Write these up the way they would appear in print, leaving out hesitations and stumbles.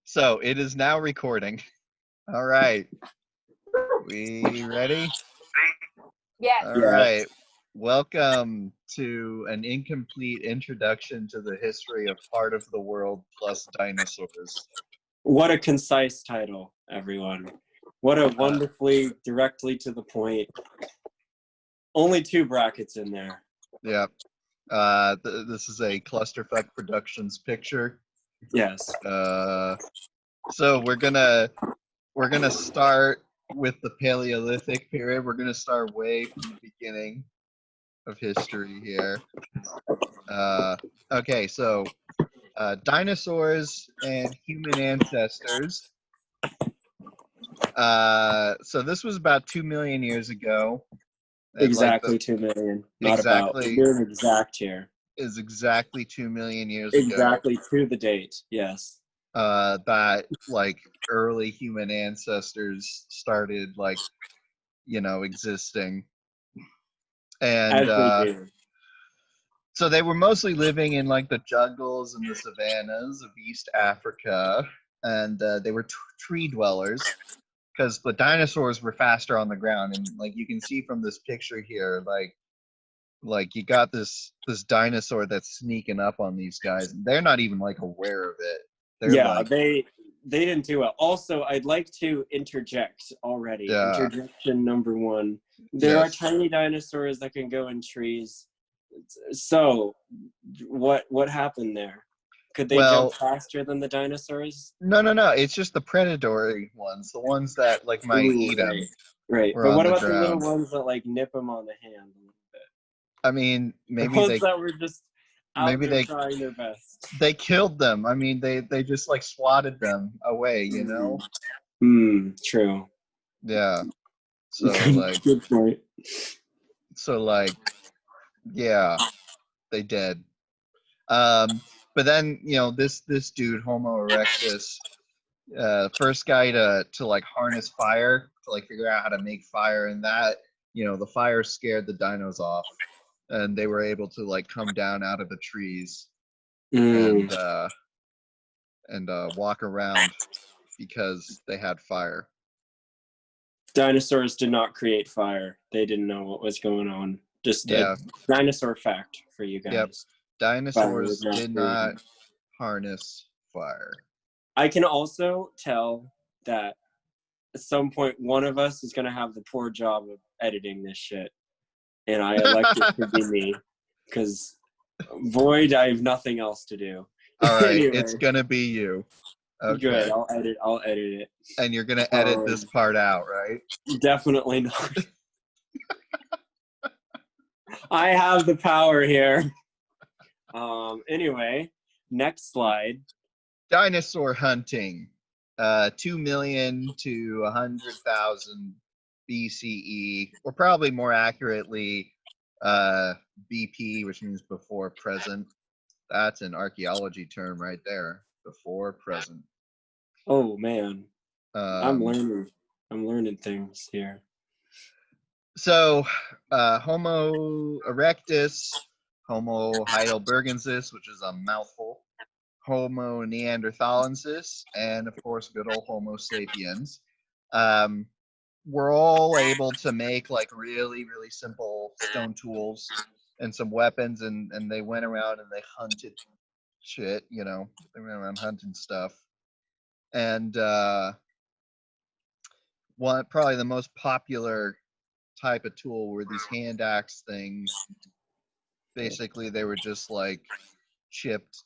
So it is now recording. All right. We ready? Yes. All right. Welcome to an incomplete introduction to the history of part of the world plus dinosaurs. What a concise title, everyone. What a wonderfully directly to the point. Only 2 brackets in there. Yep. This is a Clusterfuck Productions picture. Yes. So we're gonna start with the Paleolithic period. We're gonna start way from the beginning of history here. Okay, so dinosaurs and human ancestors. So this was about 2 million years ago. Exactly 2 million. Not exactly, about. We're exact here. Is exactly 2 million years ago. Exactly to the date, yes. That like early human ancestors started existing. And so they were mostly living in like the jungles and the savannas of East Africa, and they were tree dwellers because the dinosaurs were faster on the ground. And like you can see from this picture here, like you got this dinosaur that's sneaking up on these guys, and they're not even like aware of it. They didn't do it. Also, I'd like to interject already. Yeah. Interjection number 1. There are tiny dinosaurs that can go in trees. So, what happened there? Could they jump faster than the dinosaurs? No. It's just the predatory ones, the ones that like might eat them. Right. But what about the little ones that like nip them on the hand a little bit? I mean, maybe the ones that were just out there trying their best. They killed them. I mean, they just like swatted them away, you know? True. Yeah. So like good point. So like yeah, they did. But then, this dude, Homo erectus, first guy to like harness fire, to like figure out how to make fire, and that, the fire scared the dinos off, and they were able to like come down out of the trees and walk around because they had fire. Dinosaurs did not create fire. They didn't know what was going on. Just a dinosaur fact for you guys. Yep. Dinosaurs did not harness fire. I can also tell that at some point one of us is going to have the poor job of editing this shit. And I elect it to be me. Because, void, I have nothing else to do. All right, anyway. It's going to be you. Okay. Good, I'll edit it. And you're going to edit this part out, right? Definitely not. I have the power here. Anyway, next slide. Dinosaur hunting. 2 million to 100,000 BCE, or probably more accurately, BP, which means before present. That's an archaeology term right there. Before present. Oh man, I'm learning things here. So, Homo erectus, Homo heidelbergensis, which is a mouthful, Homo neanderthalensis, and of course, good old Homo sapiens. We're all able to make like really, really simple stone tools and some weapons, and they went around and they hunted shit, they went around hunting stuff. And probably the most popular type of tool were these hand axe things. Basically, they were just like chipped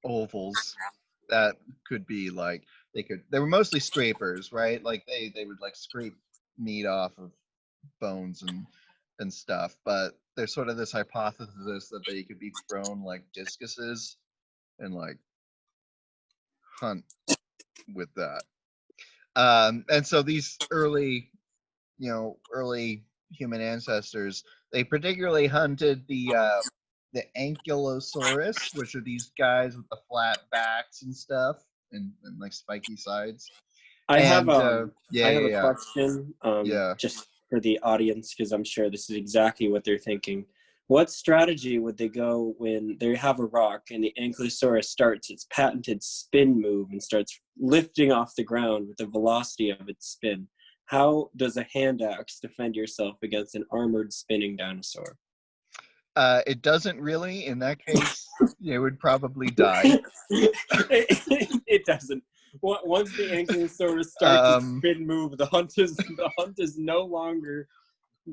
ovals that could be like they were mostly scrapers, right? Like they would like scrape meat off of bones and stuff. But there's sort of this hypothesis that they could be thrown like discuses and like hunt with that. And so these early human ancestors, they particularly hunted the Ankylosaurus, which are these guys with the flat backs and stuff and like spiky sides. I have a question just for the audience, because I'm sure this is exactly what they're thinking. What strategy would they go when they have a rock and the Ankylosaurus starts its patented spin move and starts lifting off the ground with the velocity of its spin? How does a hand axe defend yourself against an armored spinning dinosaur? It doesn't really. In that case, it would probably die. It doesn't. Once the Ankylosaurus starts its spin move, the hunt is no longer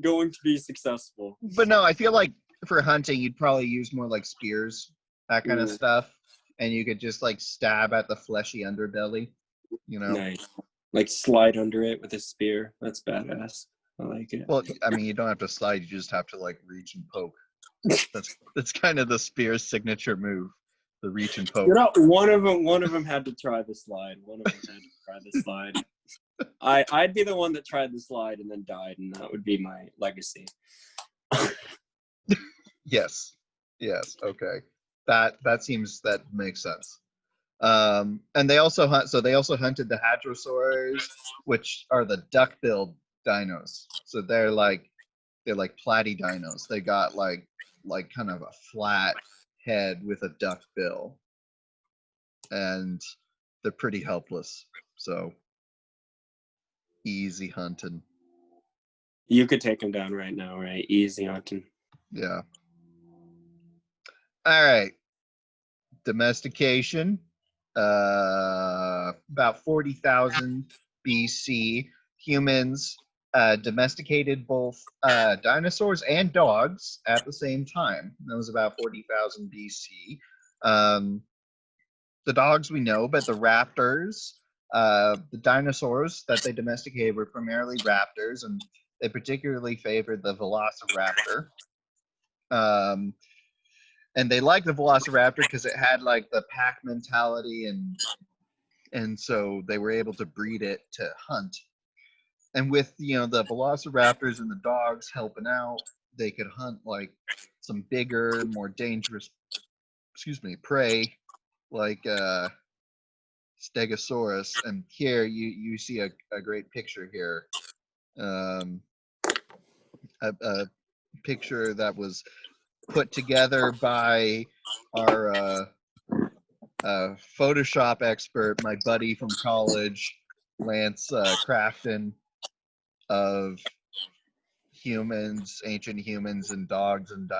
going to be successful. But no, I feel like for hunting, you'd probably use more like spears, that kind of stuff, and you could just like stab at the fleshy underbelly. You know. Nice. Like slide under it with a spear. That's badass. I like it. Well, I mean, you don't have to slide; you just have to like reach and poke. That's kind of the spear's signature move, the reach and poke. You know, one of them had to try the slide. One of them had to try the slide. I'd be the one that tried the slide and then died, and that would be my legacy. Yes. Okay. That makes sense. And they also hunted the hadrosaurs, which are the duck-billed dinos. So they're like platydinos. They got like kind of a flat head with a duck bill, and they're pretty helpless. So easy hunting. You could take them down right now, right? Easy hunting. Yeah. All right. Domestication. About 40,000 BC, humans domesticated both dinosaurs and dogs at the same time. That was about 40,000 BC. The dogs we know, but the raptors, the dinosaurs that they domesticated were primarily raptors, and they particularly favored the velociraptor. And they liked the velociraptor because it had like the pack mentality, and so they were able to breed it to hunt. And with the velociraptors and the dogs helping out, they could hunt like some bigger, more dangerous, prey, like Stegosaurus. And here you see a great picture here, a picture that was put together by our Photoshop expert, my buddy from college, Lance Crafton, of ancient humans and dogs and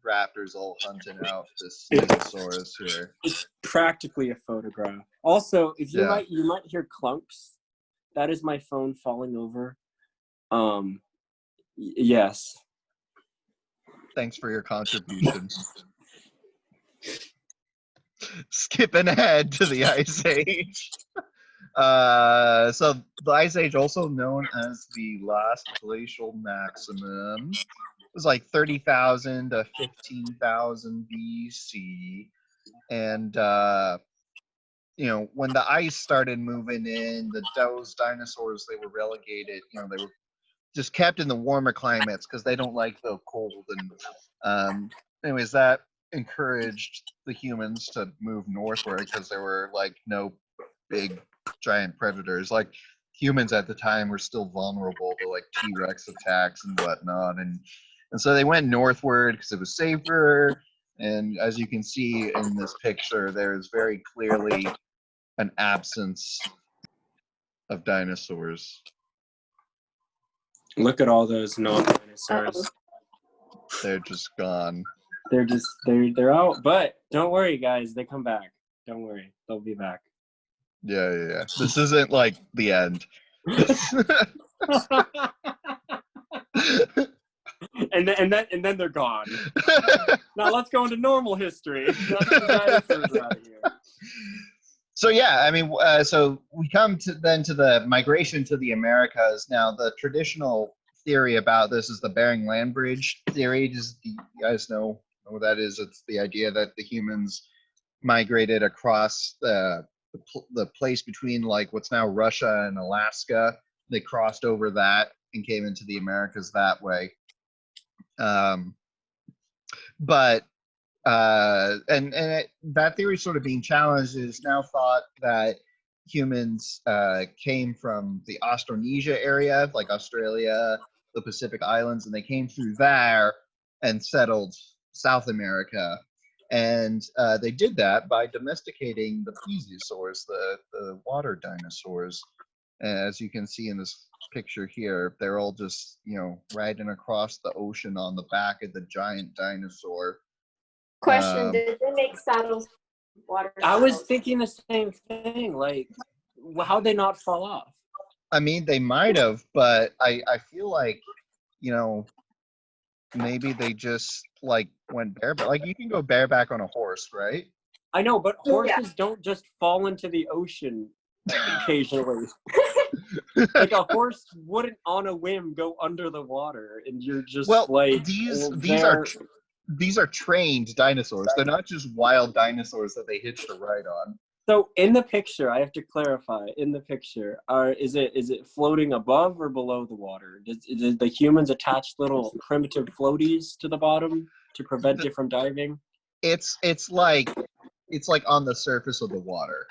raptors all hunting out this Stegosaurus here. It's practically a photograph. Also, if you might hear clunks, that is my phone falling over. Yes. Thanks for your contribution. Skipping ahead to the Ice Age. So the Ice Age, also known as the last glacial maximum, was like 30,000 to 15,000 BC. And when the ice started moving in, those dinosaurs, they were relegated. They were just kept in the warmer climates because they don't like the cold. And anyways, that encouraged the humans to move northward because there were like no big giant predators. Like humans at the time were still vulnerable to like T-Rex attacks and whatnot, and so they went northward because it was safer. And as you can see in this picture, there's very clearly an absence of dinosaurs. Look at all those non-dinosaurs. They're just gone. They're out, but don't worry, guys. They come back. Don't worry, they'll be back. Yeah. This isn't like the end. and then they're gone. Now let's go into normal history. Let's get the dinosaurs out of here. So yeah, I mean, so we come to the migration to the Americas. Now, the traditional theory about this is the Bering Land Bridge theory. Do you guys know what that is? It's the idea that the humans migrated across the place between like what's now Russia and Alaska. They crossed over that and came into the Americas that way. But that theory sort of being challenged. Is now thought that humans came from the Austronesia area, like Australia, the Pacific Islands, and they came through there and settled South America. And they did that by domesticating the plesiosaurs, the water dinosaurs. As you can see in this picture here, they're all just, riding across the ocean on the back of the giant dinosaur. Question: did they make saddles? Water. I was saddles? thinking the same thing. Like, how'd they not fall off? I mean, they might have, but I feel like, maybe they just like went bareback. Like you can go bareback on a horse, right? I know, but Yeah. horses don't just fall into the ocean occasionally. Like a horse wouldn't on a whim go under the water, and you're just like, these are trained dinosaurs. They're not just wild dinosaurs that they hitched a ride on. So in the picture, I have to clarify. In the picture, is it floating above or below the water? Did the humans attach little primitive floaties to the bottom to prevent it from diving? It's like on the surface of the water.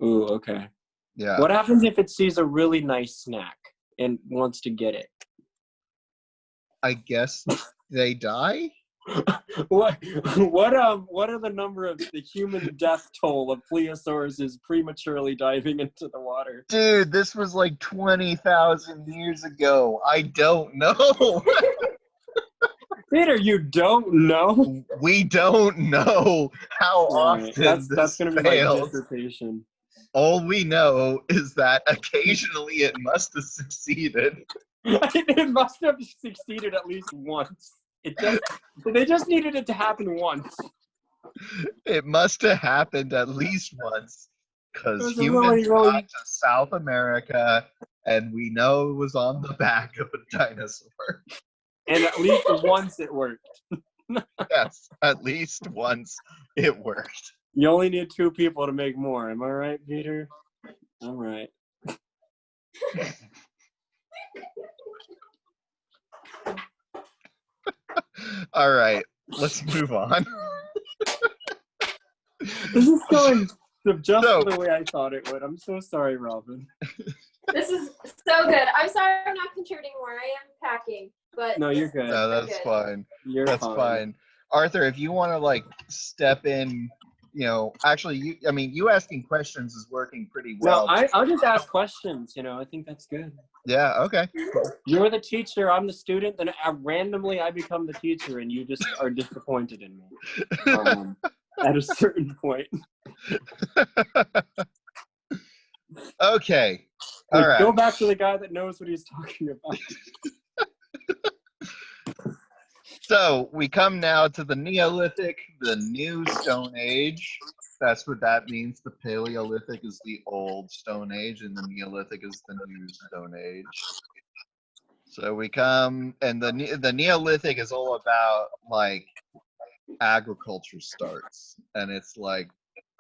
Ooh, okay. Yeah. What happens if it sees a really nice snack and wants to get it? I guess they die. What are the number of the human death toll of plesiosaurs prematurely diving into the water? Dude, this was like 20,000 years ago. I don't know. Peter, you don't know? We don't know how Right. often That's gonna be fails. my dissertation. All we know is that occasionally it must have succeeded. It must have succeeded at least once. They just needed it to happen once. It must have happened at least once, because really, humans got to South America, and we know it was on the back of a dinosaur. And at least once it worked. Yes, at least once it worked. You only need 2 people to make more. Am I right, Peter? All right. All right, let's move on. This is going just the way I thought it would. I'm so sorry, Robin. This is so good. I'm sorry I'm not contributing more. I am packing, but No, you're good. No, that's fine. That's fine. Arthur, if you want to like step in, actually, you asking questions is working pretty well. No, I'll just ask questions. I think that's good. Yeah. Okay. Cool. You're the teacher. I'm the student. Then randomly I become the teacher, and you just are disappointed in me. At a certain point. Okay. All right. Go back to the guy that knows what he's talking about. So we come now to the Neolithic, the New Stone Age. That's what that means. The Paleolithic is the old Stone Age, and the Neolithic is the New Stone Age. So we come, and the Neolithic is all about like agriculture starts, and it's like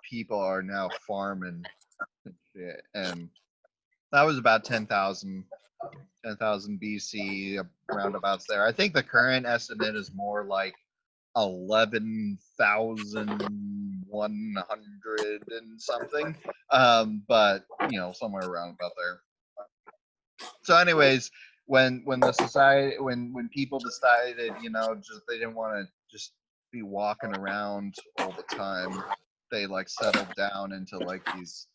people are now farming and shit, and that was about 10,000 BC, roundabouts there. I think the current estimate is more like 11,100 and something, but somewhere around about there. So anyways, when people decided, just they didn't want to just be walking around all the time, they like settled down into like these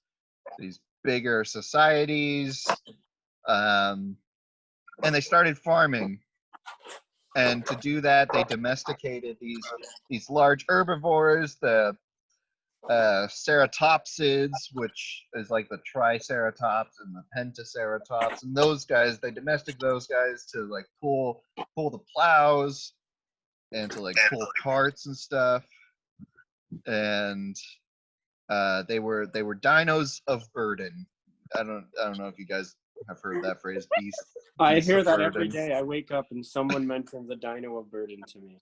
bigger societies, and they started farming. And to do that, they domesticated these large herbivores, the ceratopsids, which is like the triceratops and the pentaceratops, and those guys, they domesticated those guys to like pull the plows and to like pull carts and stuff. And they were dinos of burden. I don't know if you guys have heard that phrase. I hear that every day. I wake up and someone mentions a dino of burden to me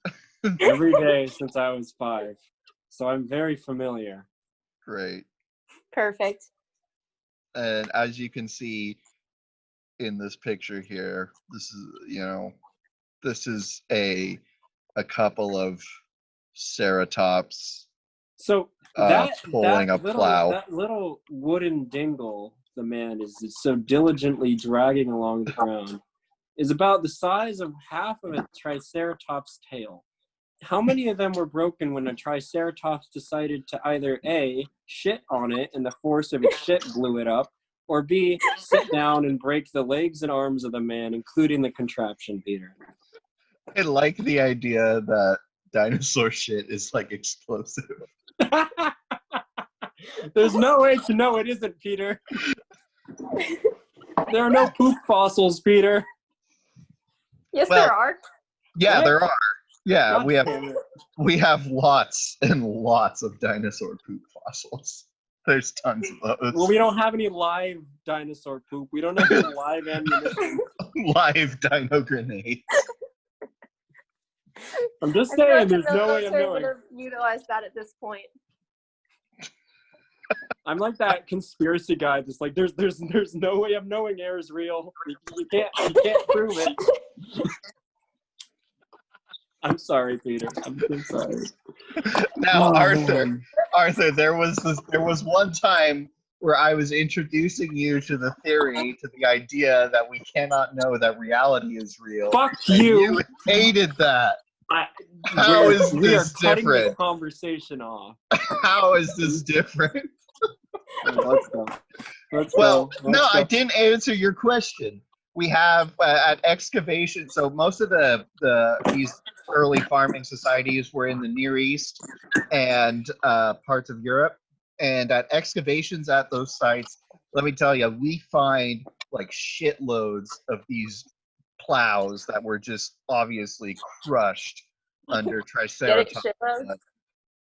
every day since I was 5. So I'm very familiar. Great. Perfect. And as you can see in this picture here, this is a couple of ceratops. So pulling a plow. That little wooden dingle the man is so diligently dragging along the ground is about the size of half of a triceratops tail. how many of them were broken when a Triceratops decided to either A, shit on it and the force of its shit blew it up, or B, sit down and break the legs and arms of the man, including the contraption, Peter? I like the idea that dinosaur shit is like explosive. There's no way to know it isn't, Peter. There are no poop fossils, Peter. Yes, Well, there are. Yeah, What? there are. Yeah, God we have damn it. we have lots and lots of dinosaur poop fossils. There's tons of those. Well, we don't have any live dinosaur poop. We don't have any live ammunition. Live dino grenades. I'm just I feel saying, like the there's no way of military knowing. would have utilized that at this point. I'm like that conspiracy guy that's like, there's no way of knowing air is real. You can't prove it. I'm sorry, Peter. I'm so sorry. Now, Oh, Arthur, man. there was one time where I was introducing you to the theory, to the idea that we cannot know that reality is real. Fuck And you. you hated that. How we is are this cutting this different? conversation off. How is this different? Let's go. Well, Let's no, go. I didn't answer your question. We have at excavation. So most of these early farming societies were in the Near East and parts of Europe. And at excavations at those sites, let me tell you, we find like shitloads of these plows that were just obviously crushed under Get it, Triceratops. shitloads?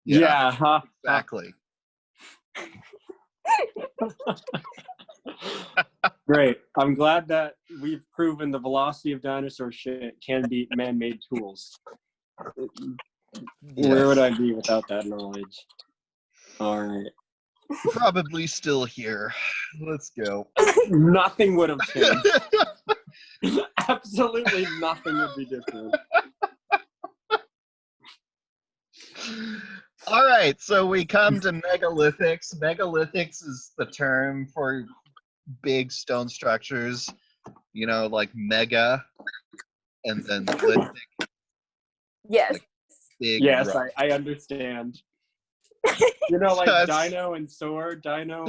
Yeah, huh? Exactly. Great. I'm glad that we've proven the velocity of dinosaur shit can beat man-made tools. Where would I be without that knowledge? All right. Probably still here. Let's go. Nothing would have changed. Absolutely nothing would be different. All right, so we come to megalithics. Megalithics is the term for big stone structures, you know, like mega and then lithic, Yes. like big. Yes, rock. I understand. You know, like That's- dino and soar. Dino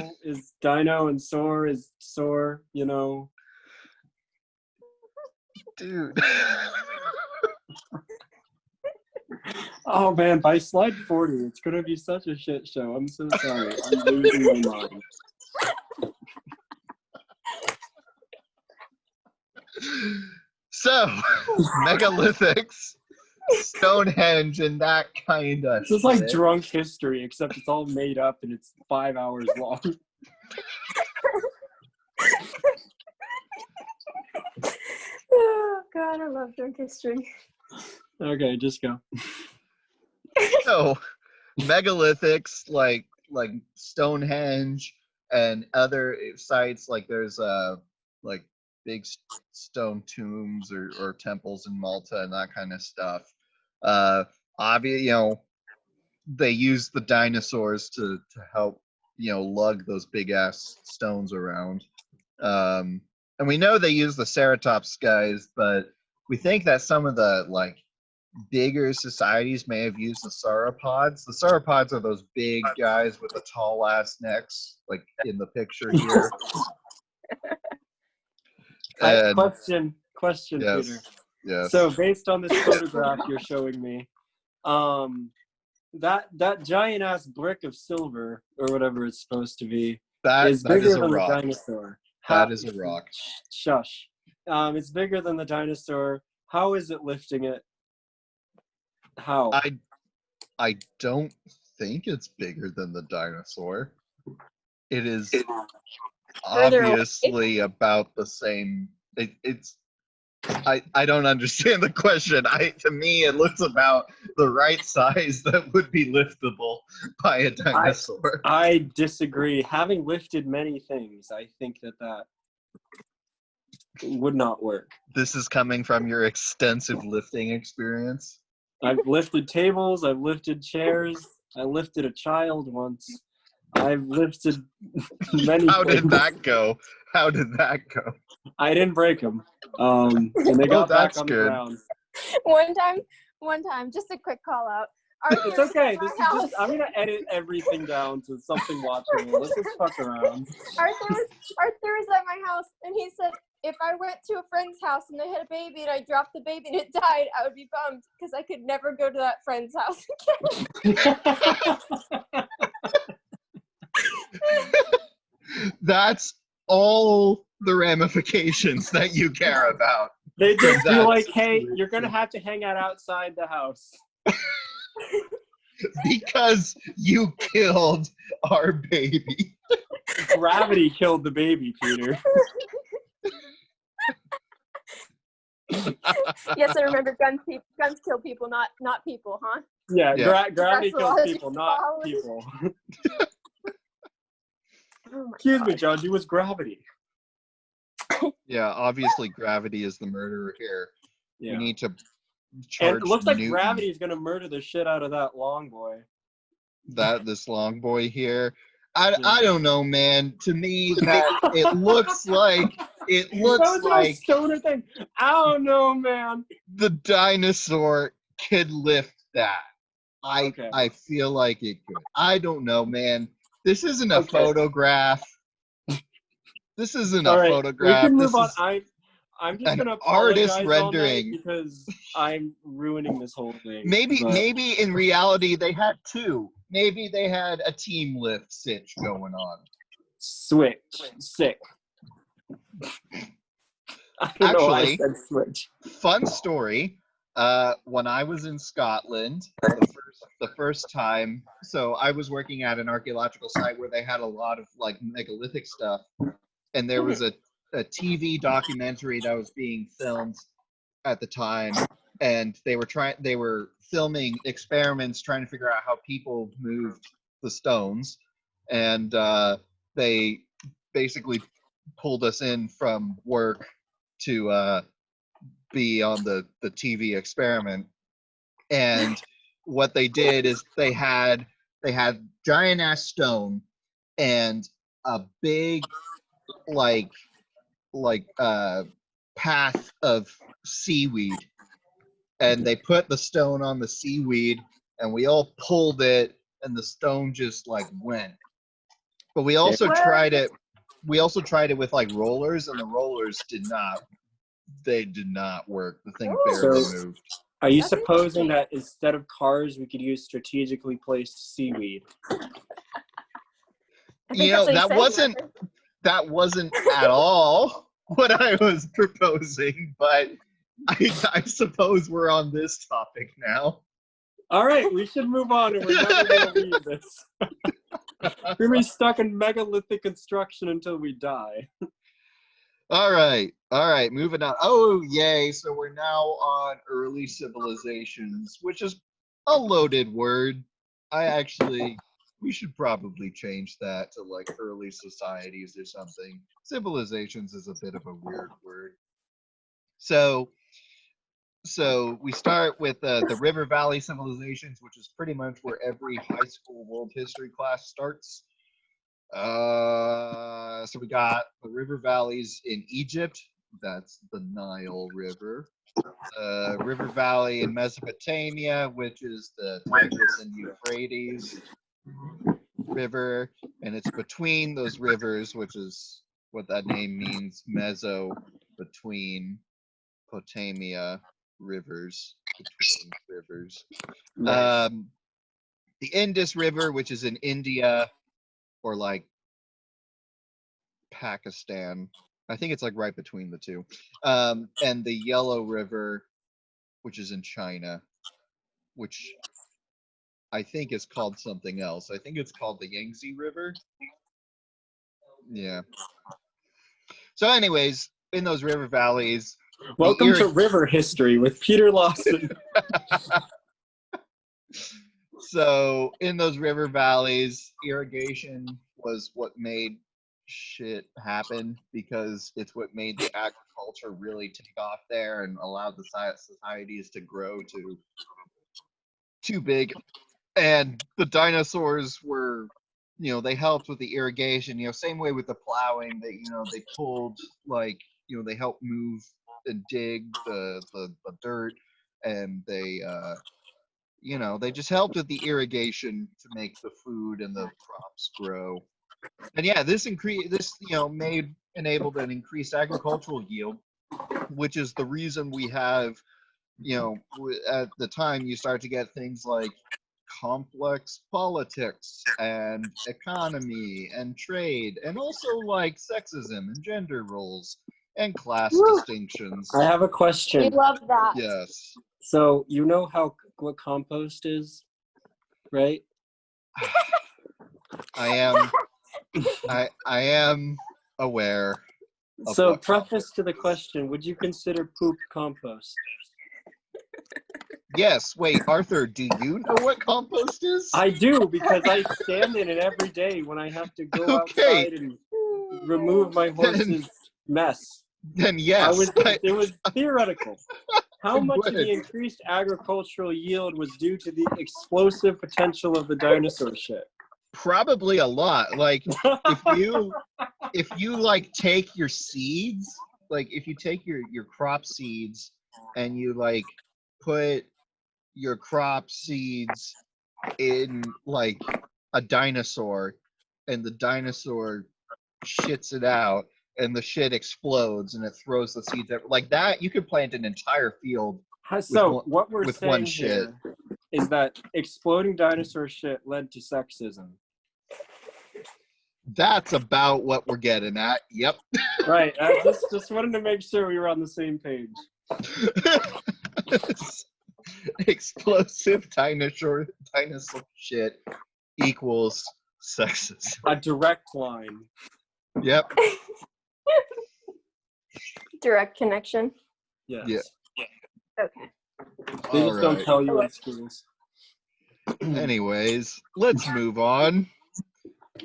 and soar is soar, you know. Dude. Oh man, by slide 40, it's gonna be such a shit show. I'm so sorry. I'm losing my mind. So, megalithics, Stonehenge, and that kind of This is like drunk history, except it's all made up and it's 5 hours long. Oh God, I love drunk history. Okay, just go. So, megalithics like Stonehenge and other sites, like there's like big stone tombs or temples in Malta and that kind of stuff. You know, they use the dinosaurs to help, you know, lug those big ass stones around. And we know they use the Ceratops guys, but we think that some of the like bigger societies may have used the sauropods. The sauropods are those big guys with the tall ass necks, like in the picture here. And, Question, yes, Peter. yes. So based on this photograph you're showing me, that giant ass brick of silver or whatever it's supposed to be is that bigger is a than rock. the dinosaur. That is a rock. Shush. It's bigger than the dinosaur. How is it lifting it? How? I don't think it's bigger than the dinosaur. It is Further away? obviously about the same. I don't understand the question. To me, it looks about the right size that would be liftable by a dinosaur. I disagree. Having lifted many things, I think that would not work. This is coming from your extensive lifting experience. I've lifted tables, I've lifted chairs, I lifted a child once. I've lifted many How things. did that go? How did that go? I didn't break them. And they got back that's on good. the ground. One time one time, just a quick call out. It's okay. This is just, I'm gonna edit everything down to something watchable. Let's just fuck around. Arthur was at my house, and he said if I went to a friend's house and they had a baby and I dropped the baby and it died, I would be bummed because I could never go to that friend's house again. That's all the ramifications that you care about. They just be like, hey, you're gonna have to hang out outside the house. Because you killed our baby. Gravity killed the baby, Peter. Yes, I remember guns kill people, not people, huh? Yeah. Gravity kills That's people, not people. Oh Excuse me, Judge, it was gravity. Yeah, obviously gravity is the murderer here. Yeah. We need to charge And it looks like Newton. gravity is gonna murder the shit out of that long boy. This long boy here. I don't know, man. To me, that it looks like No stoner thing. I don't know, man. the dinosaur could lift that. I feel like it could. I don't know, man. This isn't a photograph. This isn't a photograph. We can move this on. is I'm just gonna artist apologize rendering because I'm ruining this whole thing. Maybe in reality they had two. Maybe they had a team lift sitch going on. Sick. I don't know why I said switch. Fun story. When I was in Scotland, the first time, so I was working at an archaeological site where they had a lot of like megalithic stuff, and there was a TV documentary that was being filmed at the time, and they were filming experiments trying to figure out how people moved the stones, and they basically pulled us in from work to be on the TV experiment. And what they did is they had giant ass stone and a big like path of seaweed, and they put the stone on the seaweed and we all pulled it and the stone just like went. But we also tried it with like rollers, and the rollers did not work. The thing barely moved. Are you supposing that instead of cars we could use strategically placed seaweed? You know, that wasn't at all what I was proposing, but I suppose we're on this topic now. All right, we should move on, and we're never going to leave this. We're going to be stuck in megalithic construction until we die. All right, moving on. Oh, yay. So we're now on early civilizations, which is a loaded word. We should probably change that to like early societies or something. Civilizations is a bit of a weird word. So we start with the River Valley civilizations, which is pretty much where every high school world history class starts. So we got the river valleys in Egypt. That's the Nile River. River Valley in Mesopotamia, which is the Tigris and Euphrates River, and it's between those rivers, which is what that name means. Meso, between, Potamia, rivers, between rivers. Nice. The Indus River, which is in India, or like Pakistan. I think it's like right between the two. And the Yellow River, which is in China, which I think is called something else. I think it's called the Yangtze River. Yeah. So anyways, in those river valleys. Welcome to River History with Peter Lawson. So in those river valleys, irrigation was what made shit happen, because it's what made the agriculture really take off there and allowed the societies to grow to too big. And the dinosaurs were, they helped with the irrigation, same way with the plowing. They pulled, like, they helped move and dig the dirt, and they they just helped with the irrigation to make the food and the crops grow. And yeah, this enabled an increased agricultural yield, which is the reason we have, at the time you start to get things like complex politics and economy and trade, and also like sexism and gender roles and class Woo. distinctions. I have a We question. love that. Yes. So you know what compost is, right? I am aware of So what preface to the compost is. question, would you consider poop compost? Yes. Wait, Arthur, do you know what compost is? I do, because I stand in it every day when I have to go Okay. outside and remove my horse's mess. Then yes. It was theoretical. How much of would. the increased agricultural yield was due to the explosive potential of the dinosaur shit? Probably a lot. Like if you like take your seeds, like if you take your crop seeds and you like put your crop seeds in like a dinosaur, and the dinosaur shits it out and the shit explodes and it throws the seeds like that, you could plant an entire field So what we're with one saying shit. here is that exploding dinosaur shit led to sexism. That's about what we're getting at. Yep. Right. I just wanted to make sure we were on the same page. Explosive dinosaur shit equals sexism. A direct line. Yep. Direct connection. Yes. Yeah. Okay. They All just don't right. tell you in schools. Anyways, let's move on.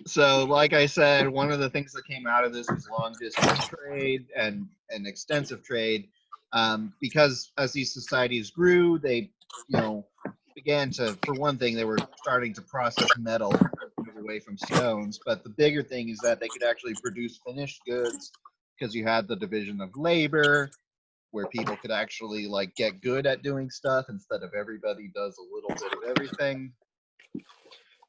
So, like I said, one of the things that came out of this was long distance trade and extensive trade, because as these societies grew, they, began to, for one thing, they were starting to process metal, move away from stones. But the bigger thing is that they could actually produce finished goods because you had the division of labor, where people could actually like get good at doing stuff instead of everybody does a little bit of everything.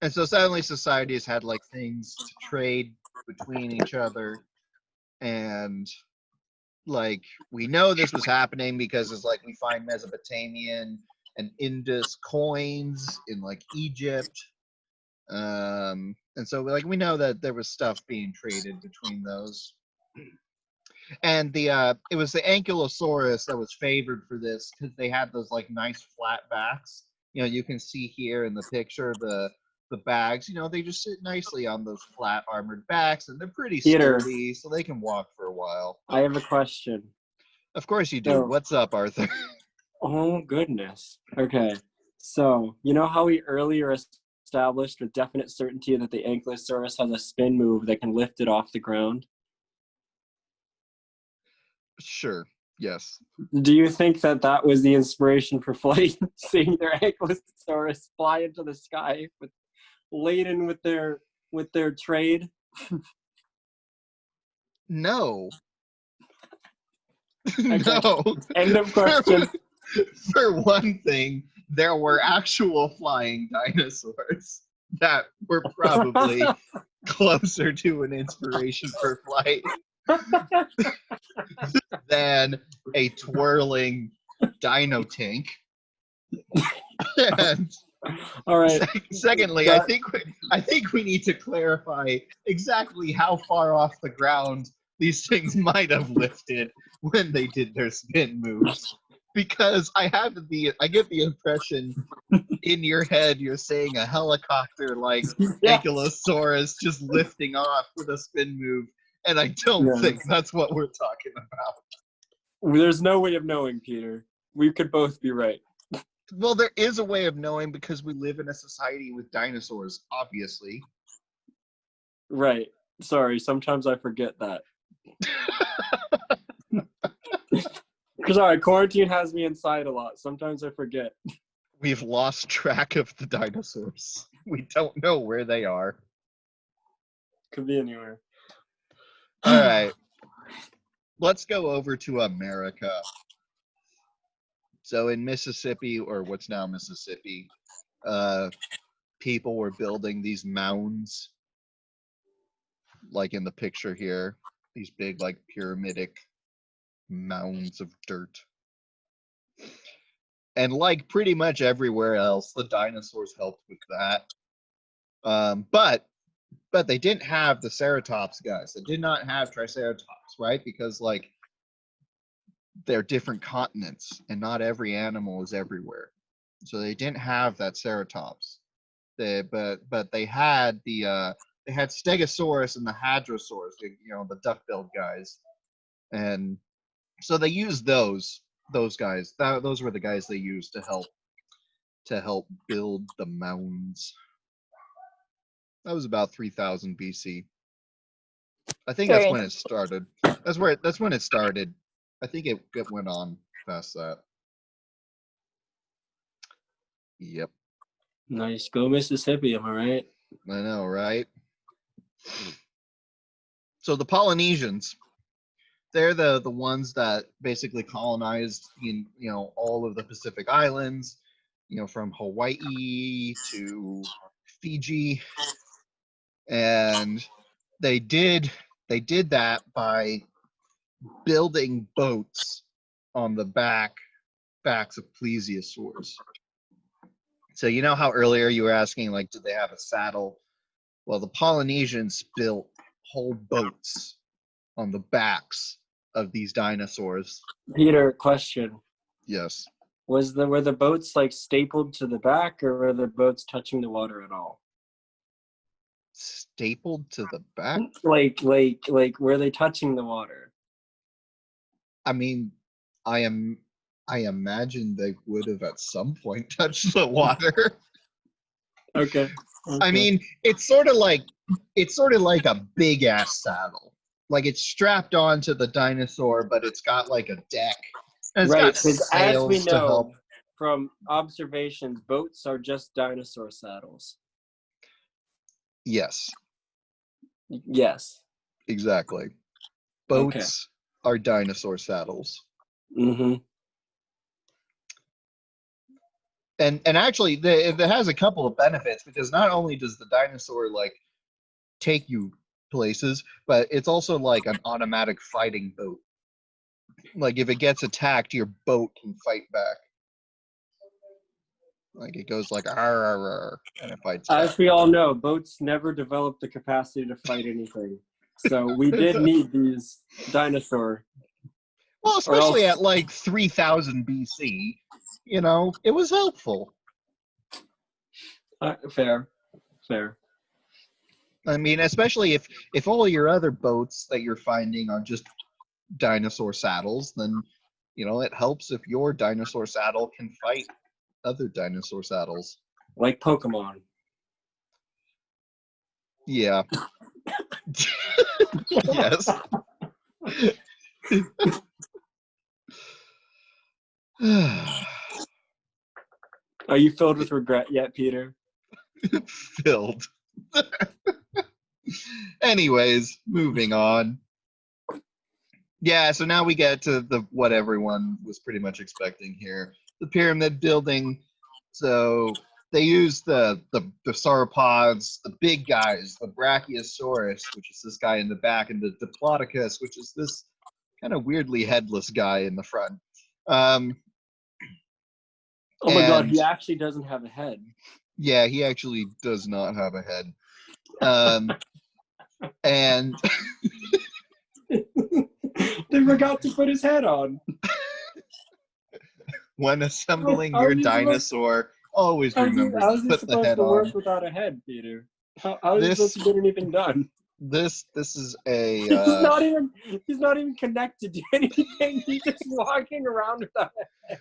And so suddenly societies had like things to trade between each other. And like we know this was happening because it's like we find Mesopotamian and Indus coins in like Egypt. And so like we know that there was stuff being traded between those. And it was the Ankylosaurus that was favored for this because they had those like nice flat backs. You can see here in the picture the bags. They just sit nicely on those flat armored backs, and they're pretty Peter. sturdy, so they can walk for a while. I have a question. Of course you do. So- What's up, Arthur? Oh, goodness. Okay. So, you know how we earlier established with definite certainty that the Ankylosaurus has a spin move that can lift it off the ground? Sure. Yes. Do you think that was the inspiration for flight, seeing their Ankylosaurus fly into the sky laden with their trade? No. Okay. No. End of question. For one thing, there were actual flying dinosaurs that were probably closer to an inspiration for flight than a twirling dino tank. And All right. secondly, I think we need to clarify exactly how far off the ground these things might have lifted when they did their spin moves. Because I get the impression in your head you're saying a helicopter like Yes. Ankylosaurus just lifting off with a spin move, and I don't Yes. think that's what we're talking about. There's no way of knowing, Peter. We could both be right. Well, there is a way of knowing because we live in a society with dinosaurs, obviously. Right. Sorry, sometimes I forget that. Sorry, quarantine has me inside a lot. Sometimes I forget. We've lost track of the dinosaurs. We don't know where they are. Could be anywhere. All right. Let's go over to America. So in Mississippi, or what's now Mississippi, people were building these mounds, like in the picture here, these big, like, pyramidic mounds of dirt. And like pretty much everywhere else, the dinosaurs helped with that. But they didn't have the ceratops guys. They did not have triceratops, right? Because like they're different continents, and not every animal is everywhere. So they didn't have that ceratops. But they had they had Stegosaurus and the Hadrosaurs, the duck-billed guys, and so they used those guys. Those were the guys they used to help build the mounds. That was about 3000 BC. I think that's Very when it started. That's when it started. I think it went on past that. Yep. Nice. Go Mississippi, am I right? I know, right? So the Polynesians, they're the ones that basically colonized all of the Pacific Islands, from Hawaii to Fiji, and they did that by building boats on the backs of plesiosaurs. So you know how earlier you were asking, like, did they have a saddle? Well, the Polynesians built whole boats on the backs of these dinosaurs. Peter, question. Yes. Were the boats like stapled to the back, or were the boats touching the water at all? Stapled to the back? Like were they touching the water? I mean, I imagine they would have at some point touched the water. Okay. I mean, it's sort of like a big ass saddle. Like it's strapped onto the dinosaur, but it's got like a deck. And it's got because as we sails to help. know from observations, boats are just dinosaur saddles. Yes, Yes. exactly. Boats are dinosaur saddles. Mm-hmm. And actually, it has a couple of benefits, because not only does the dinosaur like take you places, but it's also like an automatic fighting boat. Like if it gets attacked, your boat can fight back. Like it goes like "Arr, arr, arr," and it fights back. As we all know, boats never developed the capacity to fight anything. So we did need these dinosaur. Well, especially at like 3000 BC, it was helpful. Fair. I mean, especially if all your other boats that you're finding are just dinosaur saddles, then it helps if your dinosaur saddle can fight other dinosaur saddles. Like Pokemon. Yeah. Yes. Are you filled with regret yet, Peter? Filled. Anyways, moving on. Yeah, so now we get to what everyone was pretty much expecting here. The pyramid building. So they use the sauropods, the big guys, the Brachiosaurus, which is this guy in the back, and the Diplodocus, which is this kind of weirdly headless guy in the front. Oh my god, he actually doesn't have a head. Yeah, he actually does not have a head. And they forgot to put his head on. When assembling your dinosaur, always remember to put the head on. How is it supposed to work without a head, Peter? How is it supposed to get anything done? This is a. He's not even connected to anything. He's just walking around without a head.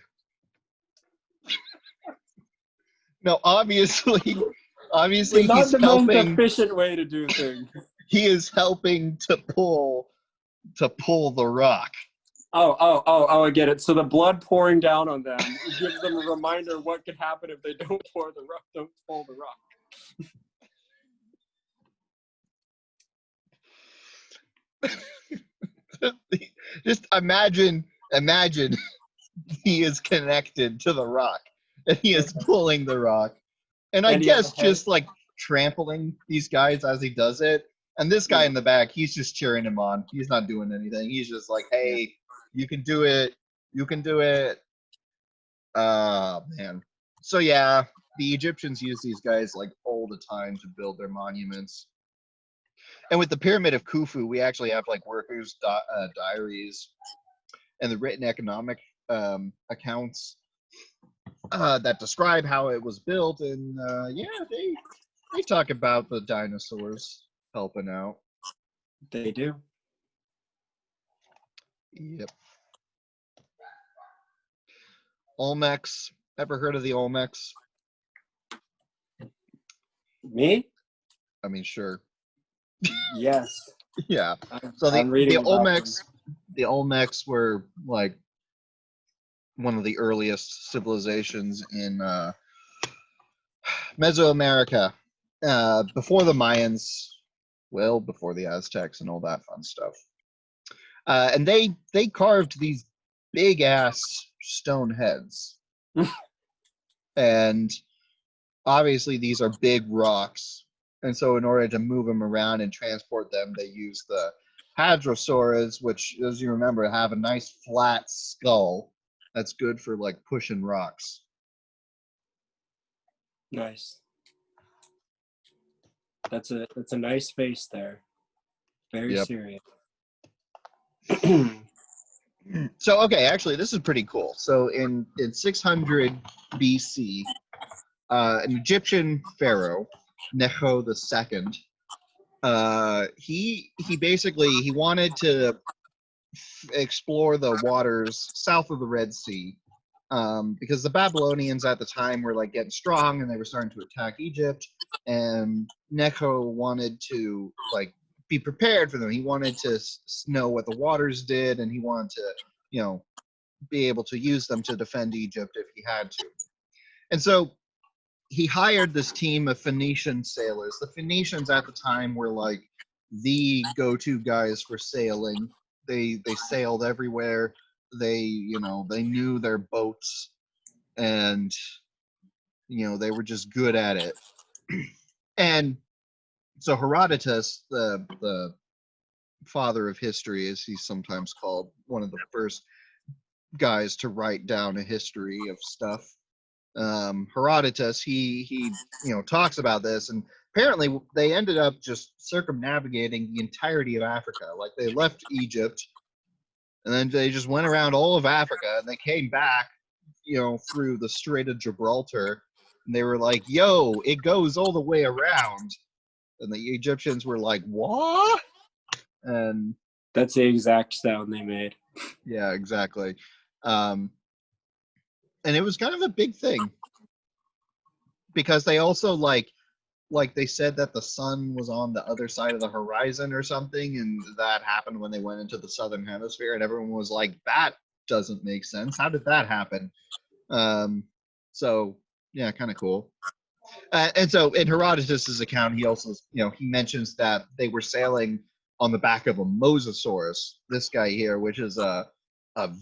No, obviously, Not he's the helping. most efficient way to do things. He is helping to pull the rock. Oh, I get it. So the blood pouring down on them gives them a reminder of what could happen if they don't pull the rock. Just imagine he is connected to the rock, and he is pulling the rock. And I And he has guess a head. just like trampling these guys as he does it. And this guy in the back, he's just cheering him on. He's not doing anything. He's just like, hey, you can do it. You can do it. Man. So yeah, the Egyptians use these guys like all the time to build their monuments. And with the Pyramid of Khufu, we actually have like workers' diaries and the written economic accounts that describe how it was built. And yeah, they talk about the dinosaurs helping out. They do. Yep. Olmecs. Ever heard of the Olmecs? Me? I mean, sure. Yes. Yeah. I'm, So I'm reading about them. the Olmecs were like one of the earliest civilizations in Mesoamerica, before the Mayans, well before the Aztecs and all that fun stuff. And they carved these big ass stone heads, and obviously these are big rocks. And so in order to move them around and transport them, they use the hadrosaurs, which, as you remember, have a nice flat skull that's good for like pushing rocks. Nice. That's a nice face there. Very Yep. serious. So okay, actually, this is pretty cool. So in 600 BC, an Egyptian pharaoh, Necho II, he basically he wanted to explore the waters south of the Red Sea, because the Babylonians at the time were like getting strong and they were starting to attack Egypt, and Necho wanted to like be prepared for them. He wanted to know what the waters did, and he wanted to, you know, be able to use them to defend Egypt if he had to. And so he hired this team of Phoenician sailors. The Phoenicians at the time were like the go-to guys for sailing. They sailed everywhere. They knew their boats, and they were just good at it. And so Herodotus, the father of history, as he's sometimes called, one of the first guys to write down a history of stuff. Herodotus, he talks about this, and apparently they ended up just circumnavigating the entirety of Africa. Like they left Egypt, and then they just went around all of Africa, and they came back, through the Strait of Gibraltar, and they were like, "Yo, it goes all the way around." And the Egyptians were like, "What?" And That's the exact sound they made. yeah, exactly. And it was kind of a big thing because they also like they said that the sun was on the other side of the horizon or something, and that happened when they went into the southern hemisphere, and everyone was like, "That doesn't make sense. How did that happen?" So yeah, kind of cool. And so in Herodotus's account, he also, he mentions that they were sailing on the back of a mosasaurus, this guy here, which is a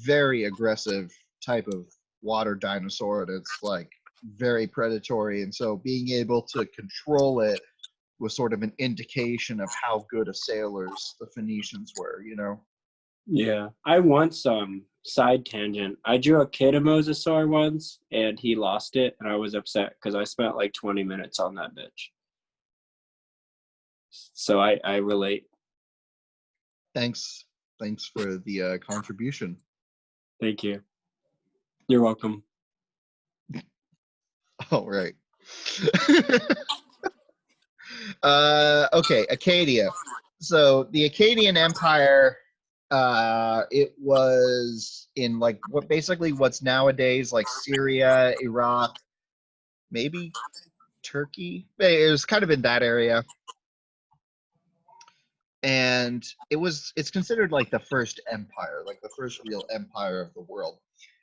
very aggressive type of water dinosaur, and it's like very predatory. And so being able to control it was sort of an indication of how good of sailors the Phoenicians were, Yeah. I once side tangent. I drew a kid a mosasaur once and he lost it and I was upset because I spent like 20 minutes on that bitch. So I relate. Thanks for the contribution. Thank you. You're welcome. All right. Okay, Acadia. So the Akkadian Empire, it was in like what's nowadays like Syria, Iraq, maybe Turkey. It was kind of in that area, and it's considered like the first empire, like the first real empire of the world.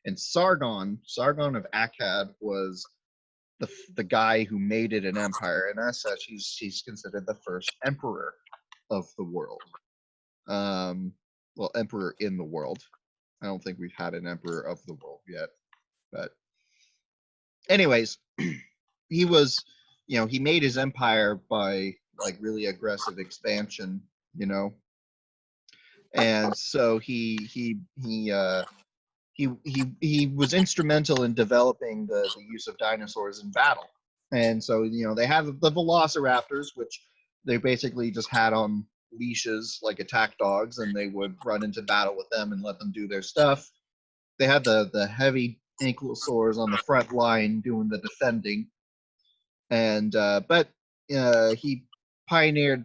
And Sargon of Akkad was the guy who made it an empire, and as such, he's considered the first emperor of the world. Well, emperor in the world. I don't think we've had an emperor of the world yet. But anyways, he was, he made his empire by like really aggressive expansion, and so he was instrumental in developing the use of dinosaurs in battle. And so, they have the velociraptors, which they basically just had on leashes like attack dogs, and they would run into battle with them and let them do their stuff. They had the heavy ankylosaurs on the front line doing the defending. And but he pioneered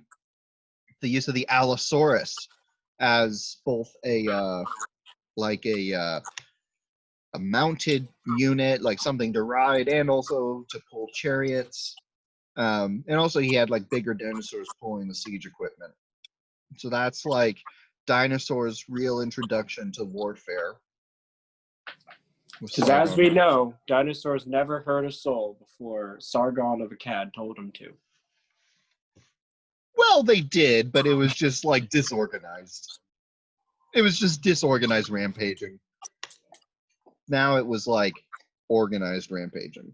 the use of the Allosaurus as both a mounted unit, like something to ride, and also to pull chariots. And also he had like bigger dinosaurs pulling the siege equipment. So that's like dinosaurs' real introduction to warfare. Because as we know, dinosaurs never hurt a soul before Sargon of Akkad told them to. Well, they did, but it was just like disorganized. It was just disorganized rampaging. Now it was like organized rampaging.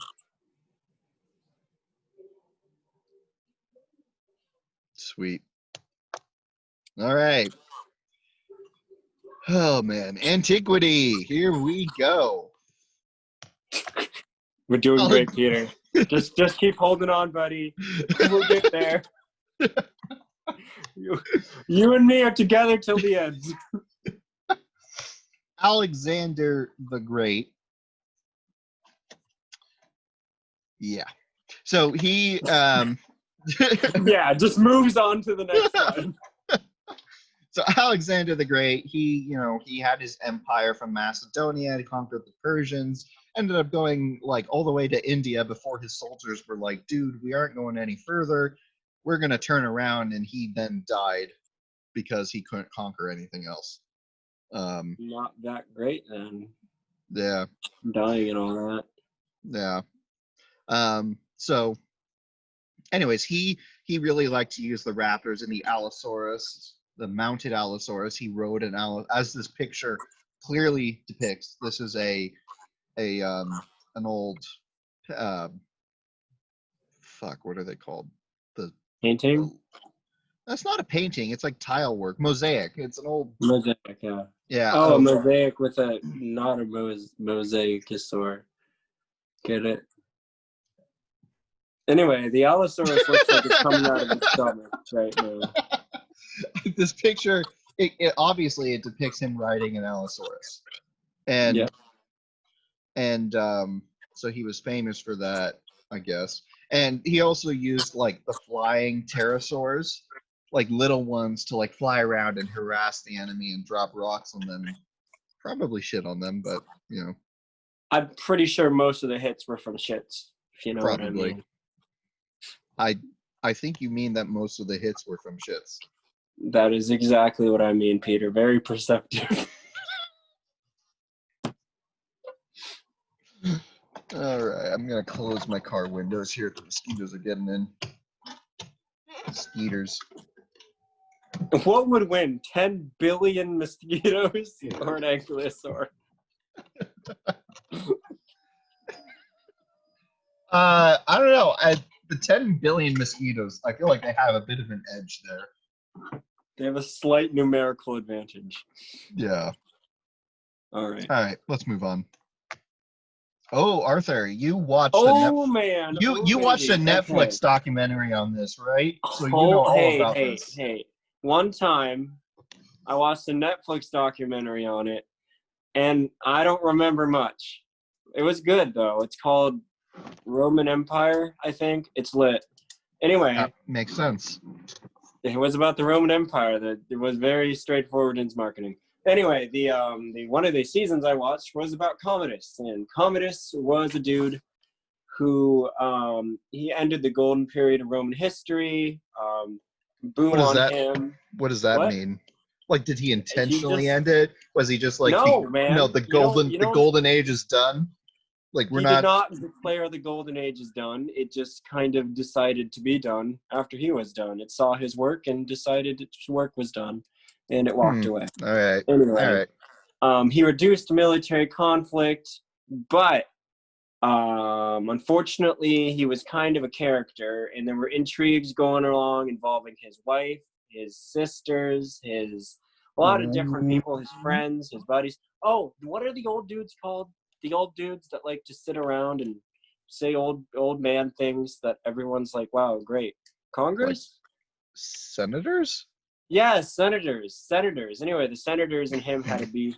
Sweet. All right. Oh man, antiquity. Here we go. We're doing great, Peter. Just keep holding on, buddy. We'll get there. You and me are together till the end. Alexander the Great. Yeah. So he yeah, just moves on to the next one. So Alexander the Great, he had his empire from Macedonia, he conquered the Persians, ended up going like all the way to India before his soldiers were like, dude, we aren't going any further. We're going to turn around. And he then died because he couldn't conquer anything else. Not that great then. Yeah. Dying and all that. Yeah. So anyways, he really liked to use the raptors and the Allosaurus, the mounted Allosaurus. He rode an as this picture clearly depicts. This is an old what are they called? The painting? That's not a painting. It's like tile work, mosaic. It's an old mosaic. Yeah. Yeah. Oh, a mosaic with a not a mosaicosaur. Get it? Anyway, the Allosaurus looks like it's coming out of its stomach right now. This picture, it obviously it depicts him riding an Allosaurus, and so he was famous for that, I guess. And he also used like the flying pterosaurs, like little ones, to like fly around and harass the enemy and drop rocks on them. Probably shit on them, but I'm pretty sure most of the hits were from shits, if you know what I mean. I think you mean that most of the hits were from shits. That is exactly what I mean, Peter. Very perceptive. All right, I'm gonna close my car windows here. The mosquitoes are getting in. Mosquitoes. What would win, 10 billion mosquitoes or an ankylosaur? I don't know. The 10 billion mosquitoes, I feel like they have a bit of an edge there. They have a slight numerical advantage. Yeah. All right. All right, let's move on. Oh, Arthur, you watched man. You watched a Netflix documentary on this, right? So you know all about this. Hey. One time I watched a Netflix documentary on it, and I don't remember much. It was good though. It's called Roman Empire, I think. It's lit. Anyway, that makes sense. It was about the Roman Empire. It was very straightforward in its marketing. Anyway, the one of the seasons I watched was about Commodus, and Commodus was a dude who he ended the golden period of Roman history. Boom on him. What does that mean? Like, did he intentionally end it? Was he just like, man? No, the golden age is done. Like, he did not declare the golden age is done. It just kind of decided to be done after he was done. It saw his work and decided its work was done, and it walked away. All right. Anyway, all right. He reduced military conflict, but unfortunately, he was kind of a character, and there were intrigues going along involving his wife, his sisters, a lot of different people, his friends, his buddies. Oh, what are the old dudes called? The old dudes that like to sit around and say old man things that everyone's like, wow, great. Congress? Senators? Yeah, senators. Anyway, the senators and him had a beef.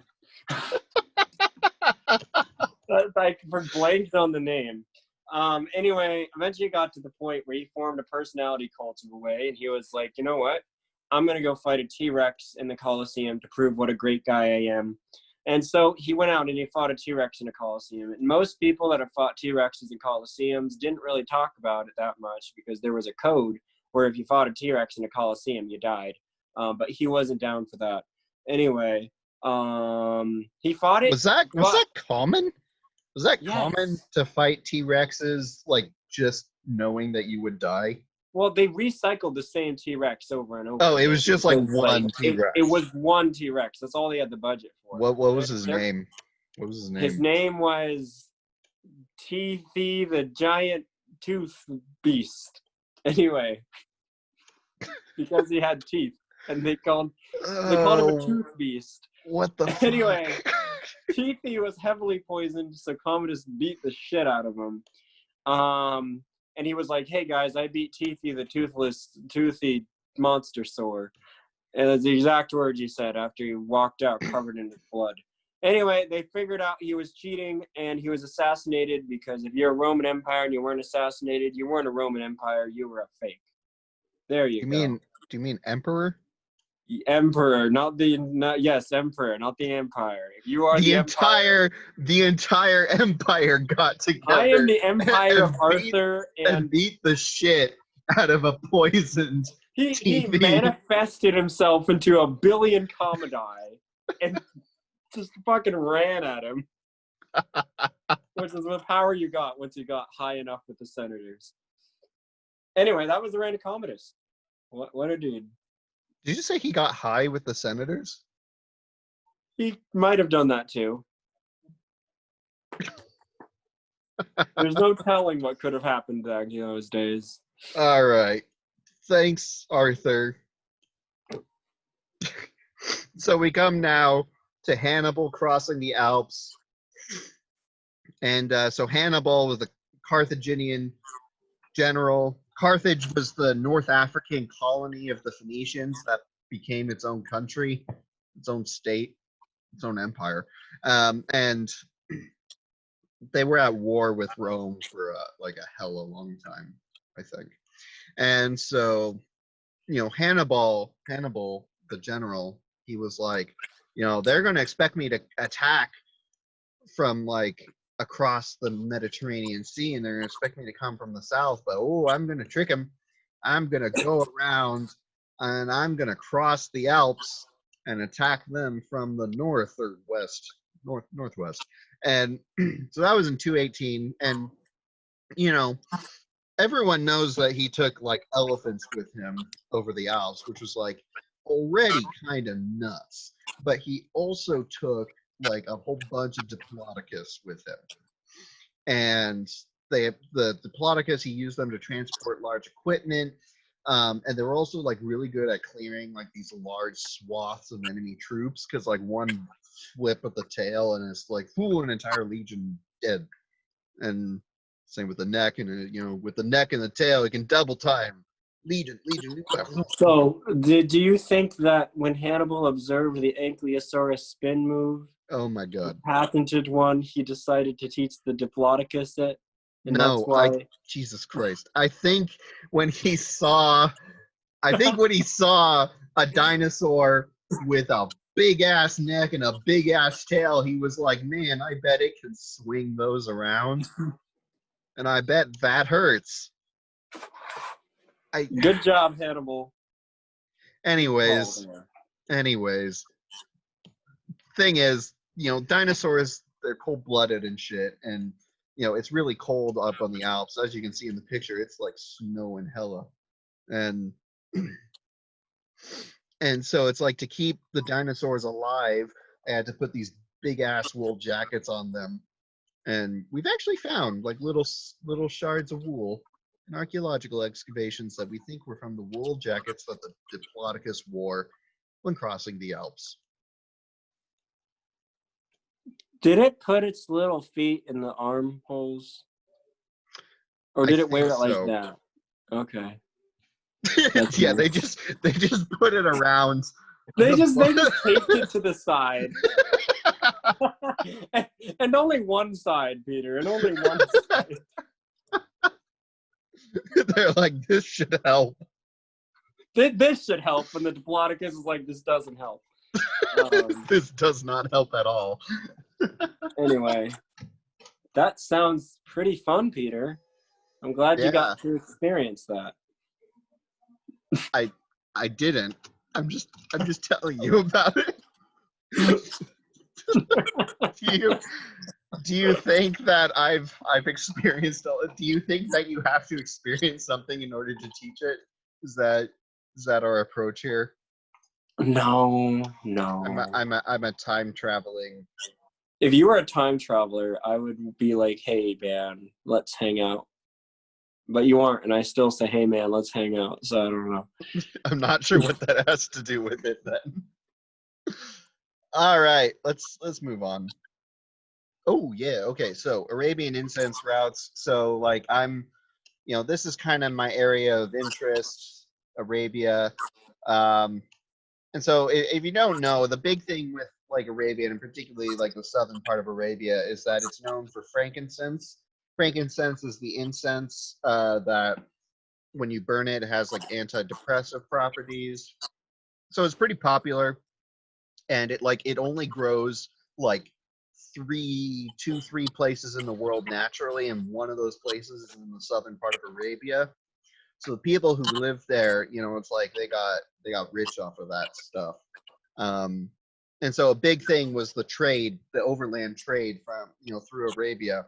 I blanked on the name. Anyway, eventually it got to the point where he formed a personality cult in a way, and he was like, you know what? I'm going to go fight a T-Rex in the Coliseum to prove what a great guy I am. And so he went out and he fought a T-Rex in a Coliseum. And most people that have fought T-Rexes in Coliseums didn't really talk about it that much because there was a code where if you fought a T-Rex in a Coliseum, you died. But he wasn't down for that. Anyway, he fought it. Was that common? Was that Yes. common to fight T-Rexes, like just knowing that you would die? Well, they recycled the same T-Rex over and over. Oh, it was just like one T-Rex. It was one T-Rex. That's all they had the budget for. What was his name? What was his name? His name was Teethy the Giant Tooth Beast. Anyway, because he had teeth, and they called him a Tooth Beast. What the fuck? Anyway, Teethy was heavily poisoned, so Commodus beat the shit out of him. And he was like, hey guys, I beat Teethy the toothy monster sore. And that's the exact words he said after he walked out covered in his blood. Anyway, they figured out he was cheating and he was assassinated because if you're a Roman Empire and you weren't assassinated, you weren't a Roman Empire, you were a fake. There you go. Do you mean emperor? Emperor, emperor, not the empire. If you are the entire empire got together. I am the empire of Arthur and beat the shit out of a poisoned. He manifested himself into a billion Commodai and just fucking ran at him. Which is the power you got once you got high enough with the senators. Anyway, that was the reign of Commodus. What a dude. Did you say he got high with the senators? He might have done that too. There's no telling what could have happened back in those days. All right. Thanks, Arthur. So we come now to Hannibal crossing the Alps. And so Hannibal was a Carthaginian general. Carthage was the North African colony of the Phoenicians that became its own country, its own state, its own empire. And they were at war with Rome for like a hella long time, I think. And so, Hannibal, the general, he was like, they're going to expect me to attack from like across the Mediterranean Sea, and they're going to expect me to come from the south, but I'm going to trick them. I'm going to go around and I'm going to cross the Alps and attack them from the north or northwest. And so that was in 218. And, everyone knows that he took like elephants with him over the Alps, which was like already kind of nuts. But he also took like a whole bunch of Diplodocus with him. And the Diplodocus, he used them to transport large equipment. And they were also like really good at clearing like these large swaths of enemy troops, because like one flip of the tail and it's like an entire legion dead. And same with the neck, and with the neck and the tail, it can double time. Legion. So, do you think that when Hannibal observed the Ankylosaurus spin move, oh my god, patented one, he decided to teach the Diplodocus it? And no, that's why... Jesus Christ. I think when he saw a dinosaur with a big ass neck and a big ass tail, he was like, man, I bet it can swing those around. And I bet that hurts. Good job, Hannibal. Anyways, thing is, dinosaurs, they're cold-blooded and shit, and it's really cold up on the Alps. As you can see in the picture, it's like snow and hella. And so it's like, to keep the dinosaurs alive and to put these big ass wool jackets on them. And we've actually found like little shards of wool in archaeological excavations that we think were from the wool jackets that the Diplodocus wore when crossing the Alps. Did it put its little feet in the armholes? Or did it wear it like that? Okay. Yeah, they just put it around. They just taped it to the side. And only one side, Peter, and only one side. They're like, this should help. This should help, and the Diplodocus is like, this doesn't help. This does not help at all. Anyway, that sounds pretty fun, Peter. I'm glad you got to experience that. I didn't. I'm just telling you about it. Do you think that I've experienced? Do you think that you have to experience something in order to teach it? Is that our approach here? No. I'm a time traveling. If you were a time traveler, I would be like, hey man, let's hang out. But you aren't, and I still say, hey man, let's hang out. So I don't know. I'm not sure what that has to do with it then. All right, let's move on. Oh yeah, okay. So Arabian incense routes. So like this is kind of my area of interest, Arabia. And so if you don't know, the big thing with like Arabia, and particularly like the southern part of Arabia, is that it's known for frankincense. Frankincense is the incense that when you burn it, it has like antidepressive properties. So it's pretty popular, and it only grows like two, three places in the world naturally, and one of those places is in the southern part of Arabia. So the people who live there, it's like they got rich off of that stuff. And so a big thing was the overland trade from through Arabia.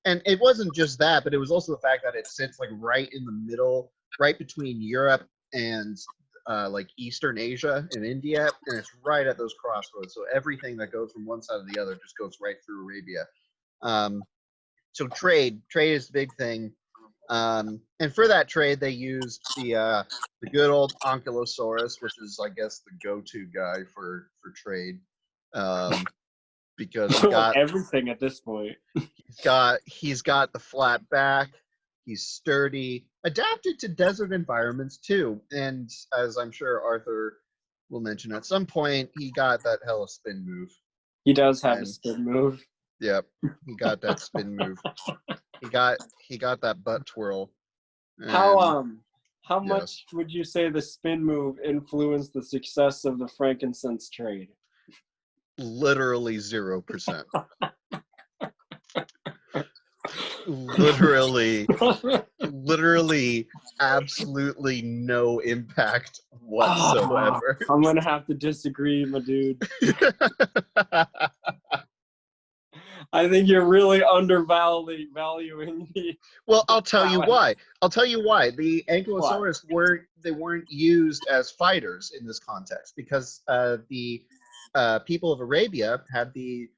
And it wasn't just that, but it was also the fact that it sits like right in the middle, right between Europe and like Eastern Asia and India, and it's right at those crossroads. So everything that goes from one side to the other just goes right through Arabia. So trade is the big thing. And for that trade, they used the good old Ankylosaurus, which is, I guess, the go-to guy for trade, because he got everything at this point. He's got the flat back. He's sturdy, adapted to desert environments too. And as I'm sure Arthur will mention at some point, he got that hella spin move. He does have a spin move. Yep, he got that spin move. He got that butt twirl. And, how much would you say the spin move influenced the success of the frankincense trade? Literally 0%. literally absolutely no impact whatsoever. I'm gonna have to disagree, my dude. I think you're really undervaluing me. Well, I'll tell you why. The Ankylosaurus weren't used as fighters in this context, because the people of Arabia had the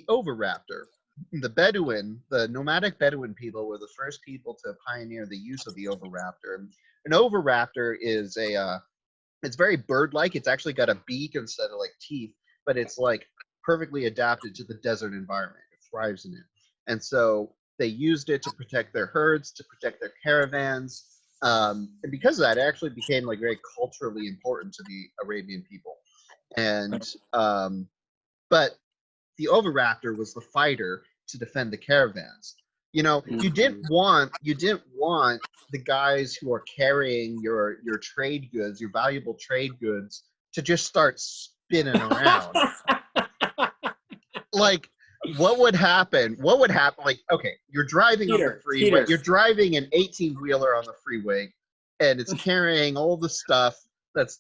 oviraptor. The nomadic Bedouin people were the first people to pioneer the use of the oviraptor. An oviraptor is it's very bird-like. It's actually got a beak instead of like teeth, but it's like perfectly adapted to the desert environment. It thrives in it. And so they used it to protect their herds, to protect their caravans. And because of that, it actually became like very culturally important to the Arabian people. And but the oviraptor was the fighter to defend the caravans. You didn't want the guys who are carrying your trade goods, your valuable trade goods, to just start spinning around. Like, what would happen? Like, okay, you're driving on the freeway. You're driving an 18-wheeler on the freeway, and it's carrying all the stuff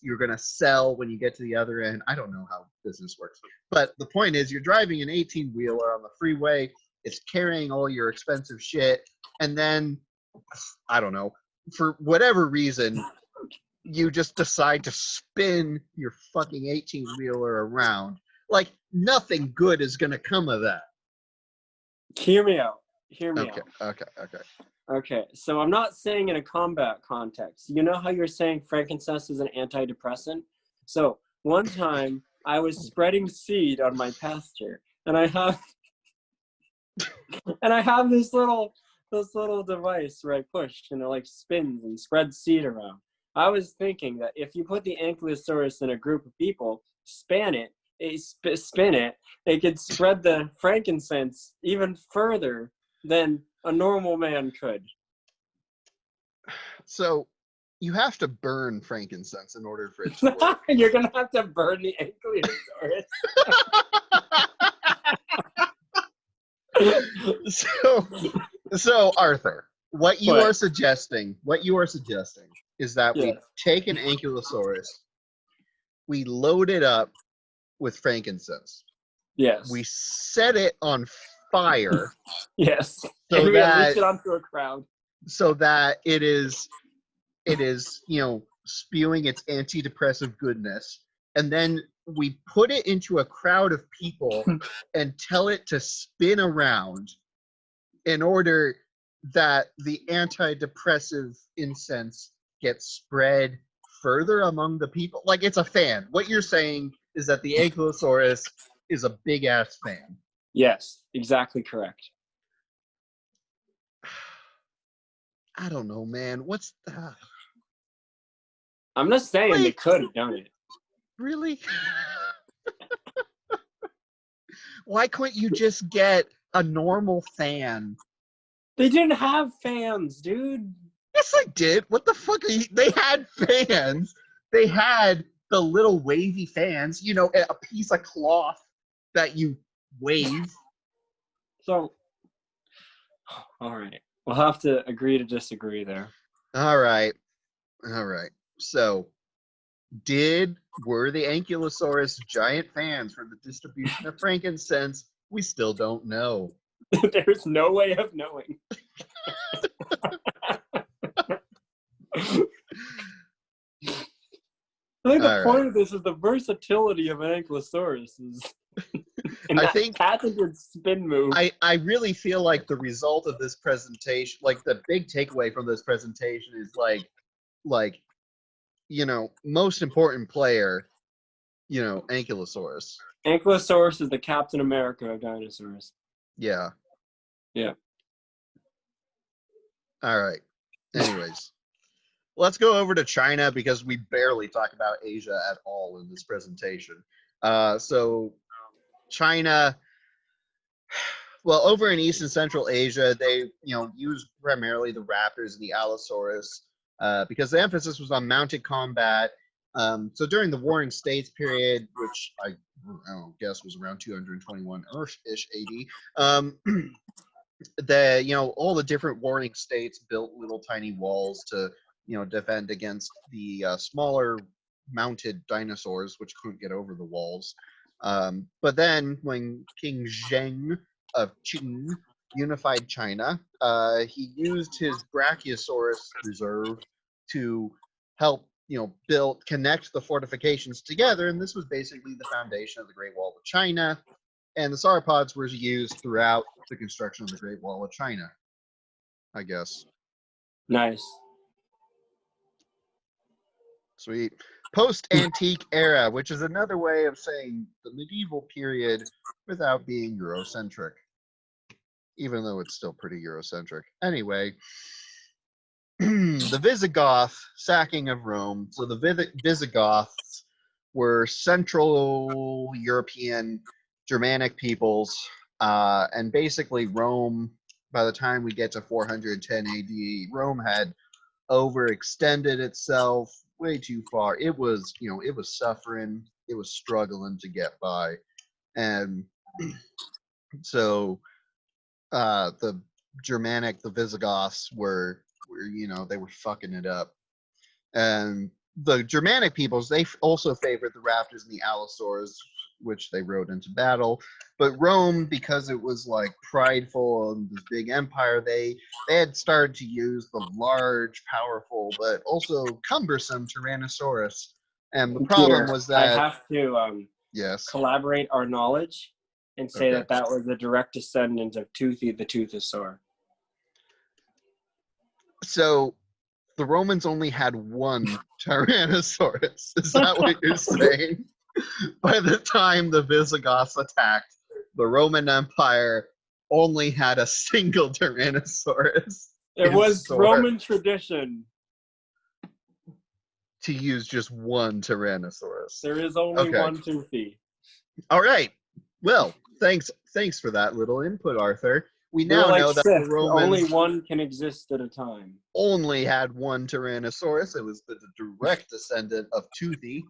you're going to sell when you get to the other end. I don't know how business works, but the point is, you're driving an 18-wheeler on the freeway. It's carrying all your expensive shit, and then, I don't know, for whatever reason, you just decide to spin your fucking 18-wheeler around. like nothing good is gonna come of that. Hear me out. Okay. Okay, so I'm not saying in a combat context. You know how you're saying frankincense is an antidepressant? So one time I was spreading seed on my pasture, and I have this little device where I push and it like spins and spreads seed around. I was thinking that if you put the ankylosaurus in a group of people, spin it, it could spread the frankincense even further than a normal man could. So you have to burn frankincense in order for it to work. You're gonna have to burn the ankylosaurus. So Arthur, what you are suggesting is that we take an ankylosaurus, we load it up with frankincense. Yes. We set it on fire. Yes. So and we that unleash it onto a crowd. So that it is, spewing its antidepressive goodness, and then we put it into a crowd of people and tell it to spin around in order that the antidepressive incense gets spread further among the people. Like it's a fan. What you're saying is that the Ankylosaurus is a big ass fan. Yes, exactly correct. I don't know, man. What's I'm just saying they could have done it. Really? Why couldn't you just get a normal fan? They didn't have fans, dude. Yes, I did. What the fuck are you? They had fans. They had the little wavy fans, a piece of cloth that you wave. So, all right. We'll have to agree to disagree there. All right. So, were the Ankylosaurus giant fans for the distribution of frankincense? We still don't know. There's no way of knowing. I think the point of this is the versatility of an Ankylosaurus I think patented spin move. I really feel like the result of this presentation, like the big takeaway from this presentation is like most important player, Ankylosaurus. Ankylosaurus is the Captain America of dinosaurs. Yeah. Yeah. All right. Anyways, let's go over to China because we barely talk about Asia at all in this presentation. So China, well, over in East and Central Asia, they use primarily the raptors and the Allosaurus because the emphasis was on mounted combat. So during the Warring States period, which I guess was around 221-ish AD, all the different warring states built little tiny walls to defend against the smaller mounted dinosaurs, which couldn't get over the walls. But then when King Zheng of Qing unified China, he used his Brachiosaurus reserve to help connect the fortifications together, and this was basically the foundation of the Great Wall of China. And the sauropods were used throughout the construction of the Great Wall of China, I guess. Nice. Sweet. Post-antique era, which is another way of saying the medieval period without being Eurocentric, even though it's still pretty Eurocentric. Anyway, the Visigoth sacking of Rome. So the Visigoths were Central European Germanic peoples, and basically Rome, by the time we get to 410 AD, Rome had overextended itself way too far. It was suffering, it was struggling to get by. And so the Visigoths were they were fucking it up. And the Germanic peoples, they also favored the raptors and the Allosaurs, which they rode into battle. But Rome, because it was like prideful and this big empire, they had started to use the large, powerful, but also cumbersome Tyrannosaurus. And the problem was that I have to Yes. collaborate our knowledge and say Okay. that that was a direct descendant of Toothy the Toothosaur. So the Romans only had one Tyrannosaurus. Is that what you're saying? By the time the Visigoths attacked, the Roman Empire only had a single Tyrannosaurus. It in was store Roman tradition. to use just one Tyrannosaurus. There is only Okay. one Toothy. All right. Well, thanks for that little input, Arthur. We They were now like know that the Sith. Only Romans one can exist at a time. only had one Tyrannosaurus. It was the direct descendant of Toothy.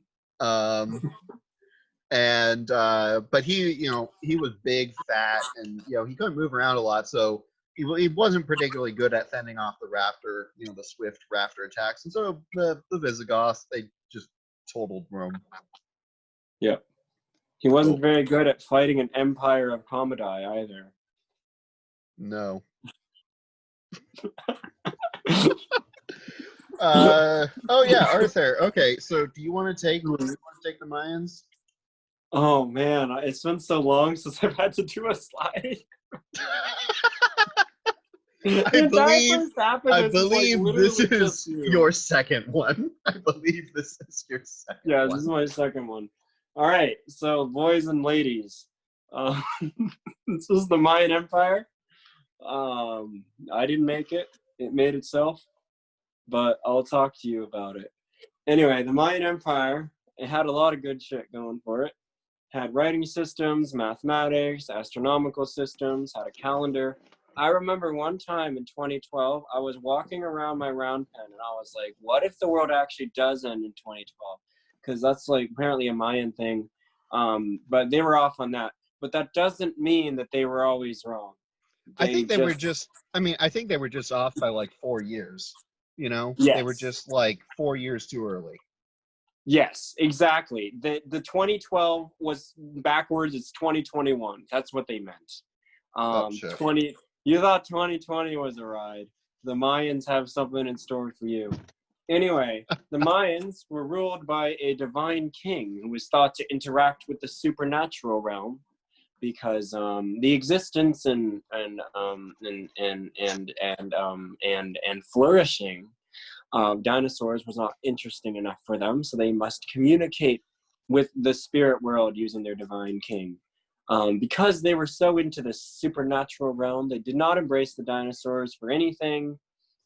And but he was big, fat, and he couldn't move around a lot, so he wasn't particularly good at fending off the raptor, the swift raptor attacks. And so the Visigoths, they just totaled Rome. Yep. He wasn't Cool. very good at fighting an empire of Commodai either. No. Oh yeah, Arthur. Okay, so do you want to take the Mayans? Oh man, it's been so long since I've had to do a slide. I believe this is your second one. I believe this is your second one. Yeah, this is my second one. All right, so boys and ladies, this was the Mayan Empire. I didn't make it. It made itself, but I'll talk to you about it. Anyway, the Mayan Empire, it had a lot of good shit going for it. Had writing systems, mathematics, astronomical systems, had a calendar. I remember one time in 2012, I was walking around my round pen and I was like, what if the world actually does end in 2012? Because that's like apparently a Mayan thing. But they were off on that. But that doesn't mean that they were always wrong. I think they were just off by like 4 years. Yes. They were just like 4 years too early. Yes, exactly. The 2012 was backwards. It's 2021. That's what they meant. Shit. You thought 2020 was a ride. The Mayans have something in store for you. Anyway, the Mayans were ruled by a divine king who was thought to interact with the supernatural realm, because the existence and flourishing dinosaurs was not interesting enough for them, so they must communicate with the spirit world using their divine king. Because they were so into the supernatural realm, they did not embrace the dinosaurs for anything.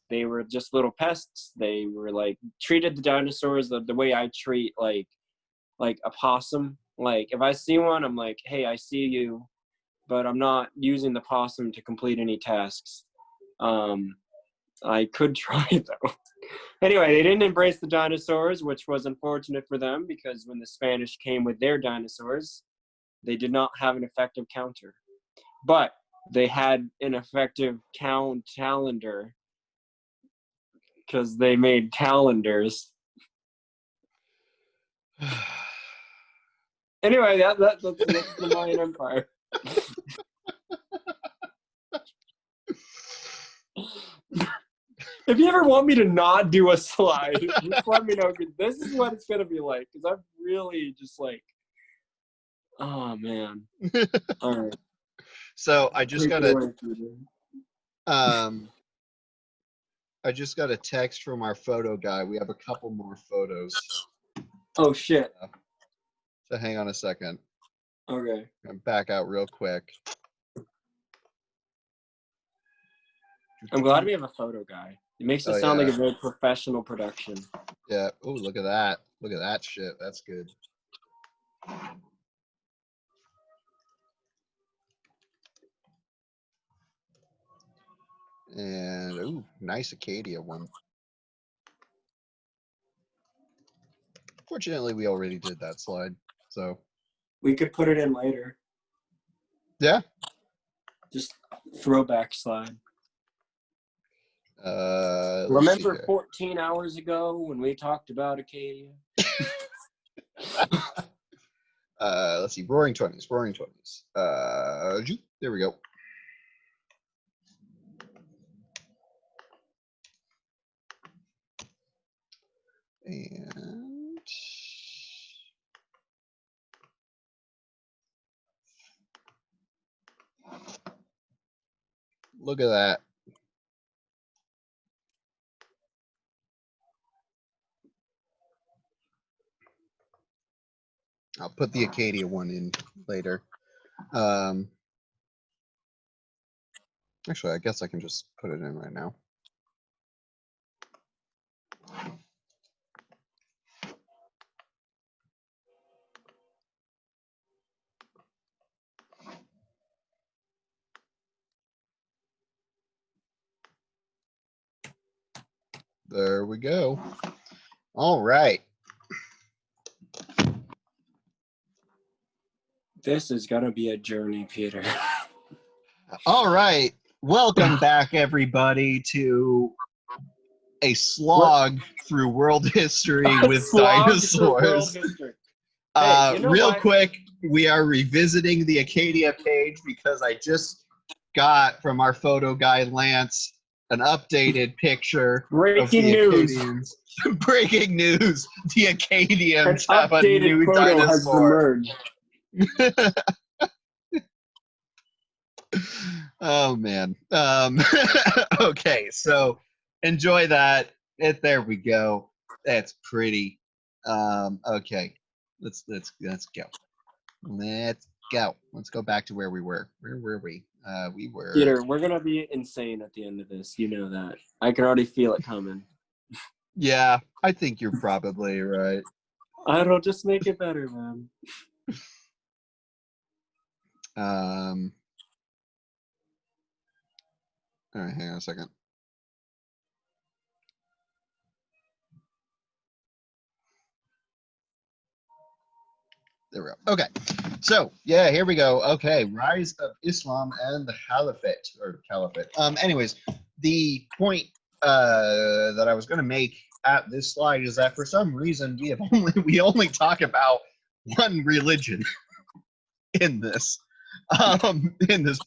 They were just little pests. They were like treated the dinosaurs the way I treat like a possum. Like if I see one, I'm like, hey, I see you, but I'm not using the possum to complete any tasks. I could try though. Anyway, they didn't embrace the dinosaurs, which was unfortunate for them because when the Spanish came with their dinosaurs, they did not have an effective counter. But they had an effective calendar because they made calendars. Anyway, that's the Mayan Empire. If you ever want me to not do a slide, just let me know. This is what it's gonna be like. Because I'm really just like, oh man. All right. So I just got a text from our photo guy. We have a couple more photos. Oh shit. So hang on a second. Okay. I'm back out real quick. I'm glad we have a photo guy. It makes it sound like a very professional production. Yeah. Oh, look at that. Look at that shit. That's good. And ooh, nice Acadia one. Fortunately, we already did that slide, so We could put it in later. yeah. Just throwback slide. Remember 14 hours ago when we talked about Acadia? Let's see. Roaring 20s. Roaring 20s. There we go. And Look at that. I'll put the Acadia one in later. Actually, I guess I can just put it in right now. There we go. All right. This is gonna be a journey, Peter. All right. Welcome back, everybody, to a slog through world history with Slog through world dinosaurs. history. Hey, you know Real what? quick, we are revisiting the Acadia page because I just got from our photo guy Lance an updated picture of Breaking the news. Acadians. Breaking news: the An Acadians have a updated new photo has dinosaur. emerged. Oh man. Okay, so enjoy that. There we go. That's pretty. Okay. Let's go. Let's go. Let's go back to where we were. Where were we? We were. Peter, we're gonna be insane at the end of this. You know that. I can already feel it coming. Yeah, I think you're probably right. I don't just make it better, man. All right, hang on a second. There we go. Okay. So, yeah, here we go. Okay, rise of Islam and the Caliphate. Anyways, the point that I was going to make at this slide is that for some reason we only talk about one religion in this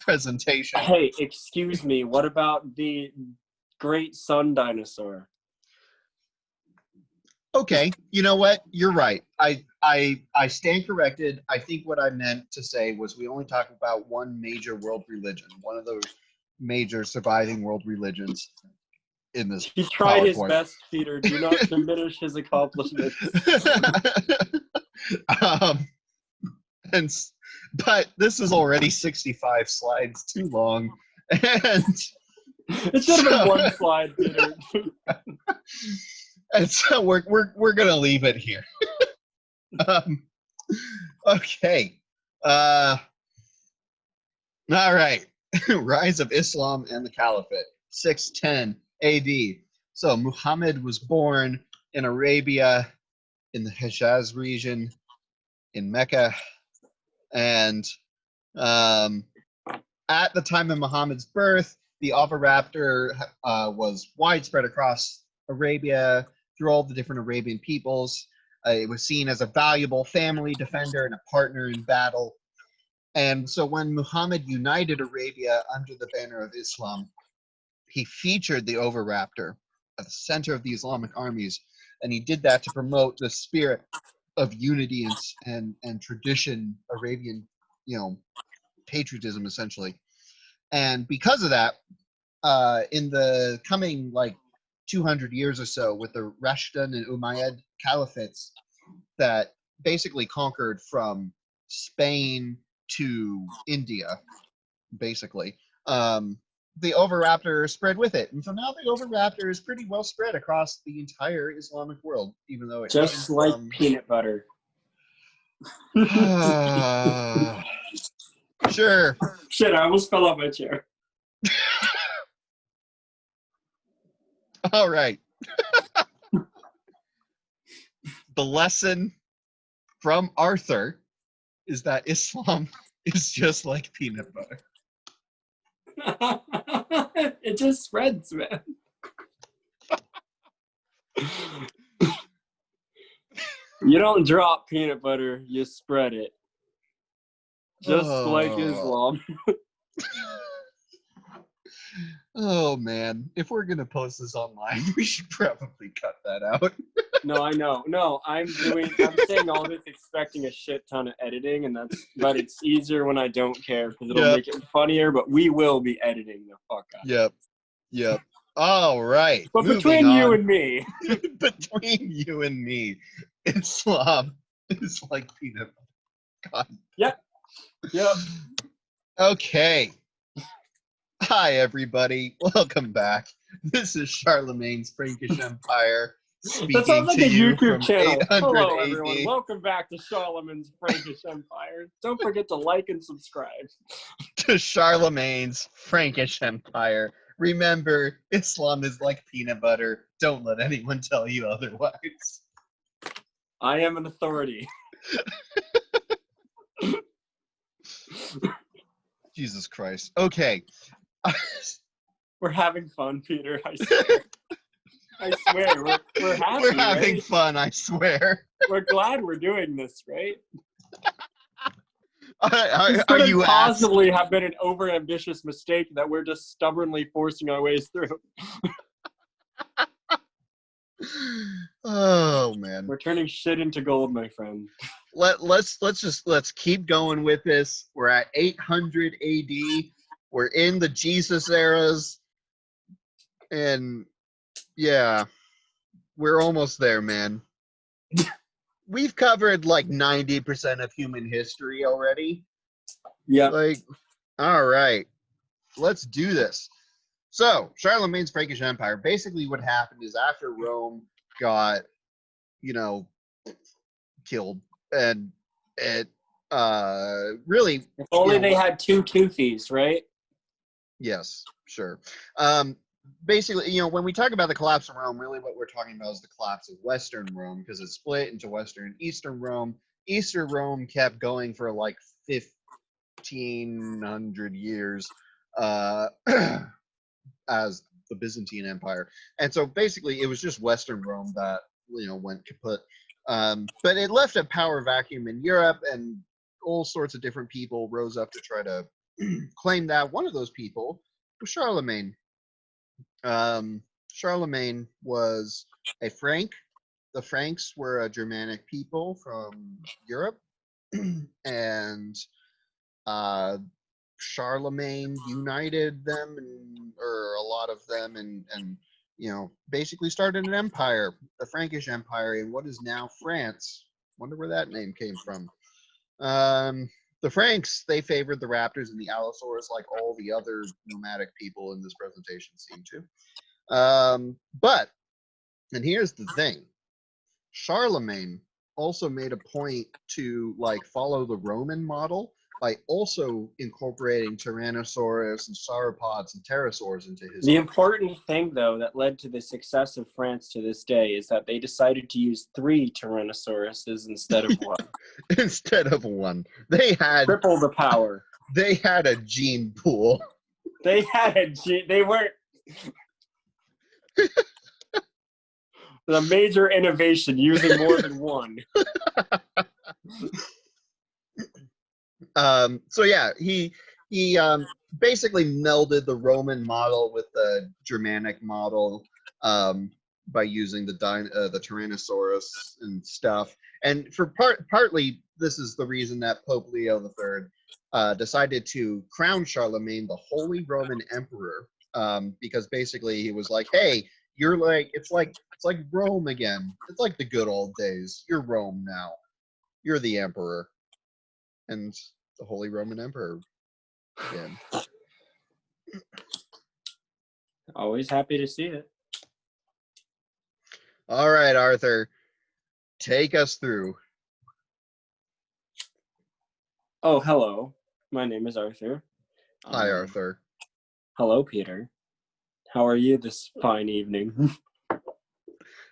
presentation. Hey, excuse me. What about the great sun dinosaur? Okay, you know what? You're right. I stand corrected. I think what I meant to say was we only talk about one major world religion, one of those major surviving world religions in this. He tried his PowerPoint. best, Peter. Do not diminish his accomplishments. But this is already 65 slides too long, and it should have been one slide, Peter. And so we're gonna leave it here. Okay. All right. Rise of Islam and the Caliphate, 610 AD. So Muhammad was born in Arabia, in the Hejaz region, in Mecca, and at the time of Muhammad's birth, the oviraptor was widespread across Arabia through all the different Arabian peoples. It was seen as a valuable family defender and a partner in battle. And so when Muhammad united Arabia under the banner of Islam, he featured the oviraptor at the center of the Islamic armies. And he did that to promote the spirit of unity and tradition, Arabian, patriotism, essentially. And because of that, in the coming 200 years or so, with the Rashidun and Umayyad caliphates that basically conquered from Spain to India, basically, the oviraptor spread with it. And so now the oviraptor is pretty well spread across the entire Islamic world, even though it just came like from... peanut butter. Sure. Shit, I almost fell off my chair. All right. The lesson from Arthur is that Islam is just like peanut butter. It just spreads, man. You don't drop peanut butter, you spread it. Just like Islam. Oh man, if we're gonna post this online, we should probably cut that out. No, I know. No, I'm saying all this expecting a shit ton of editing, but it's easier when I don't care because it'll Yep. make it funnier, but we will be editing the fuck out. Yep. All right. But moving between on. you and me. Between you and me, Islam is like peanut butter. God. Yep. Okay. Hi, everybody. Welcome back. This is Charlemagne's Frankish Empire That speaking sounds like to a you YouTube from channel. 800 Hello, AD everyone. Welcome back to Charlemagne's Frankish Empire. Don't forget to like and subscribe. to Charlemagne's Frankish Empire. Remember, Islam is like peanut butter. Don't let anyone tell you otherwise. I am an authority. Jesus Christ. Okay. We're having fun, Peter. I swear. I swear. We're happy, We're having right? fun, I swear. We're glad we're doing this, right? Are couldn't you possibly have been an overambitious mistake that we're just stubbornly forcing our ways through. Oh man. We're turning shit into gold, my friend. Let's keep going with this. We're at 800 AD. We're in the Jesus eras. And yeah, we're almost there, man. We've covered like 90% of human history already. Yeah. Like, all right, let's do this. So, Charlemagne's Frankish Empire. Basically, what happened is after Rome got, killed, and it really. If only they had two toothies, right? Yes, sure. Basically, when we talk about the collapse of Rome, really what we're talking about is the collapse of Western Rome, because it split into Western and Eastern Rome. Eastern Rome kept going for like 1,500 years as the Byzantine Empire. And so basically it was just Western Rome that, went kaput. But it left a power vacuum in Europe, and all sorts of different people rose up to try to claim that. One of those people was Charlemagne. Charlemagne was a Frank. The Franks were a Germanic people from Europe, and Charlemagne united them, or a lot of them, and basically started an empire, the Frankish Empire, in what is now France. Wonder where that name came from. The Franks, they favored the raptors and the allosaurs, like all the other nomadic people in this presentation seem to. But, and here's the thing, Charlemagne also made a point to follow the Roman model by also incorporating Tyrannosaurus and sauropods and pterosaurs into his. The important thing, though, that led to the success of France to this day is that they decided to use 3 Tyrannosauruses instead of 1. Instead of 1. They had triple the power. They had a gene pool. They weren't. The major innovation, using more than 1. So yeah, he basically melded the Roman model with the Germanic model by using the Tyrannosaurus and stuff. And for partly, this is the reason that Pope Leo III decided to crown Charlemagne the Holy Roman Emperor, because basically he was like, hey, you're it's like Rome again. It's like the good old days. You're Rome now. You're the emperor. And the Holy Roman Emperor again. Always happy to see it. All right, Arthur. Take us through. Oh, hello. My name is Arthur. Hi, Arthur. Hello, Peter. How are you this fine evening?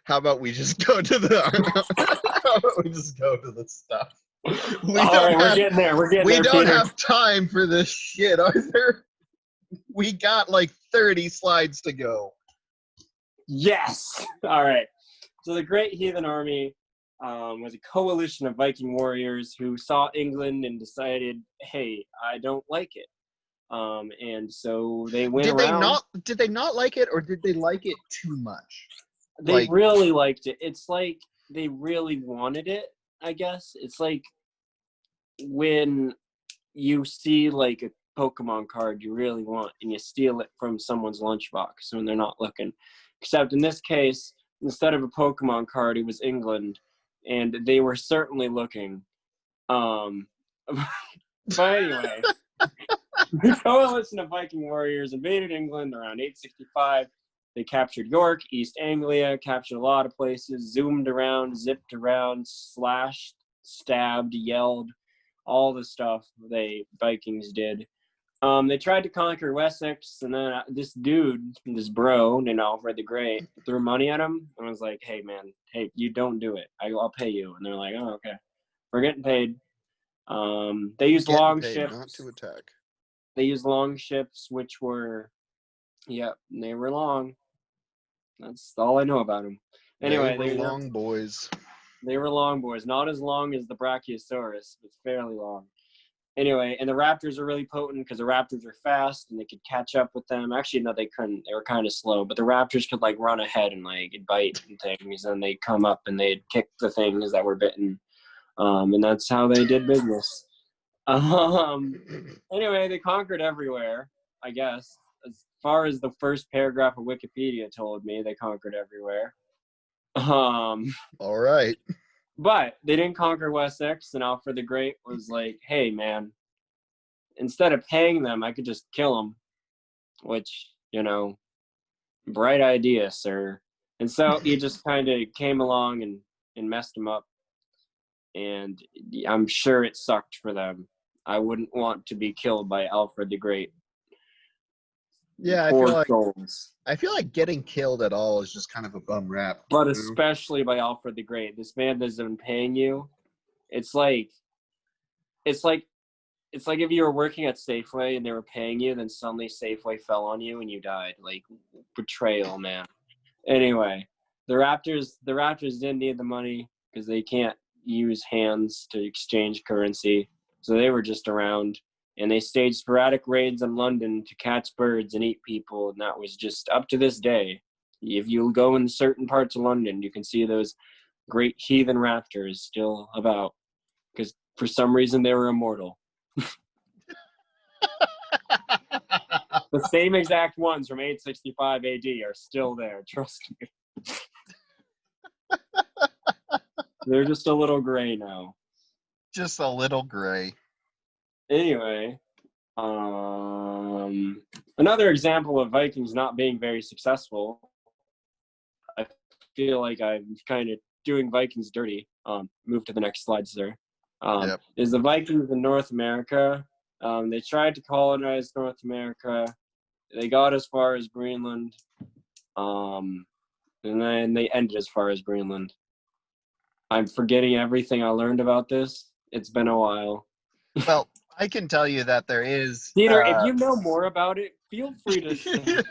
How about we just go to the stuff? We're getting there. We don't Peter. have time for this shit, Arthur. We got 30 slides to go. Yes. All right. So the Great Heathen Army was a coalition of Viking warriors who saw England and decided, hey, I don't like it. And so they went Did around. Did they not like it, or did they like it too much? They really liked it. It's like they really wanted it, I guess. It's like when you see like a Pokemon card you really want and you steal it from someone's lunchbox when they're not looking. Except in this case, instead of a Pokemon card, it was England, and they were certainly looking. But anyway, the coalition of Viking warriors invaded England around 865. They captured York, East Anglia, captured a lot of places, zoomed around, zipped around, slashed, stabbed, yelled, all the stuff they Vikings did. They tried to conquer Wessex, and then this dude, this bro named Alfred the Great, threw money at him and was like, "Hey man, hey, you don't do it. I'll pay you." And they're like, "Oh, okay, we're getting paid." They used long ships. Not to attack. They used long ships, which were, yep, they were long. That's all I know about them. Anyway, they were long boys. They were long boys, not as long as the Brachiosaurus, but fairly long. Anyway, and the raptors are really potent because the raptors are fast and they could catch up with them. Actually, no, they couldn't. They were kind of slow, but the raptors could like run ahead and like bite and things, and they'd come up and they'd kick the things that were bitten. And that's how they did business. Anyway, they conquered everywhere, I guess. As far as the first paragraph of Wikipedia told me, they conquered everywhere. All right. But they didn't conquer Wessex, and Alfred the Great was like, "Hey, man, instead of paying them, I could just kill them," which, bright idea, sir. And so he just kind of came along and messed them up, and I'm sure it sucked for them. I wouldn't want to be killed by Alfred the Great. Yeah, I feel like getting killed at all is just kind of a bum rap. But especially by Alfred the Great. This man doesn't paying you. It's like if you were working at Safeway and they were paying you, then suddenly Safeway fell on you and you died. Like, betrayal, man. Anyway, the Raptors didn't need the money because they can't use hands to exchange currency. So they were just around. And they staged sporadic raids in London to catch birds and eat people, and that was just up to this day. If you go in certain parts of London, you can see those great heathen raptors still about, because for some reason they were immortal. The same exact ones from 865 AD are still there, trust me. They're just a little gray now. Just a little gray. Anyway, another example of Vikings not being very successful, I feel like I'm kind of doing Vikings dirty. Move to the next slide, sir. Yep. Is the Vikings in North America. They tried to colonize North America. They got as far as Greenland. And then they ended as far as Greenland. I'm forgetting everything I learned about this. It's been a while. Well, I can tell you that there is... Peter, if you know more about it, feel free to say it.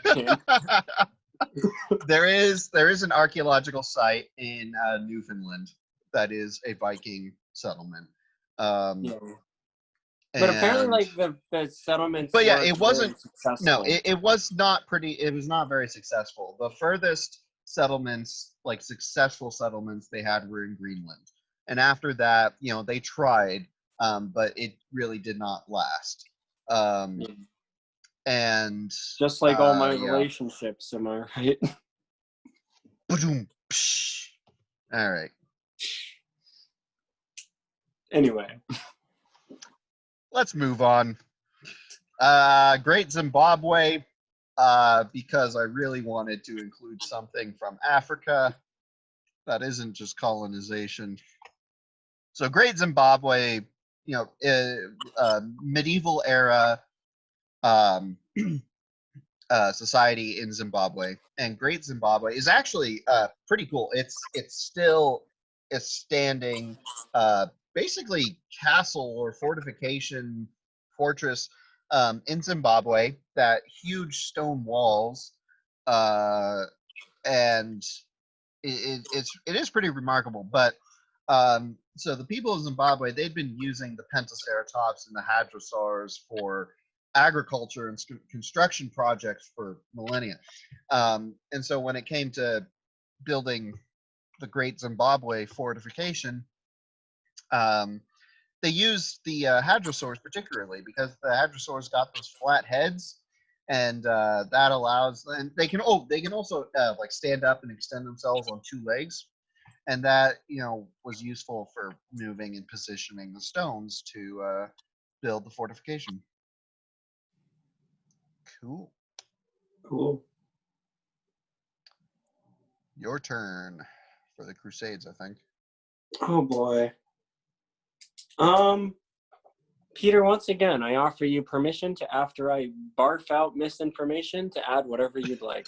There is an archaeological site in Newfoundland that is a Viking settlement. Yeah. But apparently, like the settlements. But yeah, it wasn't. Successful. No, it was not pretty. It was not very successful. The furthest settlements, like successful settlements, they had were in Greenland, and after that, they tried, but it really did not last. And just like all my relationships, am I right? All right. Anyway. Let's move on. Great Zimbabwe, because I really wanted to include something from Africa that isn't just colonization. So Great Zimbabwe, medieval era society in Zimbabwe, and Great Zimbabwe is actually pretty cool. It's still a standing basically castle or fortress in Zimbabwe, that huge stone walls, and it is pretty remarkable. But so the people of Zimbabwe, they've been using the Pentaceratops and the Hadrosaurs for agriculture and construction projects for millennia. And so when it came to building the Great Zimbabwe fortification, they used the hadrosaurs particularly because the hadrosaurs got those flat heads, and that allows, and they can also like stand up and extend themselves on two legs, and that was useful for moving and positioning the stones to build the fortification. Cool. Cool. Your turn for the Crusades, I think. Oh boy. Peter, once again, I offer you permission to, after I barf out misinformation, to add whatever you'd like.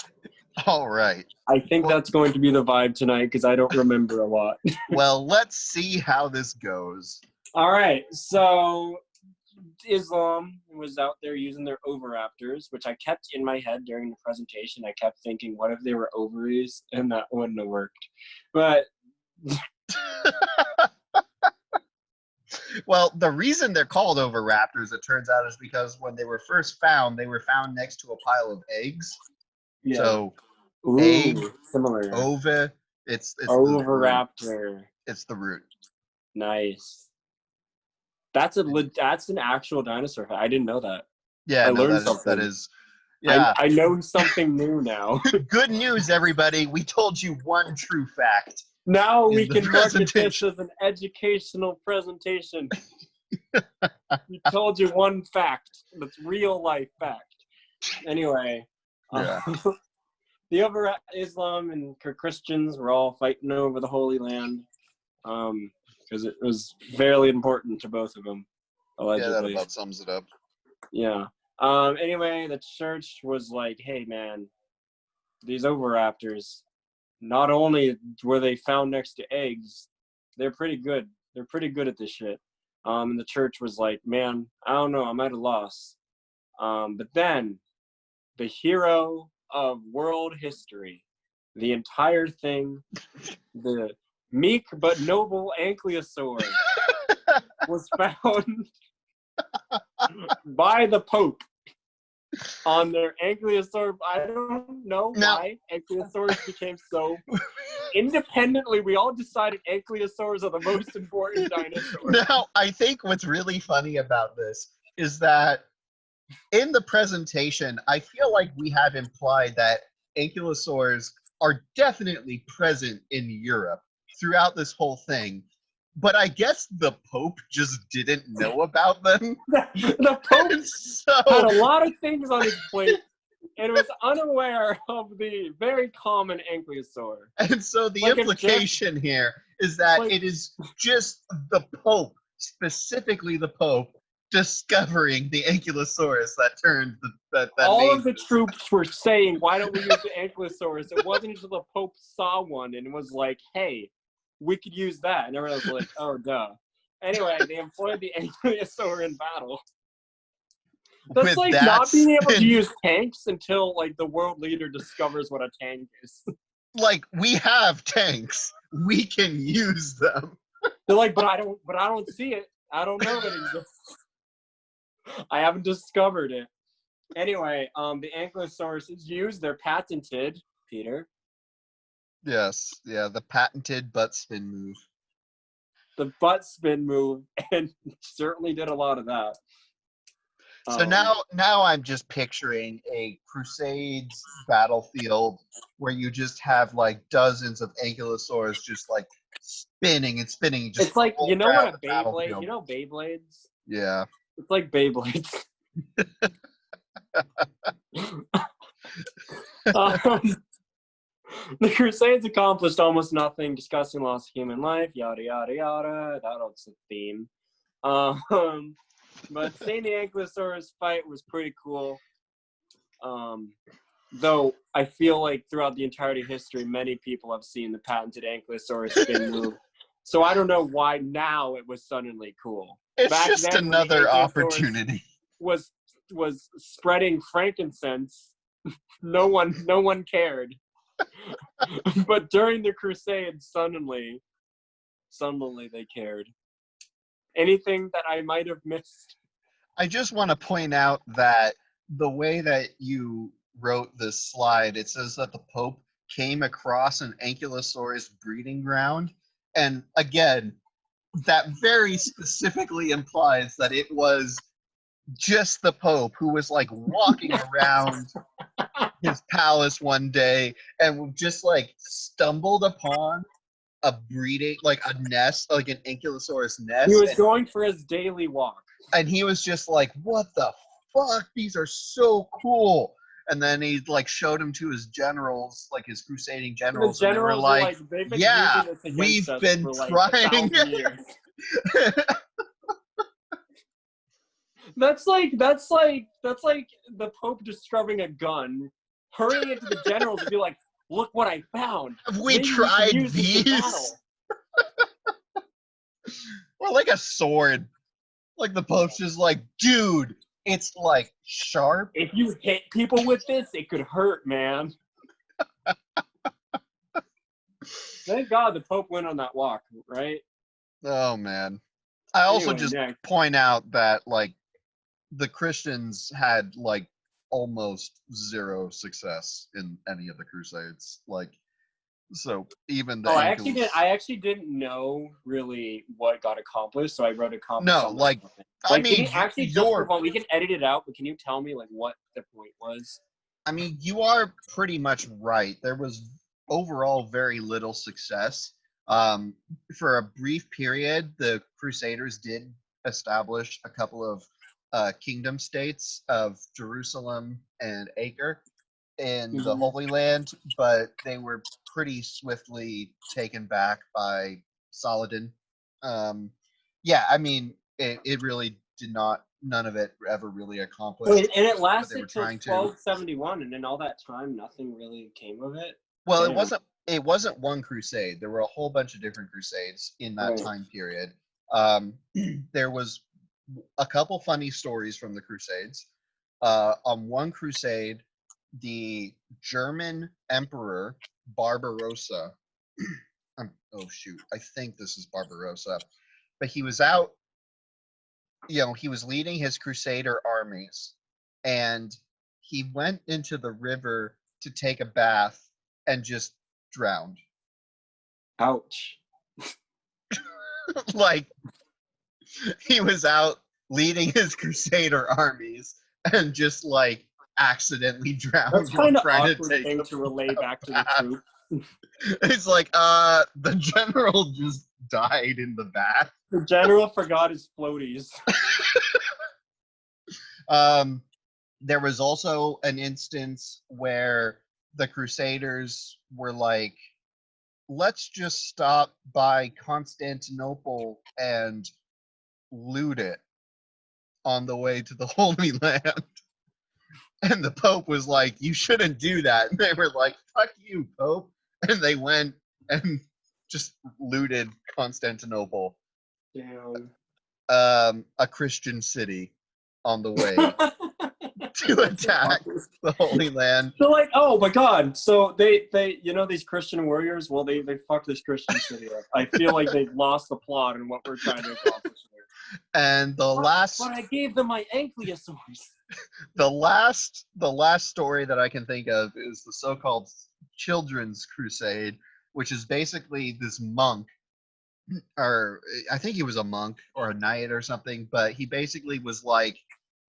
All right. I think that's going to be the vibe tonight because I don't remember a lot. Well, let's see how this goes. All right. So Islam was out there using their oviraptors, which I kept in my head during the presentation. I kept thinking, what if they were ovaries? And that wouldn't have worked. But well, the reason they're called oviraptors, it turns out, is because when they were first found, they were found next to a pile of eggs. yeah. So Ooh, egg, similar. ova, it's Oviraptor. It's the root. Nice. That's an actual dinosaur. I didn't know that. Yeah, I no, learned that is. Yeah. I know something new now. Good news, everybody. We told you one true fact. Now we In the can market this presentation. as an educational presentation. We told you one fact. That's real life fact. Anyway, Yeah. the other Islam and Christians were all fighting over the Holy Land, because it was fairly important to both of them, allegedly. Yeah, that about sums it up. Yeah. Anyway, the church was like, hey, man, these oviraptors, not only were they found next to eggs, they're pretty good. They're pretty good at this shit. And the church was like, man, I don't know, I'm at a loss. But then the hero of world history, the entire thing, the meek but noble ankylosaur was found by the Pope on their ankylosaur. I don't know why ankylosaurs became so independently. We all decided ankylosaurs are the most important dinosaurs. Now, I think what's really funny about this is that in the presentation, I feel like we have implied that ankylosaurs are definitely present in Europe throughout this whole thing. But I guess the Pope just didn't know about them. The Pope So, had a lot of things on his plate and was unaware of the very common ankylosaur. and so the Like a implication here is that like- it is just the Pope, specifically the Pope, discovering the ankylosaurus that turned that All made of the troops were saying, why don't we use the ankylosaurus? It wasn't until the Pope saw one and was like, hey, we could use that. And everyone was like, oh, duh. Anyway, they employed the ankylosaur in battle. That's with like that not being able to spin. use tanks until like the world leader discovers what a tank is. Like, we have tanks, we can use them. They're like, but I don't see it. I don't know it exists. I haven't discovered it. Anyway, the ankylosaurus is used. They're patented, Peter. Yes, yeah, the patented butt spin move. The butt spin move, and certainly did a lot of that. So now I'm just picturing a Crusades battlefield where you just have like dozens of ankylosaurs just like spinning and spinning. Just it's like, all you know what around a the Beyblade? battlefield. You know Beyblades? Yeah. It's like Beyblades. The Crusades accomplished almost nothing, discussing loss of human life, yada yada yada. That's the theme. But seeing the Ankylosaurus fight was pretty cool. Though I feel like throughout the entirety of history, many people have seen the patented Ankylosaurus spin move. So I don't know why now it was suddenly cool. It's Back just then, when the another Ankylosaurus opportunity. Was spreading frankincense. No one cared. But during the Crusades, suddenly they cared. Anything that I might have missed? I just want to point out that the way that you wrote this slide, it says that the Pope came across an ankylosaurus breeding ground. And again, that very specifically implies that it was just the Pope who was like walking around his palace one day and just like stumbled upon a breeding, like a nest, like an ankylosaurus nest. He was going for his daily walk. And he was just like, what the fuck? These are so cool. And then he like showed them to his generals, like his crusading generals. The generals and they were like, they've been yeah, using this we've against us been for like trying. 1,000 years. That's like the Pope discovering a gun, hurrying into the generals and be like, "Look what I found! Have we Maybe tried can use this in these? battle." Or like a sword. Like the Pope's just like, dude, it's like sharp. If you hit people with this, it could hurt, man. Thank God the Pope went on that walk, right? Oh man. I also Anyway, just next. point out that like the Christians had like almost zero success in any of the crusades. Like, so even the I actually didn't know really what got accomplished, so I wrote a comment. No, like I mean, can you actually just for fun, we can edit it out, but can you tell me like what the point was? I mean, you are pretty much right. There was overall very little success. For a brief period, the Crusaders did establish a couple of kingdom states of Jerusalem and Acre in the Holy Land, but they were pretty swiftly taken back by Saladin. Yeah, I mean, it really did not. None of it ever really accomplished. And it lasted till trying 1271, and in all that time, nothing really came of it. Well, it wasn't one crusade. There were a whole bunch of different crusades in that time period. There was a couple funny stories from the crusades. On one crusade, the German emperor Barbarossa, oh shoot, I think this is Barbarossa, but he was out, he was leading his crusader armies, and he went into the river to take a bath and just drowned. Ouch. Like, he was out leading his crusader armies and just like accidentally drowned. That's kind of trying awkward thing to relay back to the troops. It's like, the general just died in the bath. The general forgot his floaties. There was also an instance where the Crusaders were like, let's just stop by Constantinople and loot it on the way to the Holy Land. And the Pope was like, you shouldn't do that. And they were like, fuck you, Pope. And they went and just looted Constantinople. Damn. A Christian city on the way to attack the Holy Land. So like, oh my God. So they these Christian warriors, well, they fucked this Christian city up. I feel like they lost the plot in what we're trying to accomplish here. And But I gave them my ankylosaurs. The last story that I can think of is the so-called Children's Crusade, which is basically this monk, or I think he was a monk or a knight or something, but he basically was like,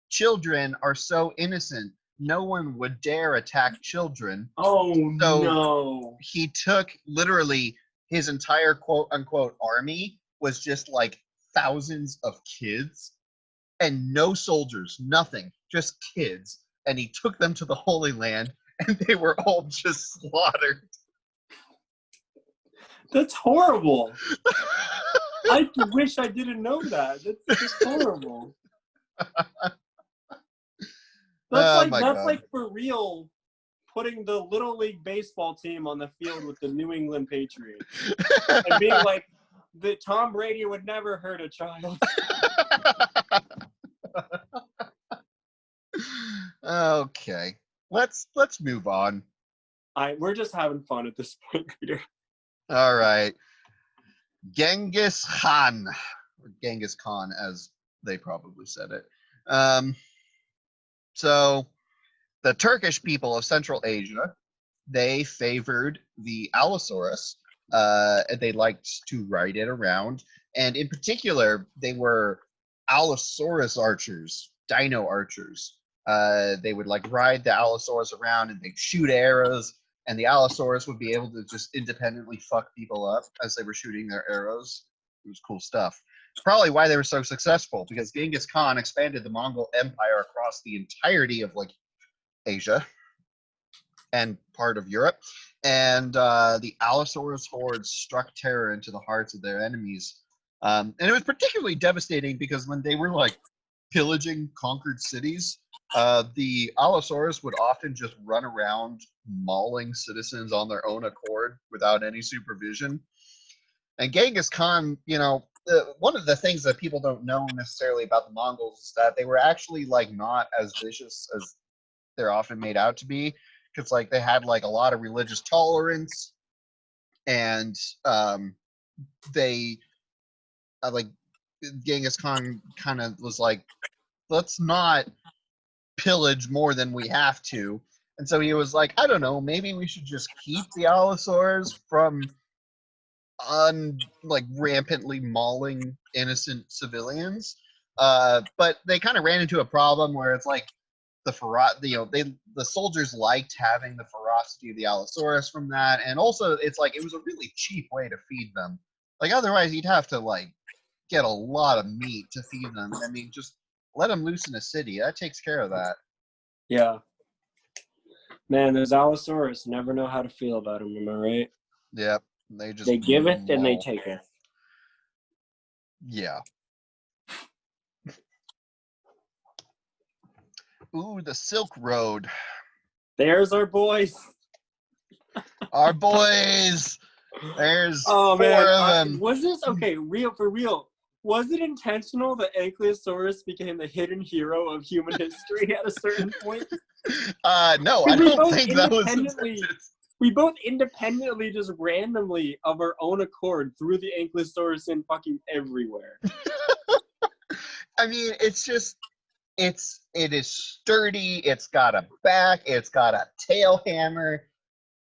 children are so innocent, no one would dare attack children. Oh, so no. He took literally his entire quote-unquote army was just like thousands of kids and no soldiers, nothing, just kids. And he took them to the Holy Land and they were all just slaughtered. That's horrible. I wish I didn't know that. That's horrible. That's like for real putting the Little League baseball team on the field with the New England Patriots and being like, that Tom Brady would never hurt a child. Okay, let's move on. We're just having fun at this point, Peter. All right, Genghis Khan, or Genghis Khan, as they probably said it. So the Turkish people of Central Asia, they favored the Allosaurus. They liked to ride it around, and in particular, they were Allosaurus archers, dino archers. They would like ride the Allosaurus around, and they'd shoot arrows, and the Allosaurus would be able to just independently fuck people up as they were shooting their arrows. It was cool stuff. Probably why they were so successful, because Genghis Khan expanded the Mongol Empire across the entirety of like Asia and part of Europe, and the Allosaurus hordes struck terror into the hearts of their enemies. And it was particularly devastating because when they were like pillaging conquered cities, the Allosaurus would often just run around mauling citizens on their own accord without any supervision. And Genghis Khan, you know, one of the things that people don't know necessarily about the Mongols is that they were actually like not as vicious as they're often made out to be, because like they had like a lot of religious tolerance, and they like Genghis Khan kind of was like, let's not pillage more than we have to. And so he was like, I don't know, maybe we should just keep the Allosaurs from like rampantly mauling innocent civilians. But they kind of ran into a problem where it's like the soldiers liked having the ferocity of the Allosaurus from that, and also it's like it was a really cheap way to feed them. Like otherwise you'd have to like get a lot of meat to feed them. I mean, just let them loose in a city. That takes care of that. Yeah. Man, those Allosaurus never know how to feel about them, am I right? Yep. They giveth and they taketh. Yeah. Ooh, the Silk Road. There's our boys. Our boys. There's four of them. Was this okay? For real? Was it intentional that Ankylosaurus became the hidden hero of human history at a certain point? No, I don't think that was intended. We both independently, just randomly, of our own accord, threw the Ankylosaurus in fucking everywhere. I mean, it's just, it is sturdy. It's got a back. It's got a tail hammer.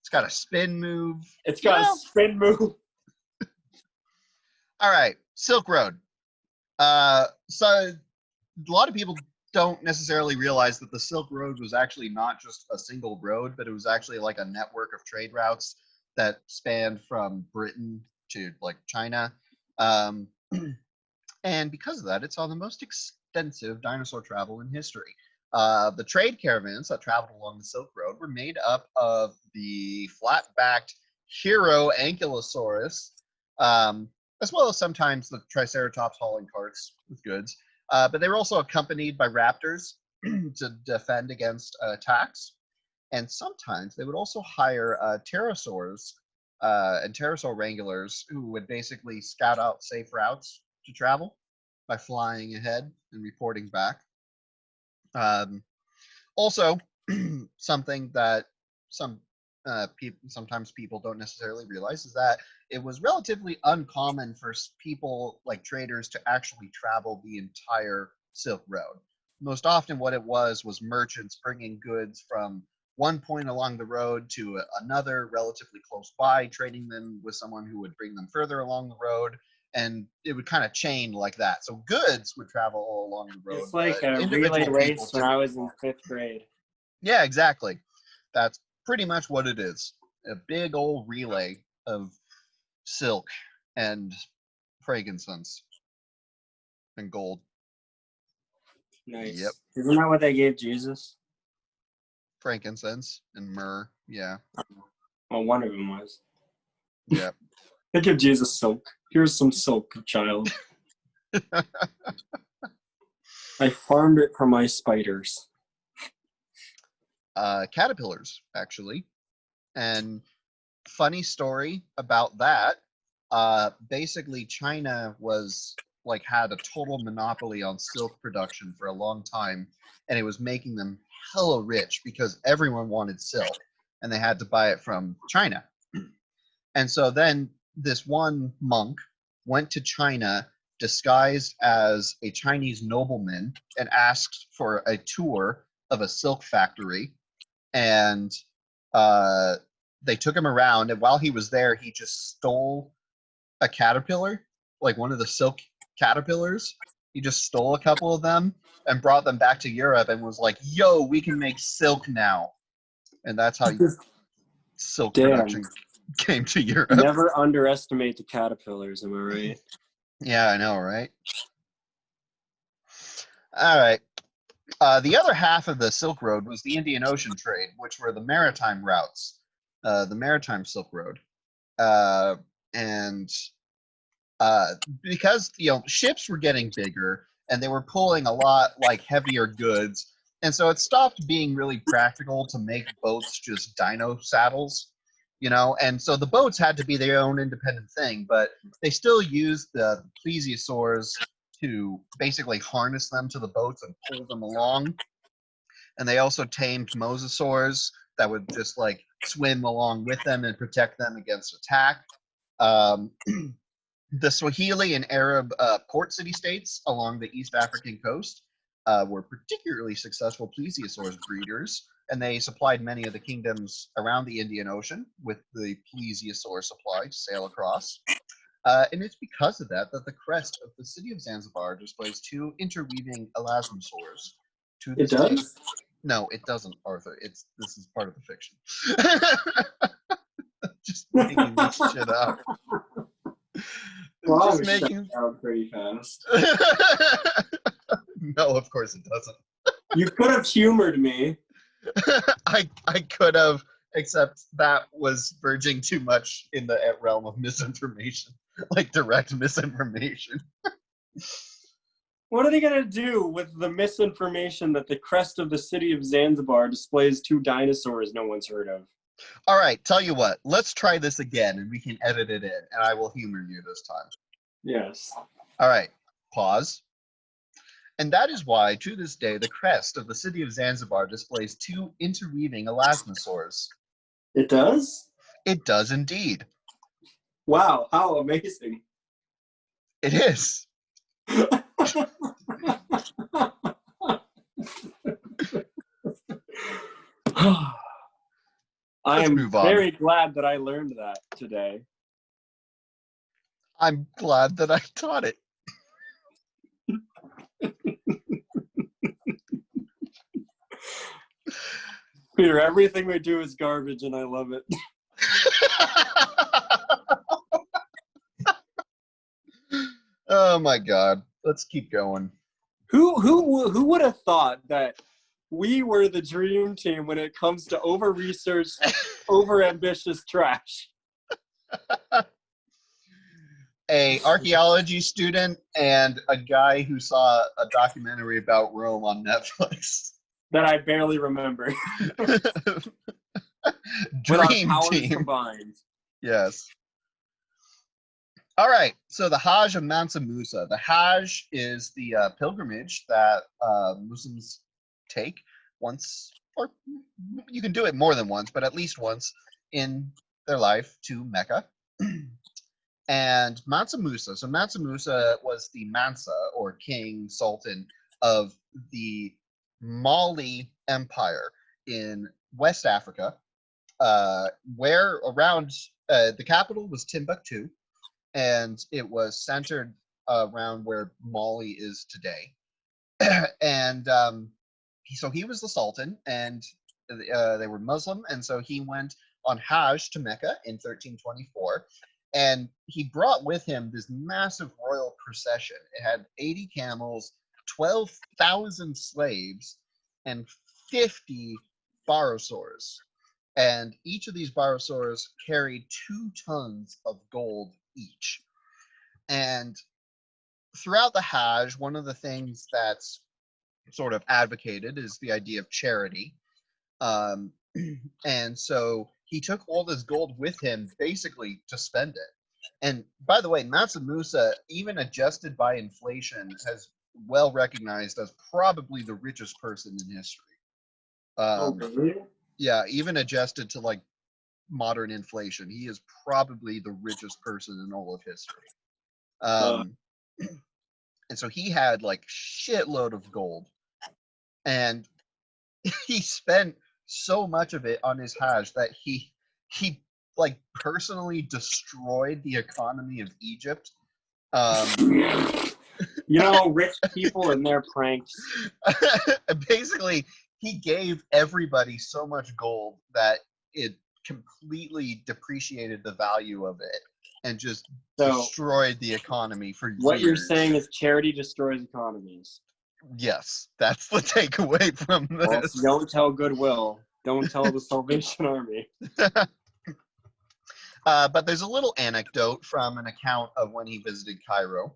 It's got a spin move. It's got a spin move. All right, Silk Road. So a lot of people don't necessarily realize that the Silk Road was actually not just a single road, but it was actually like a network of trade routes that spanned from Britain to like China. And because of that, it saw the most extensive dinosaur travel in history. The trade caravans that traveled along the Silk Road were made up of the flat-backed hero Ankylosaurus, as well as sometimes the Triceratops hauling carts with goods. But they were also accompanied by raptors to defend against attacks. And sometimes they would also hire pterosaurs and pterosaur wranglers who would basically scout out safe routes to travel by flying ahead and reporting back. Also, something that sometimes people don't necessarily realize is that it was relatively uncommon for people like traders to actually travel the entire Silk Road. Most often what it was merchants bringing goods from one point along the road to another relatively close by, trading them with someone who would bring them further along the road, and it would kind of chain like that. So goods would travel all along the road. It's like a relay race when I was in 5th grade. Yeah, exactly. That's pretty much what it is. A big old relay of silk and frankincense and gold. Nice. Yep. Isn't that what they gave Jesus? Frankincense and myrrh. Yeah. Well, one of them was. Yep. They give Jesus silk. Here's some silk, child. I farmed it for my spiders. Caterpillars, actually. And funny story about that. Basically, China was like had a total monopoly on silk production for a long time, and it was making them hella rich because everyone wanted silk, and they had to buy it from China. And so then this one monk went to China disguised as a Chinese nobleman and asked for a tour of a silk factory. And they took him around, and while he was there, he just stole a caterpillar, like one of the silk caterpillars. He just stole a couple of them and brought them back to Europe and was like, yo, we can make silk now. And that's how silk production came to Europe. Never underestimate the caterpillars, am I right? Yeah, I know, right? All right. The other half of the Silk Road was the Indian Ocean trade, which were the maritime routes, the maritime Silk Road. And because, ships were getting bigger and they were pulling a lot like heavier goods, and so it stopped being really practical to make boats just dino saddles, and so the boats had to be their own independent thing, but they still used the plesiosaurs to basically harness them to the boats and pull them along. And they also tamed mosasaurs that would just like swim along with them and protect them against attack. The Swahili and Arab port city-states along the East African coast were particularly successful plesiosaurs breeders, and they supplied many of the kingdoms around the Indian Ocean with the plesiosaur supply to sail across. And it's because of that that the crest of the city of Zanzibar displays two interweaving elasmosaurs. It does? No, it doesn't, Arthur. This is part of the fiction. Just making this shit up. Well, I Just was making out pretty fast. No, of course it doesn't. You could have humored me. I could have, except that was verging too much in the realm of misinformation, like direct misinformation. What are they going to do with the misinformation that the crest of the city of Zanzibar displays two dinosaurs no one's heard of? All right, tell you what, let's try this again and we can edit it in, and I will humor you this time. Yes. All right, pause. And that is why, to this day, the crest of the city of Zanzibar displays two interweaving elasmosaurs. It does? It does indeed. Wow, how amazing. It is. I Let's am move on. very glad that I learned that today. I'm glad that I taught it. Peter, everything we do is garbage and I love it. Oh my god. Let's keep going. Who would have thought that we were the dream team when it comes to over-researched, over-ambitious trash? A archaeology student and a guy who saw a documentary about Rome on Netflix. That I barely remember. Dream powers team. Combined. Yes. All right. So the Hajj of Mansa Musa. The Hajj is the pilgrimage that Muslims take once, or you can do it more than once, but at least once in their life to Mecca. And Mansa Musa. So Mansa Musa was the Mansa, or king, sultan of the Mali Empire in West Africa, where around the capital was Timbuktu, and it was centered around where Mali is today. And so he was the sultan, and they were Muslim, and so he went on Hajj to Mecca in 1324. And he brought with him this massive royal procession. It had 80 camels, 12,000 slaves, and 50 barosaurs. And each of these barosaurs carried 2 tons of gold each. And throughout the Hajj, one of the things that's sort of advocated is the idea of charity. And so he took all this gold with him basically to spend it. And by the way, Mansa Musa, even adjusted by inflation, has well recognized as probably the richest person in history. Really? Yeah, even adjusted to like modern inflation, he is probably the richest person in all of history. And so he had like shitload of gold, and he spent so much of it on his Hajj that he like personally destroyed the economy of Egypt. You know, rich people and their pranks. Basically, he gave everybody so much gold that it completely depreciated the value of it and just destroyed the economy for years. What you're saying is charity destroys economies. Yes, that's the takeaway from this. Well, don't tell Goodwill. Don't tell the Salvation Army. But there's a little anecdote from an account of when he visited Cairo.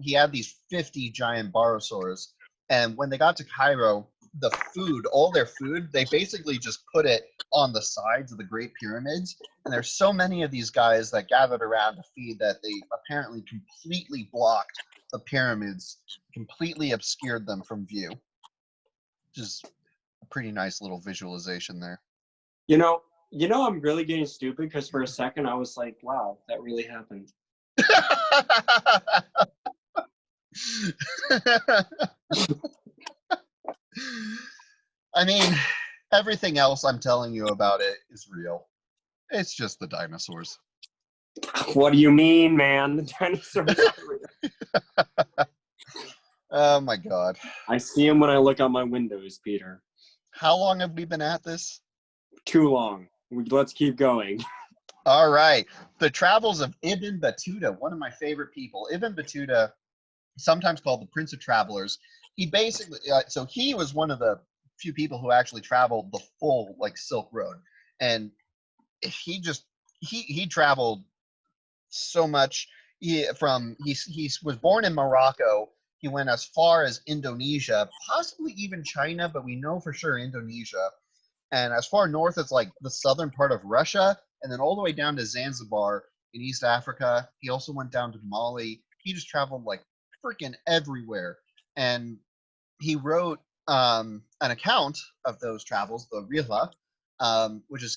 He had these 50 giant barosaurs, and when they got to Cairo, the food, all their food, they basically just put it on the sides of the Great Pyramids. And there's so many of these guys that gathered around to feed that they apparently completely blocked the pyramids, completely obscured them from view. Just a pretty nice little visualization there. You know, I'm really getting stupid because for a second I was like, wow, that really happened. I mean, everything else I'm telling you about it is real. It's just the dinosaurs. What do you mean, man? The dinosaurs are real. Oh my God. I see them when I look out my windows, Peter. How long have we been at this? Too long. Let's keep going. All right. The travels of Ibn Battuta, one of my favorite people. Ibn Battuta, sometimes called the Prince of Travelers. He basically, so he was one of the few people who actually traveled the full like Silk Road. And he traveled so much. He was born in Morocco. He went as far as Indonesia, possibly even China, but we know for sure Indonesia. And as far north as like the southern part of Russia, and then all the way down to Zanzibar in East Africa. He also went down to Mali. He just traveled like freaking everywhere. And he wrote an account of those travels, the Rihla, which is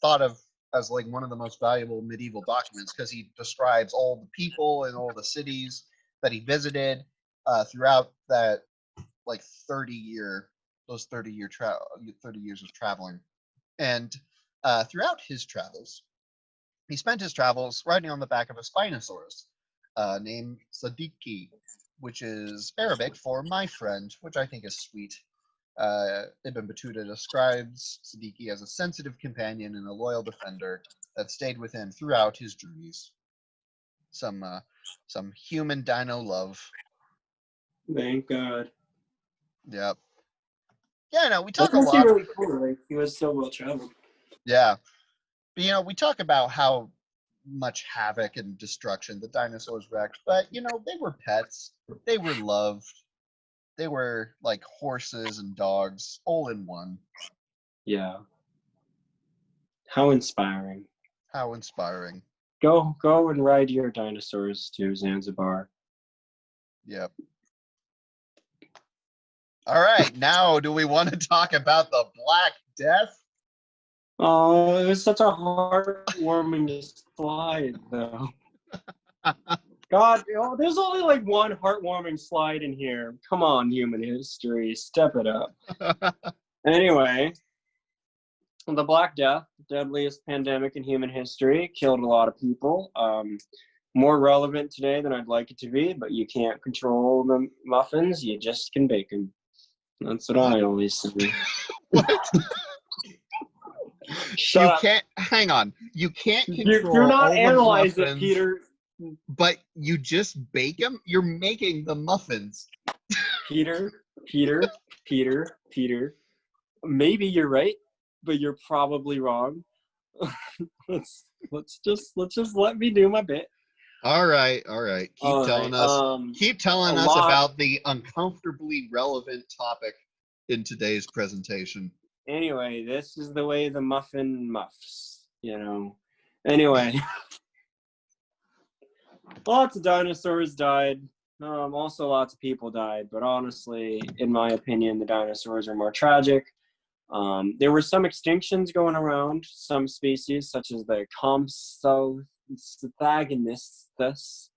thought of as like one of the most valuable medieval documents because he describes all the people and all the cities that he visited throughout that like 30 years of traveling. And throughout his travels, he spent his travels riding on the back of a Spinosaurus named Sadiki, which is Arabic for my friend, which I think is sweet. Ibn Battuta describes Sadiki as a sensitive companion and a loyal defender that stayed with him throughout his journeys. Some human dino love. Thank God. Yep. Yeah, no, we talk a That's lot. really cool. Like, he was so well traveled. Yeah. But, we talk about how much havoc and destruction the dinosaurs wreaked, but, they were pets. They were loved. They were like horses and dogs, all in one. Yeah. How inspiring. How inspiring. Go and ride your dinosaurs to Zanzibar. Yep. All right, now do we want to talk about the Black Death? Oh, it was such a heartwarming slide, though. God, there's only like one heartwarming slide in here. Come on, human history, step it up. Anyway, the Black Death, deadliest pandemic in human history, killed a lot of people. More relevant today than I'd like it to be, but you can't control the muffins, you just can bake them. That's what I always say. Hang on. You can't control Do not all analyze the muffins, it, Peter. But you just bake them? You're making the muffins. Peter. Maybe you're right, but you're probably wrong. let's just let me do my bit. All right. Keep telling us about the uncomfortably relevant topic in today's presentation. Anyway, this is the way the muffin muffs, Anyway, lots of dinosaurs died. Also, lots of people died. But honestly, in my opinion, the dinosaurs are more tragic. There were some extinctions going around. Some species, such as the Compsognathus,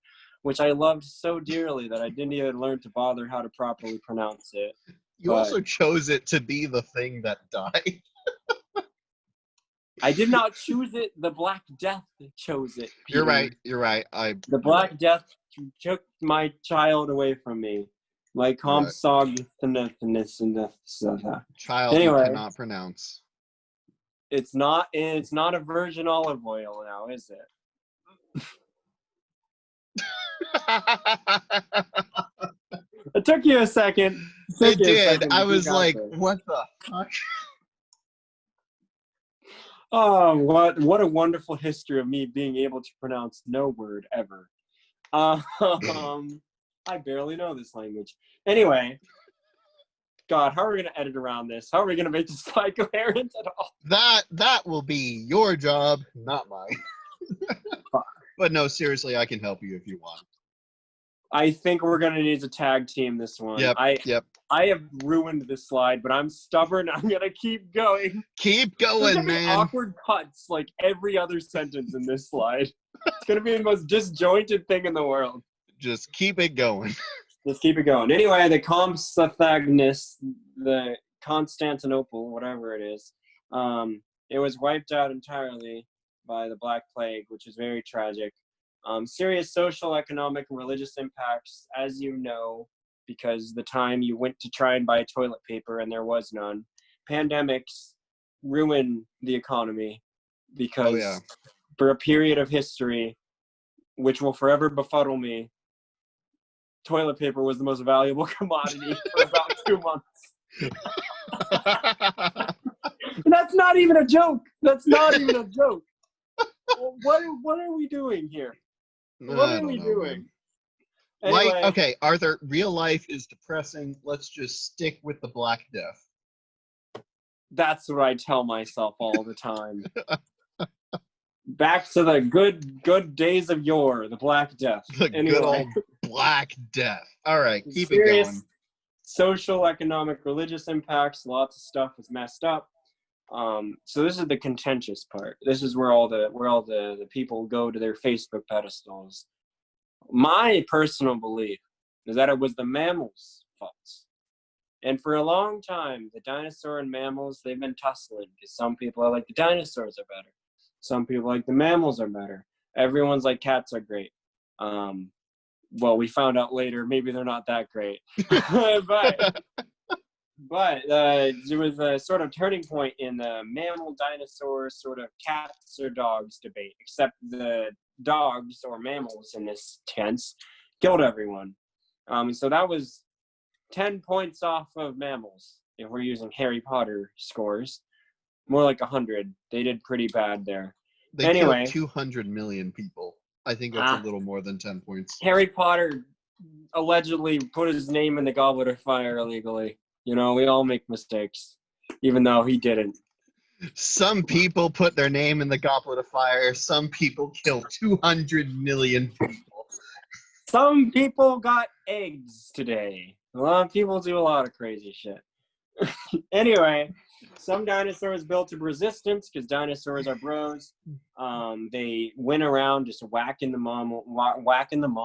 which I loved so dearly that I didn't even learn to bother how to properly pronounce it. You also chose it to be the thing that died. I did not choose it. The Black Death chose it. Peter. You're right. The Black Death took my child away from me. My compsog. Child Anyway. you cannot pronounce. It's not a virgin olive oil now, is it? It took you a second. It did. I was like, what the fuck? Oh, what a wonderful history of me being able to pronounce no word ever. I barely know this language. Anyway, God, how are we going to edit around this? How are we going to make this slide coherent at all? That will be your job, not mine. But no, seriously, I can help you if you want. I think we're going to need to tag team this one. Yep. I have ruined this slide, but I'm stubborn. I'm going to keep going. Keep There's going, gonna be man. awkward cuts like every other sentence in this slide. It's going to be the most disjointed thing in the world. Just keep it going. Let's keep it going. Anyway, the Compsognathus, the Constantinople, whatever it is, it was wiped out entirely by the Black Plague, which is very tragic. Serious social, economic, and religious impacts, as you know, because the time you went to try and buy toilet paper and there was none. Pandemics ruin the economy because for a period of history, which will forever befuddle me, toilet paper was the most valuable commodity for about 2 months. And that's not even a joke. That's not even a joke. What are we doing here? What are we doing? Anyway, okay, Arthur, real life is depressing. Let's just stick with the Black Death. That's what I tell myself all the time. Back to the good days of yore, the Black Death. The good old Black Death. All right, keep it going. Social, economic, religious impacts. Lots of stuff was messed up. So this is the contentious part. This is where all the people go to their Facebook pedestals. My personal belief is that it was the mammals' fault. And for a long time, the dinosaur and mammals, they've been tussling because some people are like the dinosaurs are better. Some people like the mammals are better. Everyone's like cats are great. Well, we found out later, maybe they're not that great. But there was a sort of turning point in the mammal dinosaur sort of cats or dogs debate, except the dogs or mammals in this tense killed everyone. So that was 10 points off of mammals if we're using Harry Potter scores. More like 100. They did pretty bad there. They killed 200 million people. I think that's a little more than 10 points. Harry Potter allegedly put his name in the Goblet of Fire illegally. You know, we all make mistakes, even though he didn't. Some people put their name in the Goblet of Fire. Some people killed 200 million people. Some people got eggs today. A lot of people do a lot of crazy shit. Anyway, some dinosaurs built up resistance because dinosaurs are bros. They went around just whacking the mammals, taking them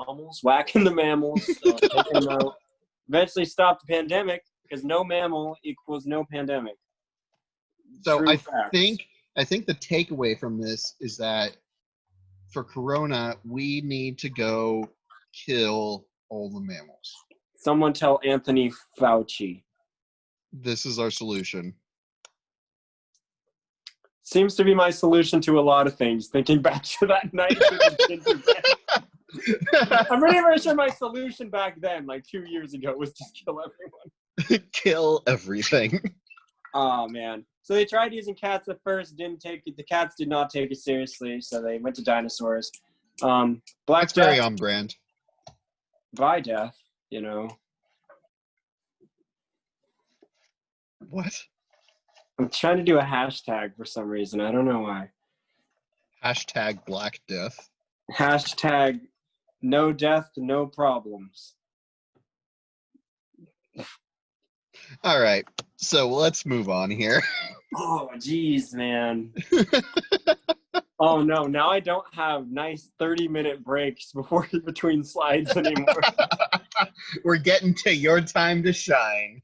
out. Eventually stopped the pandemic because no mammal equals no pandemic. So I think the takeaway from this is that for Corona, we need to go kill all the mammals. Someone tell Anthony Fauci. This is our solution. Seems to be my solution to a lot of things, thinking back to that night. I'm pretty sure my solution back then, like 2 years ago, was just kill everyone. Kill everything. Oh, man. So they tried using cats at first, didn't take it. The cats did not take it seriously, so they went to dinosaurs. Black That's Death, very on brand. by death, you know. What? I'm trying to do a hashtag for some reason. I don't know why. Hashtag Black Death. Hashtag no death, no problems. All right. So let's move on here. Oh, geez, man. Oh no, now I don't have nice 30-minute breaks between slides anymore. We're getting to your time to shine.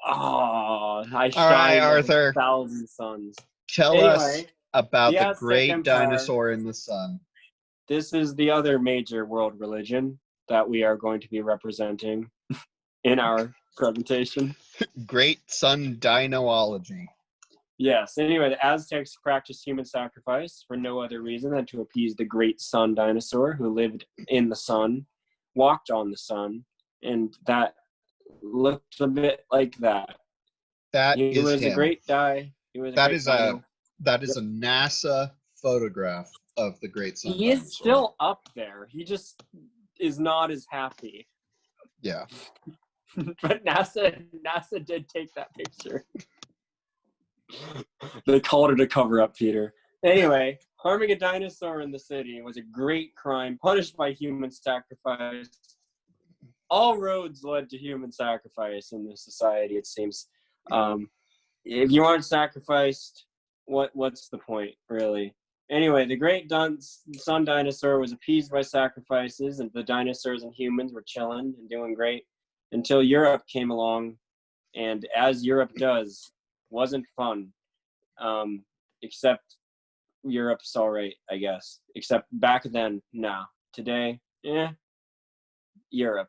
Oh, I All right, shine like Arthur. 1,000 suns. Tell us Anyway, about the the Aztec great Empire. dinosaur in the sun. This is the other major world religion that we are going to be representing in our presentation. Great sun dinoology. Yes, anyway, the Aztecs practiced human sacrifice for no other reason than to appease the great sun dinosaur who lived in the sun, walked on the sun, and that looked a bit like that. That He is was a him. great guy. He was a That great is dino. that is a NASA photograph of the great sun He dinosaur. is still up there. He just is not as happy. Yeah. But NASA did take that picture. They called it a cover-up, Peter. Anyway, harming a dinosaur in the city was a great crime punished by human sacrifice. All roads led to human sacrifice in this society, it seems. If you aren't sacrificed, what's the point, really? Anyway, the great sun dinosaur was appeased by sacrifices, and the dinosaurs and humans were chilling and doing great until Europe came along, and as Europe does, wasn't fun. Except Europe's all right, I guess. Except back then, no. Today, Europe.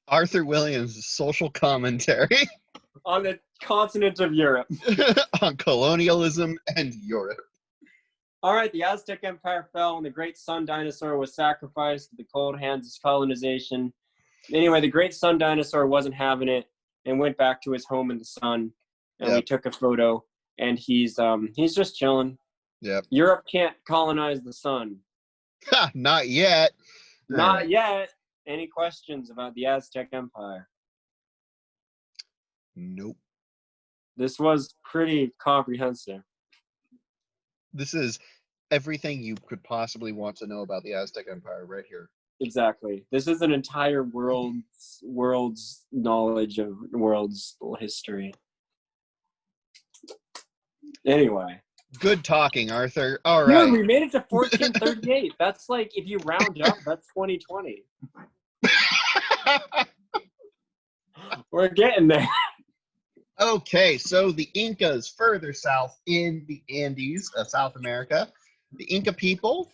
Arthur Williams' social commentary On the continent of Europe. on colonialism and Europe. All right, the Aztec Empire fell and the great sun dinosaur was sacrificed to the cold hands of colonization. Anyway, the great sun dinosaur wasn't having it and went back to his home in the sun. And we took a photo, and he's just chilling. Yep. Europe can't colonize the sun. Not yet. Not yet. Any questions about the Aztec Empire? Nope. This was pretty comprehensive. This is everything you could possibly want to know about the Aztec Empire right here. Exactly. This is an entire world's knowledge of world's history. Anyway. Good talking, Arthur. All right. Dude, we made it to 1438. That's like, if you round up, that's 2020. We're getting there. Okay, so the Incas further south in the Andes of South America, the Inca people,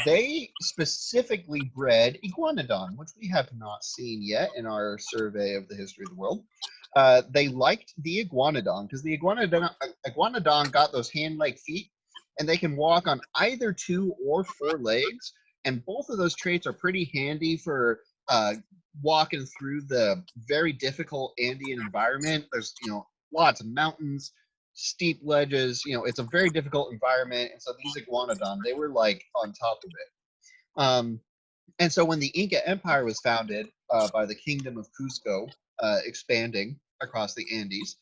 they specifically bred iguanodon, which we have not seen yet in our survey of the history of the world. They liked the iguanodon because the iguanodon got those hand-like feet, and they can walk on either 2 or 4 legs, and both of those traits are pretty handy for walking through the very difficult Andean environment. There's, lots of mountains, steep ledges. It's a very difficult environment. And so these iguanodon, they were like on top of it. And so when the Inca Empire was founded by the Kingdom of Cusco, expanding across the Andes,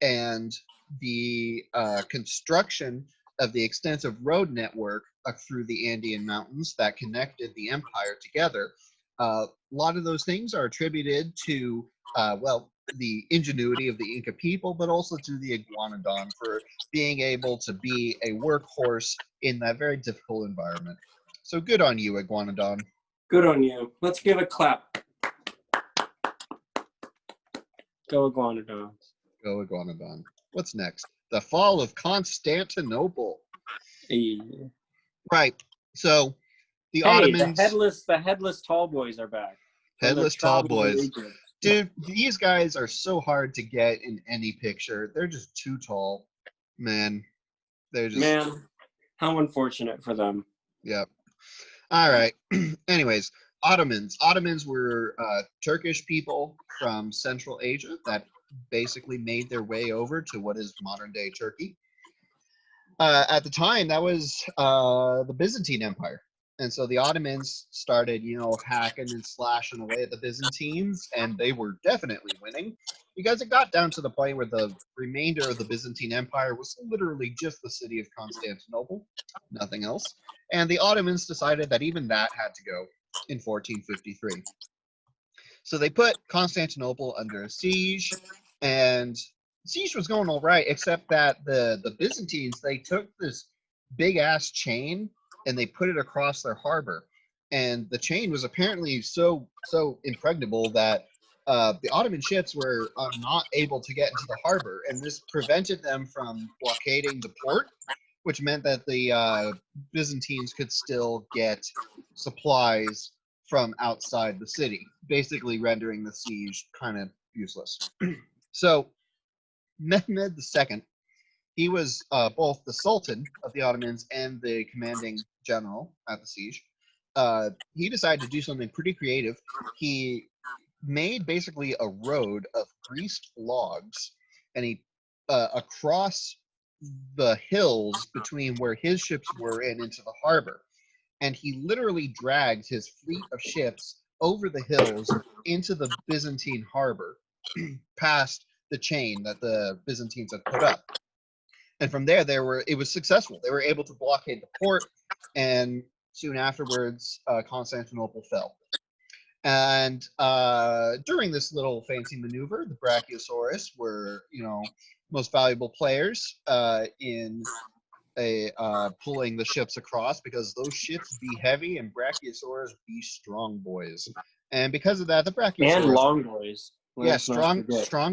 and the construction of the extensive road network through the Andean mountains that connected the empire together, a lot of those things are attributed to, the ingenuity of the Inca people, but also to the iguanodon for being able to be a workhorse in that very difficult environment. So good on you, iguanodon. Good on you. Let's give a clap. Go iguanodon. Go iguanodon. What's next? The fall of Constantinople. Hey. Right. So the Ottomans. The headless tall boys are back. Headless tall boys. Dude, these guys are so hard to get in any picture. They're just too tall. Man. Man, how unfortunate for them. Yep. All right. Anyways, Ottomans. Ottomans were Turkish people from Central Asia that basically made their way over to what is modern-day Turkey. At the time, that was the Byzantine Empire. And so the Ottomans started, hacking and slashing away at the Byzantines, and they were definitely winning because it got down to the point where the remainder of the Byzantine Empire was literally just the city of Constantinople, nothing else. And the Ottomans decided that even that had to go in 1453. So they put Constantinople under siege, and siege was going all right, except that the Byzantines, they took this big ass chain and they put it across their harbor, and the chain was apparently so impregnable that the Ottoman ships were not able to get into the harbor, and this prevented them from blockading the port, which meant that the Byzantines could still get supplies from outside the city, basically rendering the siege kind of useless. So Mehmed II, he was both the Sultan of the Ottomans and the commanding general at the siege. He decided to do something pretty creative. He made basically a road of greased logs, and he across the hills between where his ships were and into the harbor. And he literally dragged his fleet of ships over the hills into the Byzantine harbor, past the chain that the Byzantines had put up. And from there, it was successful. They were able to blockade the port, and soon afterwards, Constantinople fell. And during this little fancy maneuver, the Brachiosaurus were, most valuable players in pulling the ships across, because those ships be heavy and Brachiosaurus be strong boys. And because of that, the Brachiosaurus And long boys. Yeah, strong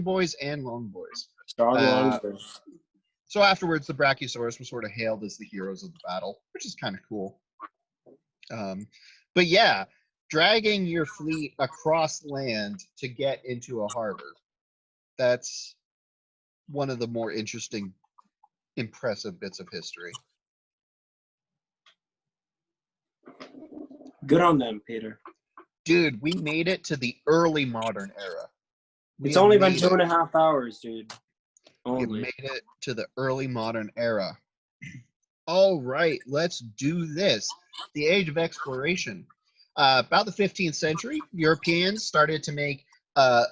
boys and long boys. Long boys. So afterwards, the Brachiosaurus was sort of hailed as the heroes of the battle, which is kind of cool. But yeah, dragging your fleet across land to get into a harbor, that's one of the more interesting, impressive bits of history. Good on them, Peter. Dude, we made it to the early modern era. It's only been 2.5 hours, dude. We made it to the early modern era. All right, let's do this. The age of exploration. About the 15th century, Europeans started to make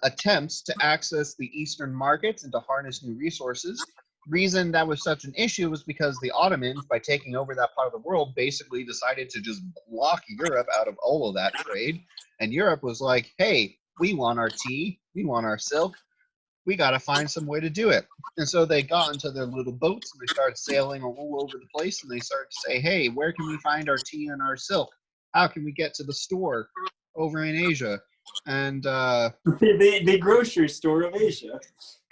attempts to access the Eastern markets and to harness new resources. Reason that was such an issue was because the Ottomans, by taking over that part of the world, basically decided to just block Europe out of all of that trade. And Europe was like, hey, we want our tea, we want our silk, we got to find some way to do it. And so they got into their little boats and they started sailing all over the place, and they started to say, hey, where can we find our tea and our silk? How can we get to the store over in Asia? And the grocery store of Asia.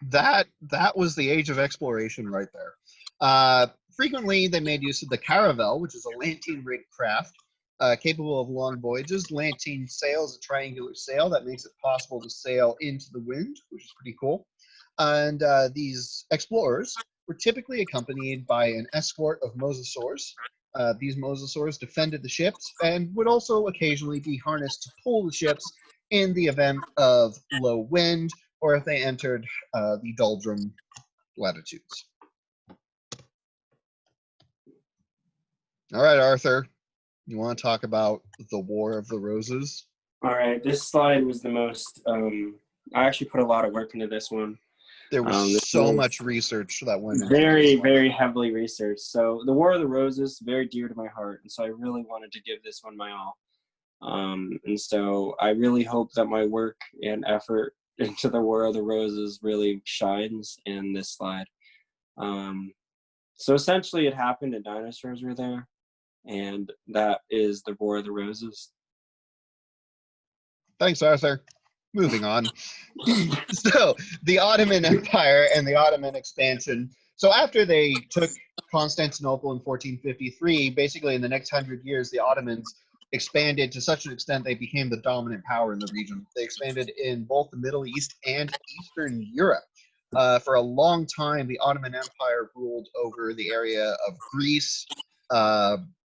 That was the age of exploration right there. Frequently, they made use of the caravel, which is a lantine-rigged craft capable of long voyages. Lantine sail is a triangular sail that makes it possible to sail into the wind, which is pretty cool. And these explorers were typically accompanied by an escort of mosasaurs. These mosasaurs defended the ships and would also occasionally be harnessed to pull the ships in the event of low wind, or if they entered the doldrum latitudes. All right, Arthur, you want to talk about the War of the Roses? All right, this slide was the most, I actually put a lot of work into this one. There was so much research that went into very, very heavily researched. So the War of the Roses, very dear to my heart, and so I really wanted to give this one my all. And so I really hope that my work and effort into the War of the Roses really shines in this slide. So essentially it happened and dinosaurs were there, and that is the War of the Roses. Thanks, Arthur. Moving on. So the Ottoman Empire and the Ottoman expansion. So after they took Constantinople in 1453, basically in the next 100 years, the Ottomans expanded to such an extent they became the dominant power in the region. They expanded in both the Middle East and Eastern Europe. For a long time, the Ottoman Empire ruled over the area of Greece,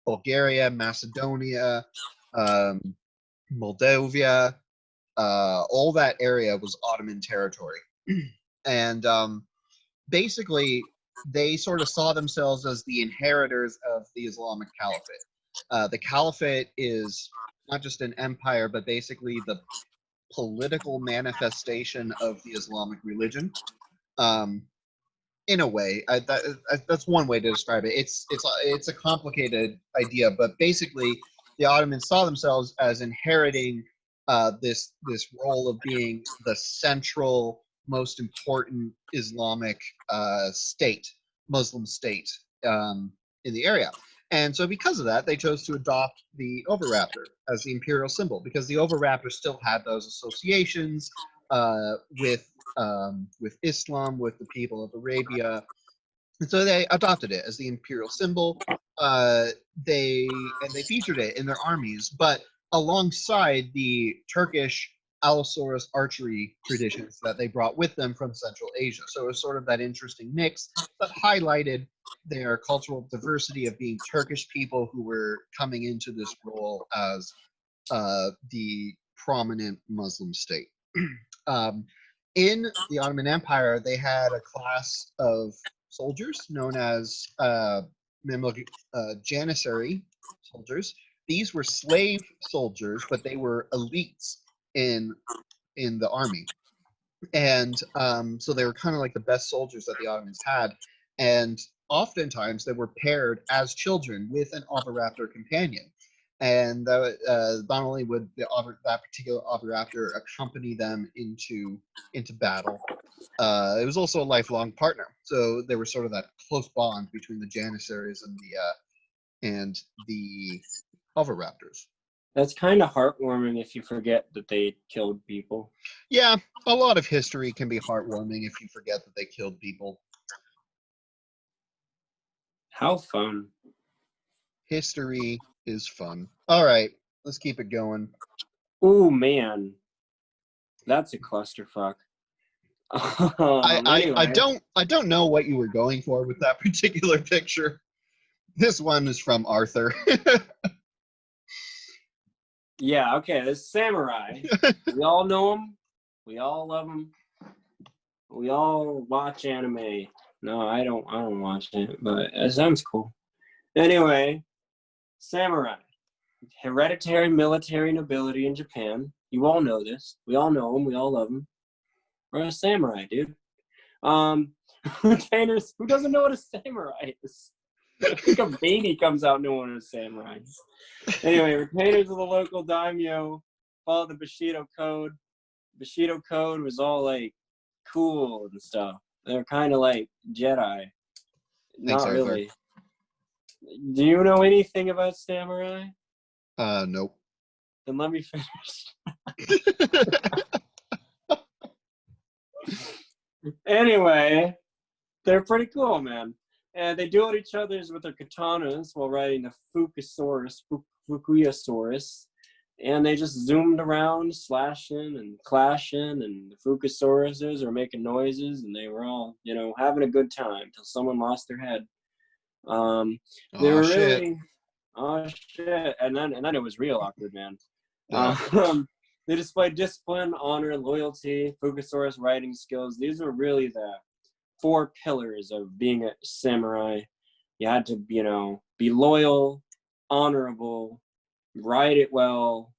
Bulgaria, Macedonia, Moldavia. All that area was Ottoman territory. And basically, they sort of saw themselves as the inheritors of the Islamic Caliphate. The Caliphate is not just an empire, but basically the political manifestation of the Islamic religion. In a way, that's one way to describe it. It's a complicated idea, but basically, the Ottomans saw themselves as inheriting this role of being the central most important Islamic Muslim state in the area. And so because of that, they chose to adopt the oviraptor as the imperial symbol, because the oviraptor still had those associations with Islam, with the people of Arabia. And so they adopted it as the imperial symbol. They featured it in their armies, but alongside the Turkish Allosaurus archery traditions that they brought with them from Central Asia. So it was sort of that interesting mix that highlighted their cultural diversity of being Turkish people who were coming into this role as the prominent Muslim state. In the Ottoman Empire, they had a class of soldiers known as Janissary soldiers. These were slave soldiers, but they were elites in the army, and so they were kind of like the best soldiers that the Ottomans had. And oftentimes they were paired as children with an oviraptor companion. And not only would that particular oviraptor accompany them into battle, it was also a lifelong partner. So there was sort of that close bond between the Janissaries and the oviraptors. That's kind of heartwarming if you forget that they killed people. Yeah, a lot of history can be heartwarming if you forget that they killed people. How fun. History is fun. All right, let's keep it going. Oh man, that's a clusterfuck. I Anyway. don't know what you were going for with that particular picture. This one is from Arthur. Yeah, okay, this samurai. We all know him. We all love him. We all watch anime. No, I don't watch it, but it sounds cool. Anyway, samurai. Hereditary military nobility in Japan. You all know this. We all know him. We all love him. We're a samurai, dude. Retainers, who doesn't know what a samurai is? I think a baby comes out knowing what a samurai is. Anyway, retainers of the local daimyo follow the Bushido code. Bushido code was all like cool and stuff. They're kind of like Jedi. Thanks, Not Arthur. really. Do you know anything about samurai? Nope. Then let me finish. Anyway, they're pretty cool, man. And they dueled each other's with their katanas while riding the Fukuyasaurus. And they just zoomed around, slashing and clashing, and the Fukasauruses were making noises, and they were all, having a good time until someone lost their head. They were shit. really, oh shit, and then it was real awkward, man. Yeah. They displayed discipline, honor, loyalty, Fukasaurus riding skills. These were really the 4 pillars of being a samurai. You had to, be loyal, honorable, ride it well.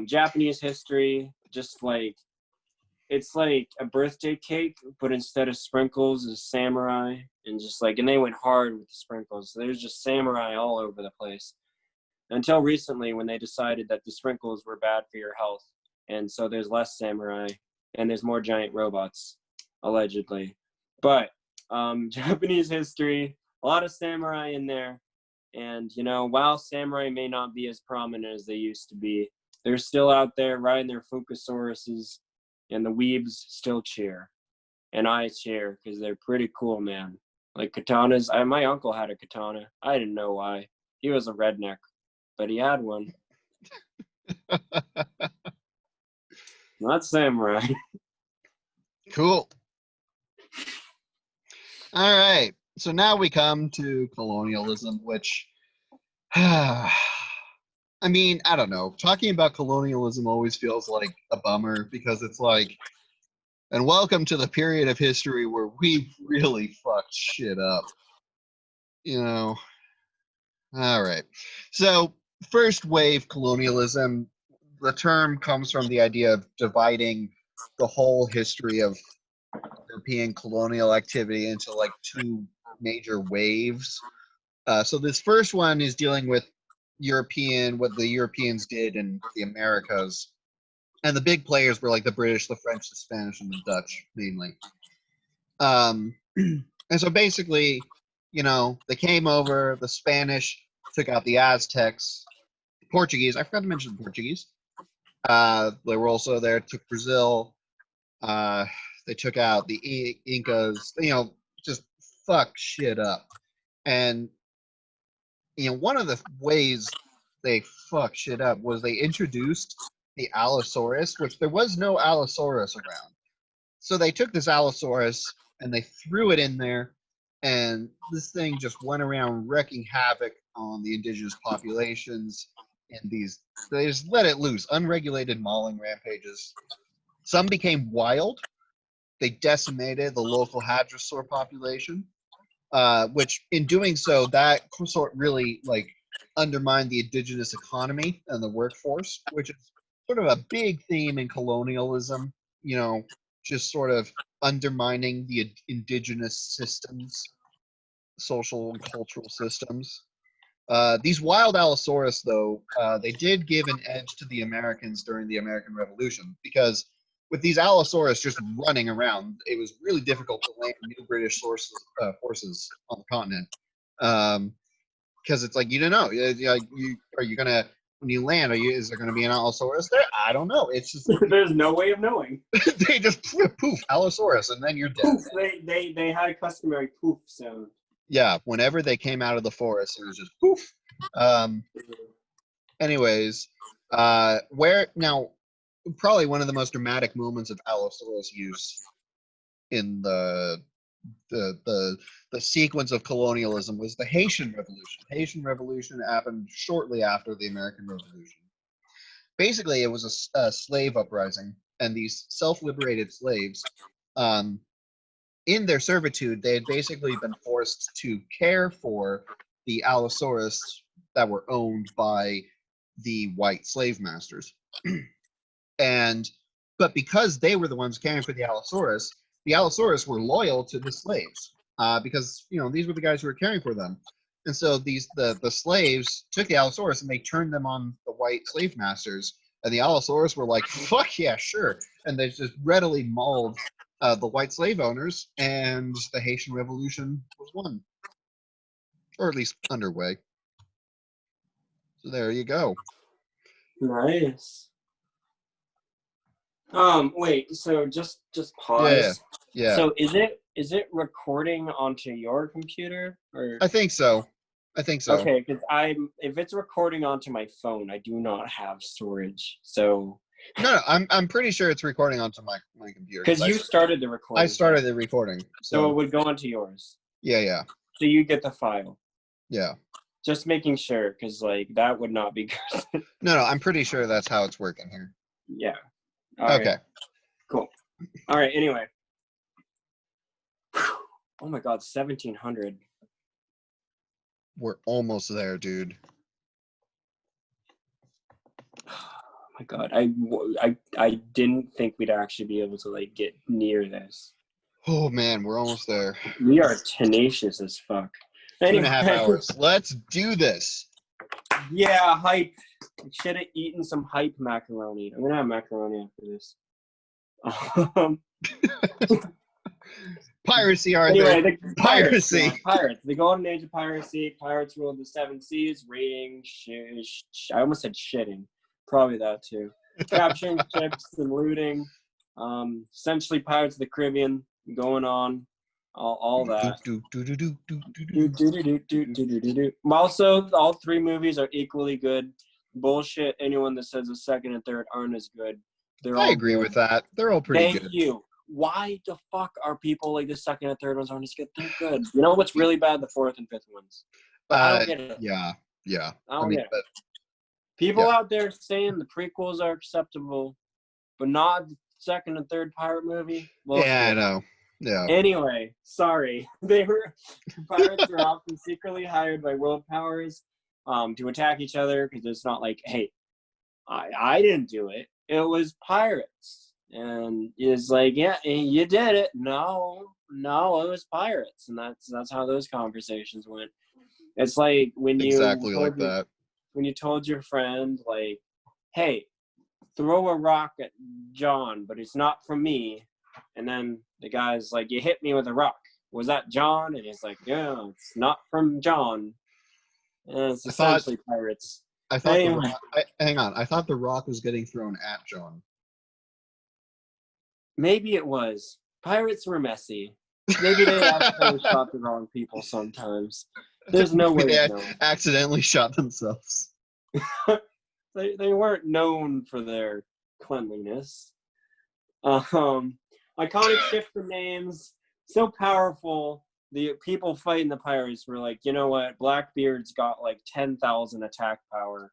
Japanese history, just like, it's like a birthday cake, but instead of sprinkles is samurai, and they went hard with the sprinkles. So there's just samurai all over the place. Until recently, when they decided that the sprinkles were bad for your health. And so there's less samurai, and there's more giant robots, allegedly. But Japanese history, a lot of samurai in there. And, while samurai may not be as prominent as they used to be, they're still out there riding their Fukasauruses, and the weebs still cheer. And I cheer because they're pretty cool, man. Like katanas. My uncle had a katana. I didn't know why. He was a redneck, but he had one. Not samurai. Cool. All right. So now we come to colonialism, which, I mean, I don't know. Talking about colonialism always feels like a bummer because it's like, and welcome to the period of history where we really fucked shit up. All right. So, first wave colonialism, the term comes from the idea of dividing the whole history of European colonial activity into like 2 major waves. So this first one is dealing with what the Europeans did in the Americas And the big players were like the British, the French, the Spanish, and the Dutch mainly. And so basically, they came over. The Spanish took out the Aztecs. The Portuguese, I forgot to mention the Portuguese. They were also there. Took Brazil. They took out the Incas. Just fuck shit up. And one of the ways they fuck shit up was they introduced the Allosaurus, which there was no Allosaurus around. So they took this Allosaurus and they threw it in there, and this thing just went around wreaking havoc on the indigenous populations. And they just let it loose, unregulated mauling rampages. Some became wild. They decimated the local hadrosaur population, which in doing so, that sort really undermined the indigenous economy and the workforce, which is sort of a big theme in colonialism. Just sort of undermining the indigenous systems, social and cultural systems. These wild Allosaurus, though, they did give an edge to the Americans during the American Revolution, because with these Allosaurus just running around, it was really difficult to land new British forces on the continent. Because it's like, you don't know. Are you gonna, when you land, is there gonna be an Allosaurus there? I don't know. It's just there's no way of knowing. they just poof Allosaurus, and then you're dead. Poof. They had a customary poof sound. Yeah, whenever they came out of the forest, it was just poof. Anyways, where now, probably one of the most dramatic moments of Allosaurus use in the sequence of colonialism was the Haitian Revolution. The Haitian Revolution happened shortly after the American Revolution. Basically, it was a slave uprising, and these self-liberated slaves, in their servitude, they had basically been forced to care for the Allosaurus that were owned by the white slave masters. But because they were the ones caring for the Allosaurus were loyal to the slaves, because these were the guys who were caring for them. And so the slaves took the Allosaurus and they turned them on the white slave masters, and the Allosaurus were like, fuck yeah, sure. And they just readily mauled the white slave owners, and the Haitian Revolution was won, or at least underway. So there you go. Nice. Wait, so just pause. Yeah. So is it recording onto your computer, or? I think so. Okay, because if it's recording onto my phone, I do not have storage. So no, I'm pretty sure it's recording onto my computer. Because you started the recording. I started the recording. So it would go onto yours. Yeah. So you get the file. Yeah. Just making sure, because that would not be good. No, I'm pretty sure that's how it's working here. Yeah. All okay. Right. Cool. All right. Anyway. Oh my God, 1700. We're almost there, dude. Oh my God, I didn't think we'd actually be able to get near this. Oh man, we're almost there. We are tenacious as fuck. Anyway. 2.5 hours. Let's do this. Yeah, hype. I should have eaten some hype macaroni. I'm gonna have macaroni after this. Piracy, Arthur. Anyway, piracy. Pirates. The golden age of piracy. Pirates ruled the 7 seas, raiding, I almost said shitting. Probably that too. Capturing ships and looting. Essentially Pirates of the Caribbean going on. All that. Also, all 3 movies are equally good. Bullshit. Anyone that says the second and third aren't as good. I agree with that. They're all pretty good. Thank you. Why the fuck are people the second and third ones aren't as good? They're good. You know what's really bad? The 4th and 5th ones. But I don't get it. Yeah. I don't get it. People out there saying the prequels are acceptable, but not the second and third pirate movie. Well, yeah, I know. Yeah. Anyway, sorry. Pirates are often secretly hired by world powers to attack each other, because it's not hey, I didn't do it. It was pirates. And it's yeah, you did it. No, it was pirates. And that's how those conversations went. It's when you exactly like that. When you told your friend, hey, throw a rock at John, but it's not from me. And then the guy's like, you hit me with a rock. Was that John? And he's like, yeah, it's not from John. And it's essentially pirates. I thought Anyway. hang on. I thought the rock was getting thrown at John. Maybe it was. Pirates were messy. Maybe they actually shot the wrong people sometimes. There's no way They to know. accidentally shot themselves. They weren't known for their cleanliness. Iconic shift of names, so powerful. The people fighting the pirates were like, you know what? Blackbeard's got like 10,000 attack power.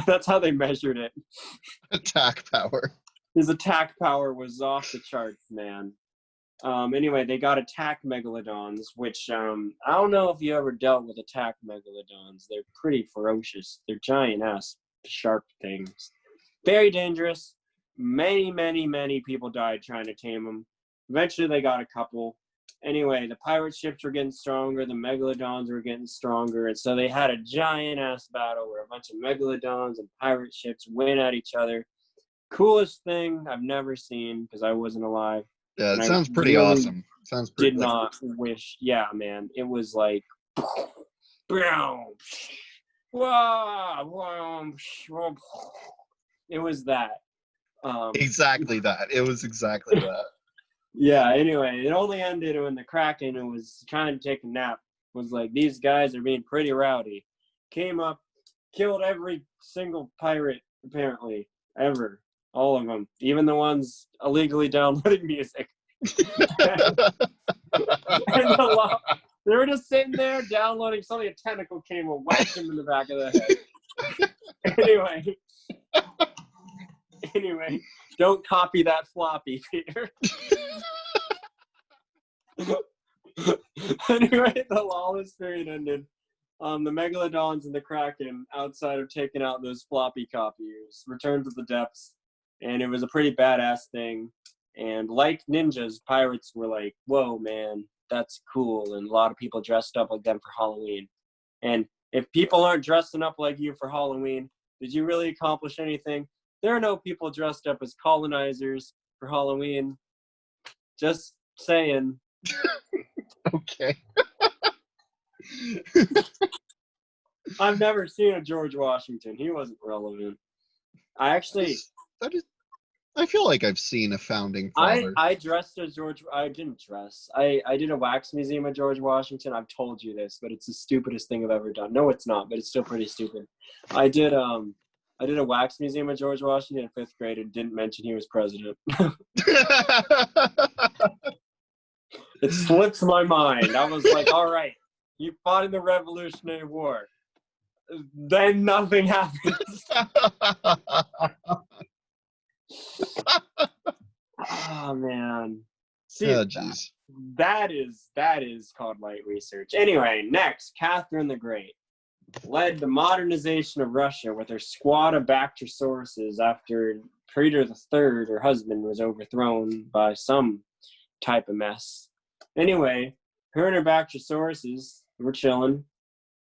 That's how they measured it. Attack power. His attack power was off the charts, man. Anyway, they got attack megalodons, which I don't know if you ever dealt with attack megalodons. They're pretty ferocious. They're giant-ass sharp things. Very dangerous. Many people died trying to tame them. Eventually, they got a couple. Anyway, the pirate ships were getting stronger. The megalodons were getting stronger. And so they had a giant-ass battle where a bunch of megalodons and pirate ships went at each other. Coolest thing I've never seen because I wasn't alive. Yeah, it And sounds I pretty really awesome. Sounds pretty. Did not wish. Yeah, man. It was like. It was that. Exactly that. It was exactly that. Yeah, anyway, it only ended when the Kraken, who was trying to take a nap, was like, these guys are being pretty rowdy. Came up, killed every single pirate, apparently, ever. All of them. Even the ones illegally downloading music. They were just sitting there downloading something. A tentacle came and whacked him in the back of the head. Anyway, don't copy that floppy, Peter. Anyway, the lawless period ended. The Megalodons and the Kraken, outside of taking out those floppy copiers, returned to the depths, and it was a pretty badass thing. And like ninjas, pirates were like, whoa, man, that's cool. And a lot of people dressed up like them for Halloween. And if people aren't dressing up like you for Halloween, did you really accomplish anything? There are no people dressed up as colonizers for Halloween. Just saying. Okay. I've never seen a George Washington. He wasn't relevant. I feel like I've seen a founding father. I dressed as George. I didn't dress. I did a wax museum of George Washington. I've told you this, but it's the stupidest thing I've ever done. No, it's not, but it's still pretty stupid. I did a wax museum of George Washington in 5th grade and didn't mention he was president. It slips my mind. I was like, all right, you fought in the Revolutionary War. Then nothing happens. Oh, man. See, Oh, jeez. that is called light research. Anyway, next, Catherine the Great led the modernization of Russia with her squad of Bactrosauruses after Peter III, her husband, was overthrown by some type of mess. Anyway, her and her Bactrosauruses were chilling.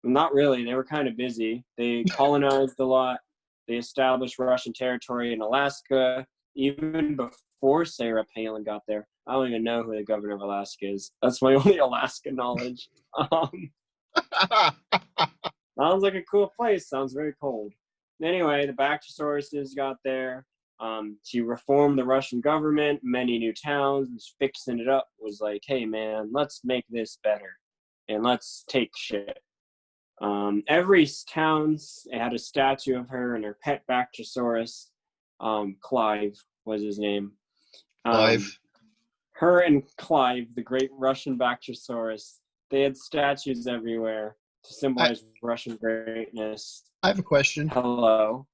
Not really. They were kind of busy. They colonized a lot. They established Russian territory in Alaska, even before Sarah Palin got there. I don't even know who the governor of Alaska is. That's my only Alaska knowledge. Sounds like a cool place. Sounds very cold. Anyway, the Bactrosauruses got there. She reformed the Russian government, many new towns, was fixing it up, was like, hey, man, let's make this better, and let's take shit. Every town had a statue of her and her pet Bactrosaurus. Clive was his name. Clive. Her and Clive, the great Russian Bactrosaurus, they had statues everywhere to symbolize Russian greatness. I have a question. Hello.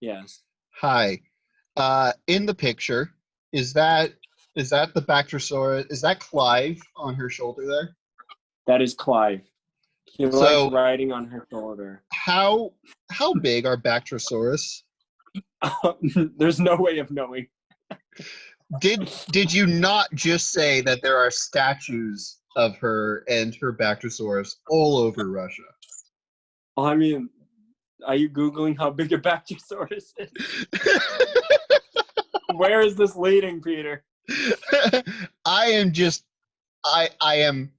Yes. Hi. In the picture, is that the Bactrosaurus? Is that Clive on her shoulder there? That is Clive. He likes riding on her shoulder. How big are Bactrosaurus? There's no way of knowing. Did you not just say that there are statues of her and her Bactrosaurus all over Russia? I mean, Are you Googling how big a Bactrosaurus is? Where is this leading, Peter? I am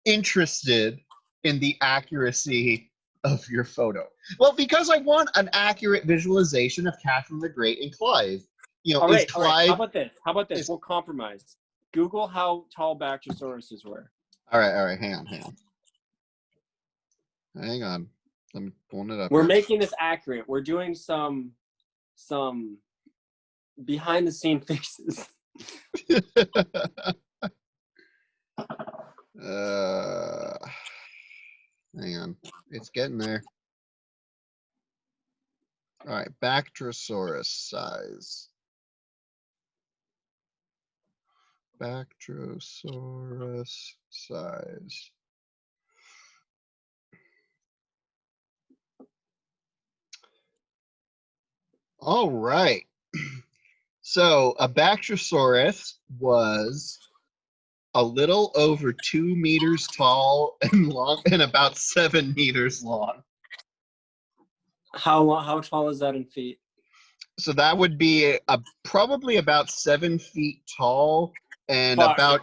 interested in the accuracy of your photo. Well, because I want an accurate visualization of Catherine the Great and Clive. You know, All right, is Clive? How about this? is- We'll compromise. Google how tall Bactrosauruses were. All right. Hang on. I'm pulling it up. We're here. making this accurate. We're doing some behind the scene fixes. Hang on. It's getting there. All right, Bactrosaurus size. Bactrosaurus size. All right. So a Bactrosaurus was a little over 2 meters tall and long and about 7 meters long. How tall is that in feet? So that would be probably about 7 feet tall and Fuck.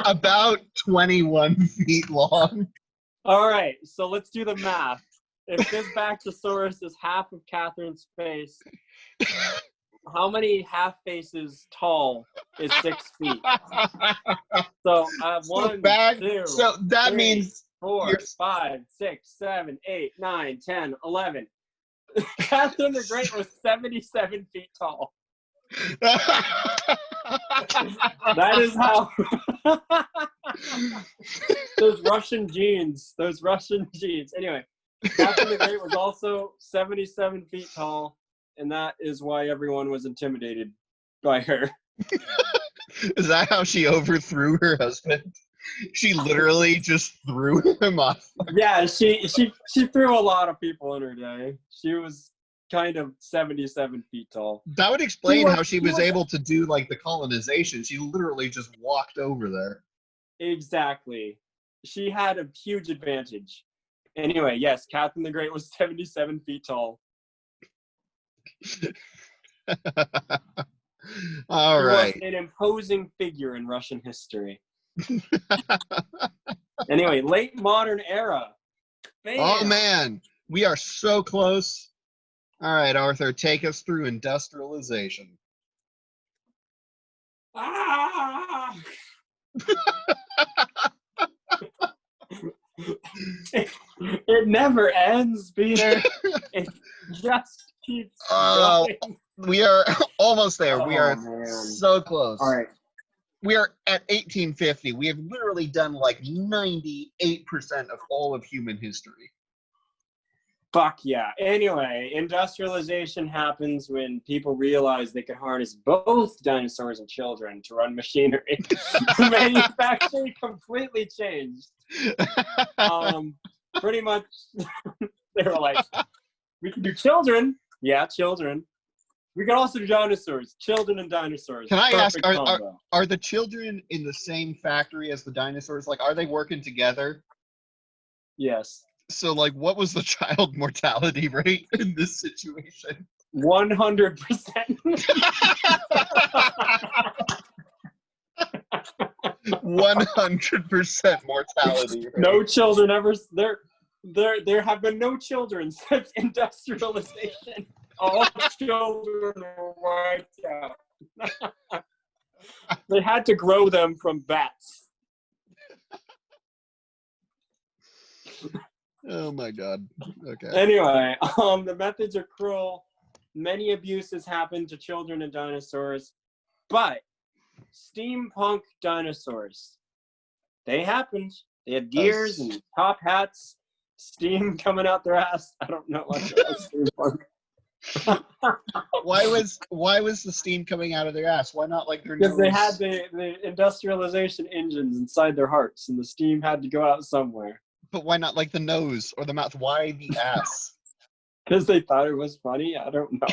about 21 feet long. All right, so let's do the math. If this Bactrosaurus is half of Catherine's face, how many half faces tall is 6 feet? So I have one, two, so that three, means 4, 5, 6, 7, 8, 9, 10, 11. Catherine the Great was 77 feet tall. That is how. Those Russian genes. Anyway, Catherine the Great was also 77 feet tall, and that is why everyone was intimidated by her. Is that how she overthrew her husband? She literally just threw him off. Yeah, she threw a lot of people in her day. She was kind of 77 feet tall. That would explain how she was able to do like the colonization. She literally just walked over there. Exactly. She had a huge advantage. Anyway, yes, Catherine the Great was 77 feet tall. All She right. was an imposing figure in Russian history. Anyway, late modern era. Bam. Oh man, we are so close. All right, Arthur, take us through industrialization. Ah! It never ends, Peter. It just keeps going. We are almost there. We are man. so close. All right. We are at 1850. We have literally done like 98% of all of human history. Fuck yeah. Anyway, industrialization happens when people realize they could harness both dinosaurs and children to run machinery. Manufacturing completely changed. Pretty much, they were like, we can do children. Yeah, children. We can also do dinosaurs. Children and dinosaurs. Can I ask, Perfect are the children in the same factory as the dinosaurs? Like, are they working together? Yes. So, like, what was the child mortality rate in this situation? 100%. 100% mortality rate. No children ever. There have been no children since industrialization. All children were wiped out. They had to grow them from bats. Oh my god. Okay. Anyway, the methods are cruel. Many abuses happen to children and dinosaurs, but steampunk dinosaurs, they happened. They had gears and top hats, steam coming out their ass. I don't know much about steampunk. Why was the steam coming out of their ass? Why not like their nose? Because they had the industrialization engines inside their hearts, and the steam had to go out somewhere. But why not like the nose or the mouth? Why the ass? Because they thought it was funny. I don't know.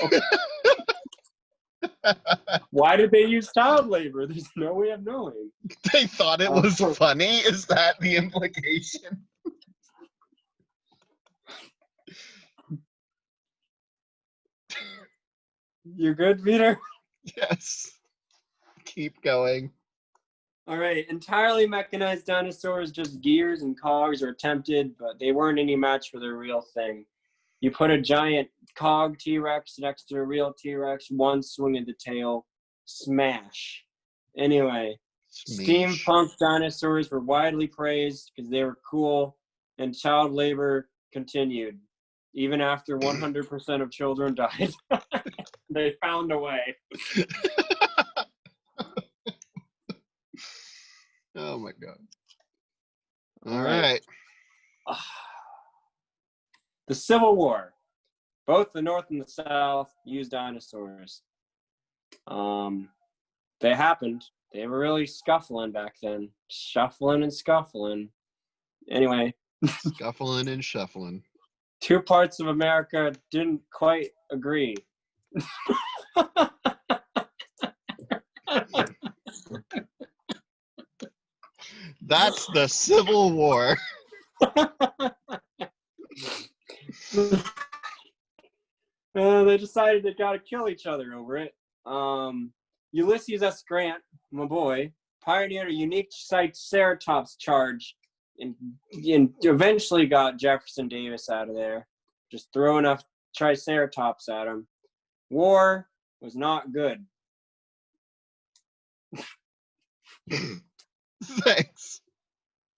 Why did they use child labor? There's no way of knowing. They thought it was funny? Is that the implication? You good, Peter? Yes. Keep going. All right. Entirely mechanized dinosaurs, just gears and cogs are attempted, but they weren't any match for the real thing. You put a giant cog T-Rex next to a real T-Rex, one swing at the tail, smash. Anyway, Smash. steampunk dinosaurs were widely praised because they were cool, and child labor continued. Even after 100% of children died, they found a way. Oh my god. All right. The Civil War. Both the North and the South used dinosaurs. They happened. They were really scuffling back then. Shuffling and scuffling. Anyway. Scuffling and shuffling. Two parts of America didn't quite agree. That's the Civil War. They decided they gotta kill each other over it. Ulysses S. Grant, my boy, pioneered a unique Triceratops charge and eventually got Jefferson Davis out of there. Just throw enough Triceratops at him. War was not good. Thanks.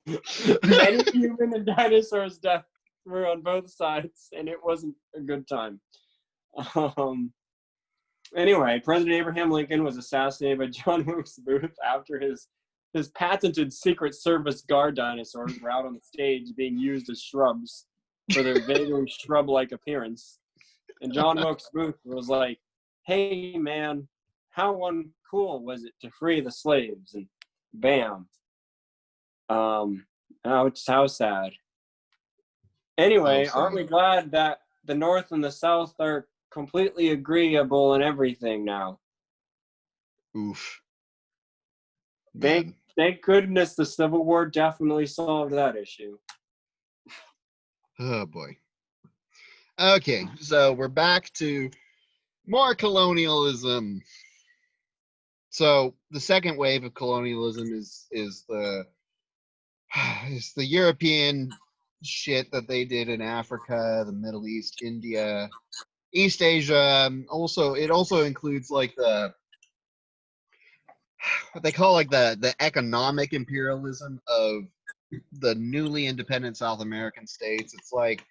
Many human and dinosaurs' deaths were on both sides, and it wasn't a good time. Anyway, President Abraham Lincoln was assassinated by John Wilkes Booth after his patented Secret Service guard dinosaurs were out on the stage being used as shrubs for their vaguely shrub-like appearance. And John Wilkes Booth was like, hey, man, how uncool was it to free the slaves? And bam. How sad. Anyway, aren't we glad that the North and the South are completely agreeable in everything now? Oof. Thank goodness the Civil War definitely solved that issue. Oh boy. Okay, so we're back to more colonialism. So the second wave of colonialism is the European shit that they did in Africa, the Middle East, India, East Asia. It also includes like what they call like the economic imperialism of the newly independent South American states. It's like,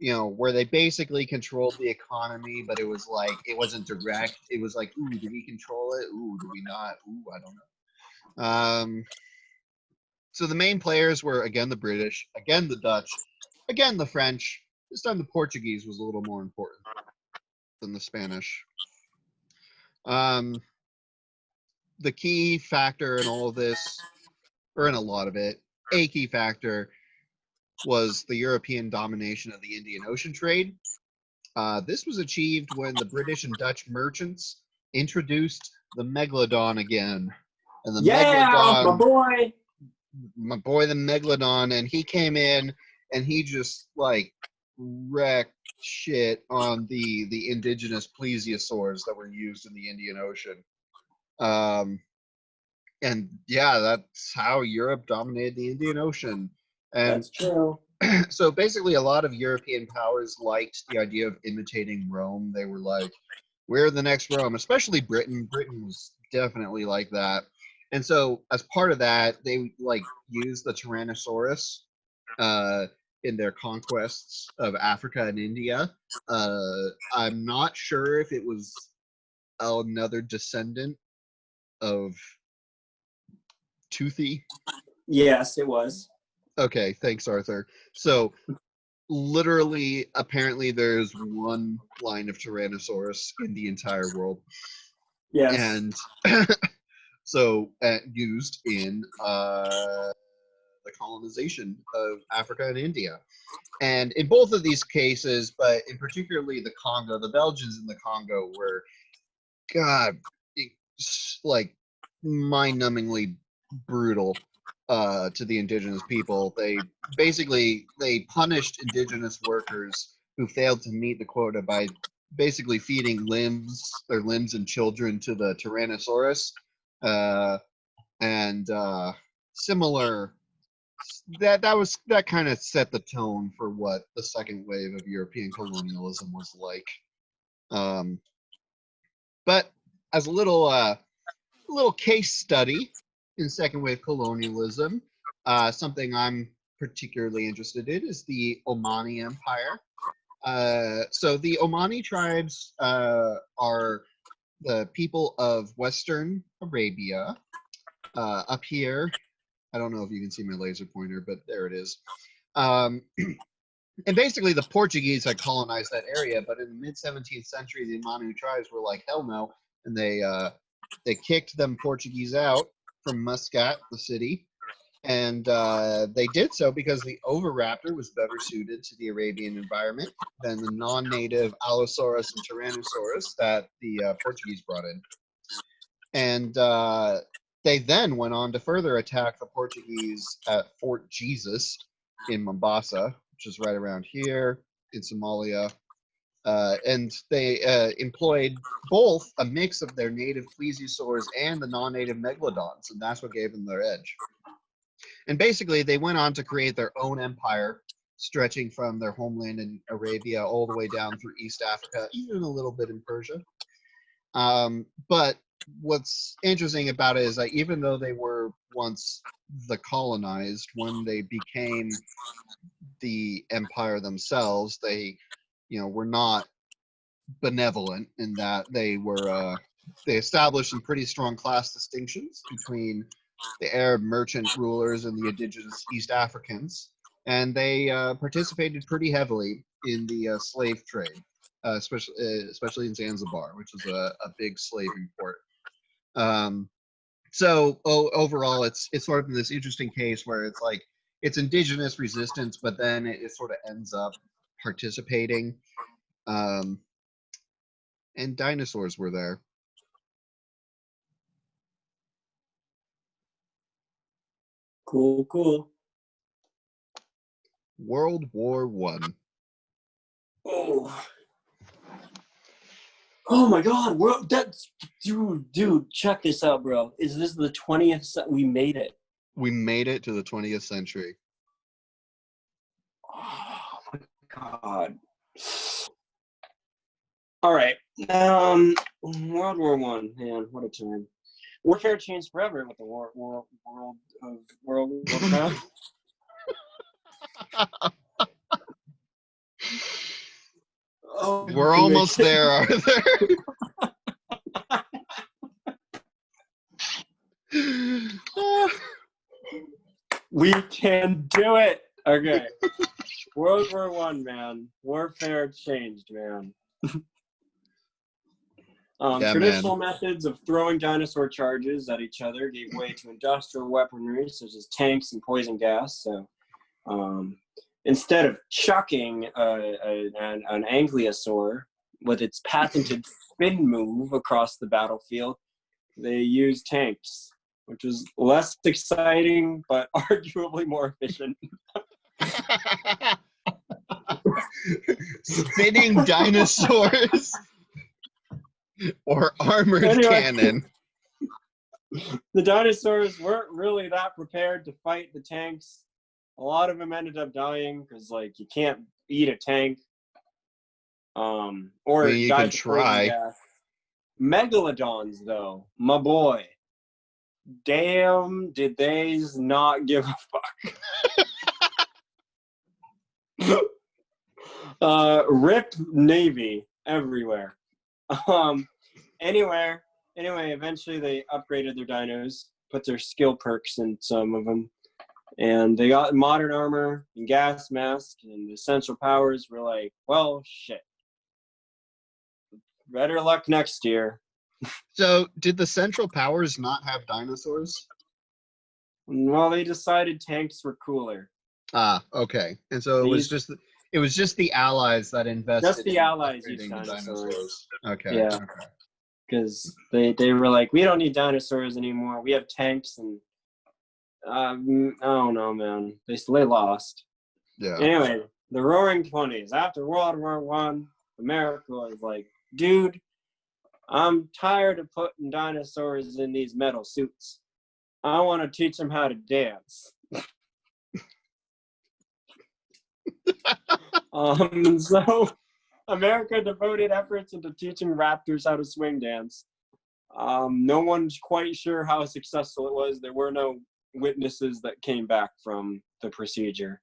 where they basically controlled the economy, but it was like, it wasn't direct. It was like, ooh, do we control it? Ooh, do we not? Ooh, I don't know. So the main players were, again, the British, again, the Dutch, again, the French. This time the Portuguese was a little more important than the Spanish. The key factor in all of this, or in a lot of it, a key factor was the European domination of the Indian Ocean trade. This was achieved when the British and Dutch merchants introduced the Megalodon again. And the Megalodon, my boy, the Megalodon, and he came in and he just like wrecked shit on the indigenous plesiosaurs that were used in the Indian Ocean. And yeah, that's how Europe dominated the Indian Ocean. And that's true. So basically, a lot of European powers liked the idea of imitating Rome. They were like, we're the next Rome, especially Britain. Britain was definitely like that. And so as part of that, they like used the Tyrannosaurus in their conquests of Africa and India. I'm not sure if it was another descendant of Toothy. Yes, it was. Okay, thanks, Arthur. So literally, apparently there's one line of Tyrannosaurus in the entire world. Yes. And so used in the colonization of Africa and India. And in both of these cases, but in particularly the Congo, the Belgians in the Congo were, God, like mind-numbingly brutal to the indigenous people. They basically punished indigenous workers who failed to meet the quota by basically feeding their limbs and children to the Tyrannosaurus, and similar. That kind of set the tone for what the second wave of European colonialism was like. But as a little case study in second wave colonialism, something I'm particularly interested in is the Omani Empire. So the Omani tribes are the people of Western Arabia. Up here, I don't know if you can see my laser pointer, but there it is. And basically, the Portuguese had colonized that area, but in the mid 17th century, the Omani tribes were like, hell no, and they kicked them Portuguese out from Muscat, the city, and they did so because the oviraptor was better suited to the Arabian environment than the non-native Allosaurus and Tyrannosaurus that the Portuguese brought in. And they then went on to further attack the Portuguese at Fort Jesus in Mombasa, which is right around here in Somalia. And they employed both a mix of their native plesiosaurs and the non-native megalodons, and that's what gave them their edge. And basically, they went on to create their own empire, stretching from their homeland in Arabia all the way down through East Africa, even a little bit in Persia. But what's interesting about it is that even though they were once the colonized, when they became the empire themselves, they, were not benevolent in that they established some pretty strong class distinctions between the Arab merchant rulers and the indigenous East Africans, and they participated pretty heavily in the slave trade, especially in Zanzibar, which was a big slave import. So overall, it's sort of in this interesting case where it's like it's indigenous resistance, but then it sort of ends up participating. And dinosaurs were there. Cool. World War One. Oh my God! That's dude. Check this out, bro. Is this the 20th? We made it. We made it to the 20th century. Oh my God! All right. World War One. Man, what a time. Warfare changed forever with the world of World Warcraft. Oh, we're almost there, Arthur. We can do it. Okay. World War One, man. Warfare changed, man. Traditional methods of throwing dinosaur charges at each other gave way to industrial weaponry such as tanks and poison gas. So instead of chucking an ankylosaur with its patented spin move across the battlefield, they used tanks, which was less exciting but arguably more efficient. Spinning dinosaurs or armored cannon. The dinosaurs weren't really that prepared to fight the tanks. A lot of them ended up dying because, like, you can't eat a tank. Or you can try. Megalodons, though, my boy. Damn, did they not give a fuck. Rip Navy everywhere. Anyway, eventually they upgraded their dinos, put their skill perks in some of them, and they got modern armor and gas mask, and the essential powers were like, well, shit. Better luck next year. So, did the Central Powers not have dinosaurs? Well, they decided tanks were cooler. Ah, okay. And so it was just the Allies that invested. Just the Allies used dinosaurs. Okay. Yeah. Because they were like, we don't need dinosaurs anymore. We have tanks, and I don't know, man. They lost. Yeah. Anyway, the Roaring 20s. After World War One, America was like, dude, I'm tired of putting dinosaurs in these metal suits. I want to teach them how to dance. So America devoted efforts into teaching raptors how to swing dance. No one's quite sure how successful it was. There were no witnesses that came back from the procedure.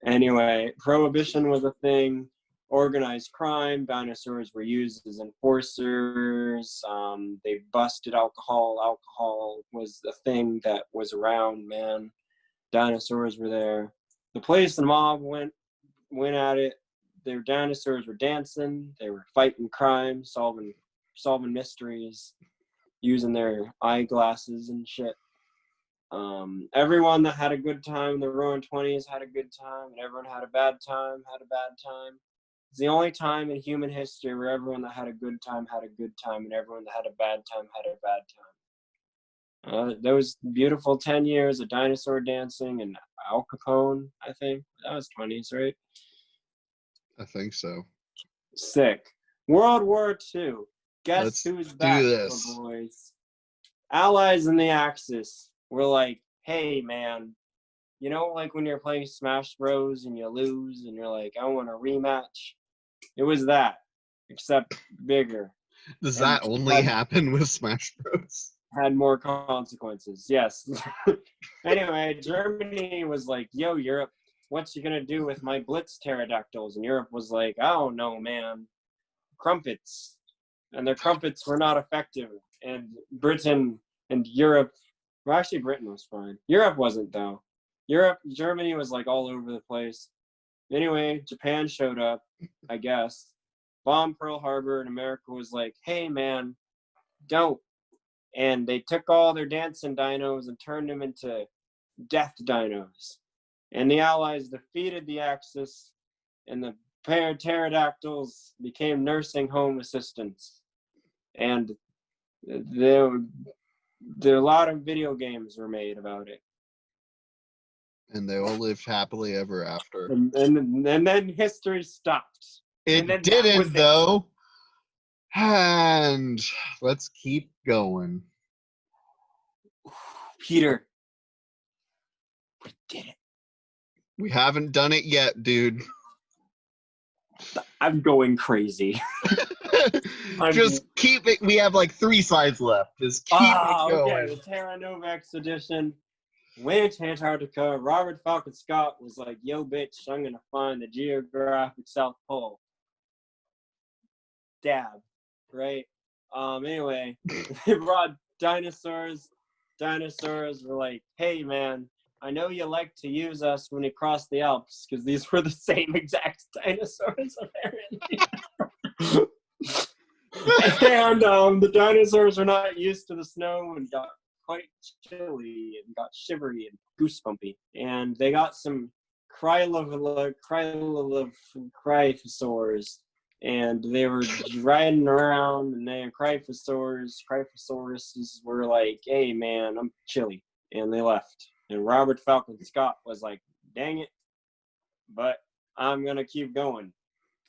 Anyway, prohibition was a thing. Organized crime, dinosaurs were used as enforcers. They busted alcohol. Alcohol was the thing that was around, man. Dinosaurs were there. The police and mob went at it. Their dinosaurs were dancing. They were fighting crime, solving mysteries, using their eyeglasses and shit. Everyone that had a good time in the Roaring '20s had a good time, and everyone had a bad time had a bad time. It's the only time in human history where everyone that had a good time had a good time, and everyone that had a bad time had a bad time. Those beautiful 10 years of dinosaur dancing and Al Capone, I think. That was '20s, right? I think so. Sick. World War II. Guess Let's who's do back, this. boys? Allies in the Axis were like, hey, man, you know, like when you're playing Smash Bros. And you lose and you're like, I want a rematch? It was that, except bigger. Does And that only happen with Smash Bros? had more consequences. Yes. Anyway, Germany was like, yo, Europe, what you gonna do with my Blitz pterodactyls? And Europe was like, I don't know, man. Crumpets. And their crumpets were not effective. And Britain and Europe, well, actually Britain was fine. Europe wasn't, though. Germany was like all over the place. Anyway, Japan showed up, I guess. Bombed Pearl Harbor, and America was like, hey, man, don't. And they took all their dancing dinos and turned them into death dinos. And the Allies defeated the Axis, and the pterodactyls became nursing home assistants. And there a lot of video games were made about it. And they all lived happily ever after. And then history stopped. It then didn't, though. And let's keep going. Peter, we did it. We haven't done it yet, dude. I'm going crazy. Just keep it. We have like 3 slides left. Just keep it going. Okay, the Terra Nova expedition went to Antarctica. Robert Falcon Scott was like, yo, bitch, I'm going to find the geographic South Pole. Dab, right? Anyway, they brought dinosaurs. Dinosaurs were like, hey, man, I know you like to use us when you cross the Alps, because these were the same exact dinosaurs, apparently. And the dinosaurs were not used to the snow and got quite chilly and got shivery and goosebumpy. And they got some cryphosaurs, and they were riding around, and they cryphosauruses were like, hey, man, I'm chilly. And they left. And Robert Falcon Scott was like, dang it, but I'm going to keep going.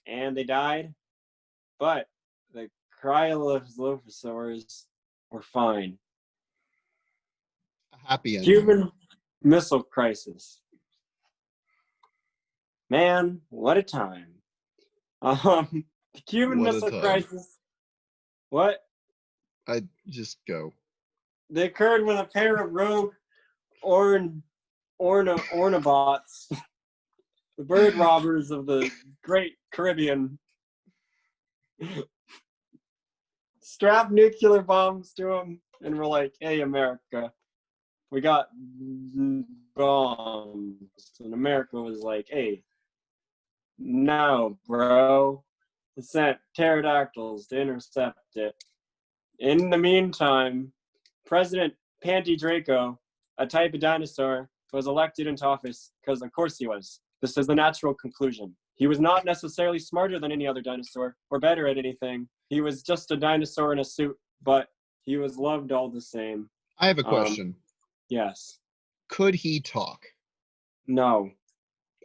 And they died, but the cryophosaurs were fine. A happy ending. Cuban Missile Crisis. Man, what a time. The Cuban What a Missile time. Crisis. What? I just go. They occurred when a pair of rogue ornithopters, the bird robbers of the Great Caribbean, strapped nuclear bombs to them and were like, hey, America, we got bombs. And America was like, hey, no, bro. They sent pterodactyls to intercept it. In the meantime, President Panty Draco, a type of dinosaur, was elected into office because, of course, he was. This is the natural conclusion. He was not necessarily smarter than any other dinosaur or better at anything. He was just a dinosaur in a suit, but he was loved all the same. I have a question. Yes. Could he talk? No.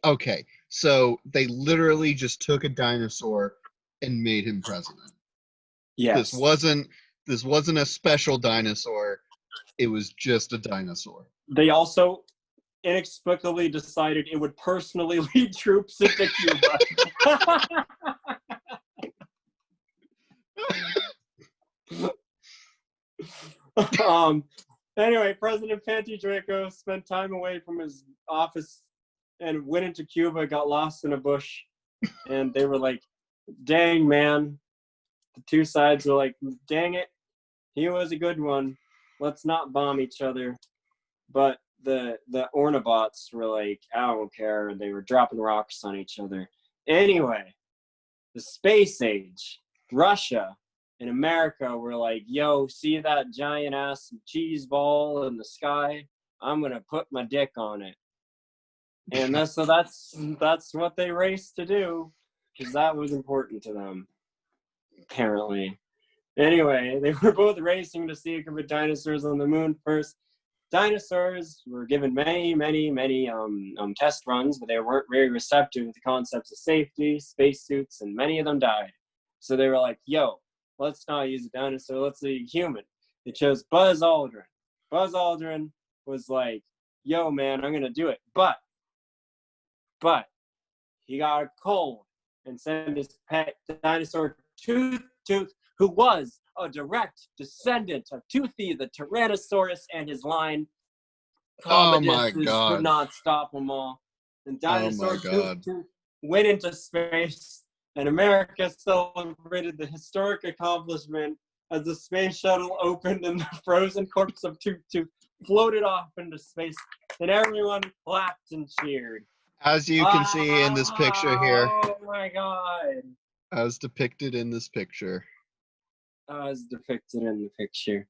Okay, so they literally just took a dinosaur and made him president. Yes. This wasn't a special dinosaur. It was just a dinosaur. They also inexplicably decided it would personally lead troops into Cuba. Anyway, President Panty Draco spent time away from his office and went into Cuba, got lost in a bush, and they were like, dang, man. The two sides were like, dang it, he was a good one. Let's not bomb each other. But the Ornabots were like, I don't care. They were dropping rocks on each other. Anyway, the space age, Russia and America were like, yo, see that giant ass cheese ball in the sky? I'm gonna put my dick on it. And that's what they raced to do, because that was important to them, apparently. Anyway, they were both racing to see if the dinosaurs on the moon first. Dinosaurs were given many test runs, but they weren't very receptive to the concepts of safety, spacesuits, and many of them died. So they were like, yo, let's not use a dinosaur, let's use a human. They chose Buzz Aldrin. Buzz Aldrin was like, yo, man, I'm going to do it. But he got a cold and sent his pet dinosaur Tooth, who was a direct descendant of Toothy the Tyrannosaurus and his line. Oh my Commodus God. could not stop them all. And Dinosaur God. Tooth went into space, and America celebrated the historic accomplishment as the space shuttle opened and the frozen corpse of Tooth floated off into space, and everyone clapped and cheered. As you can see in this picture here, Oh my God. as depicted in this picture. As depicted in the picture.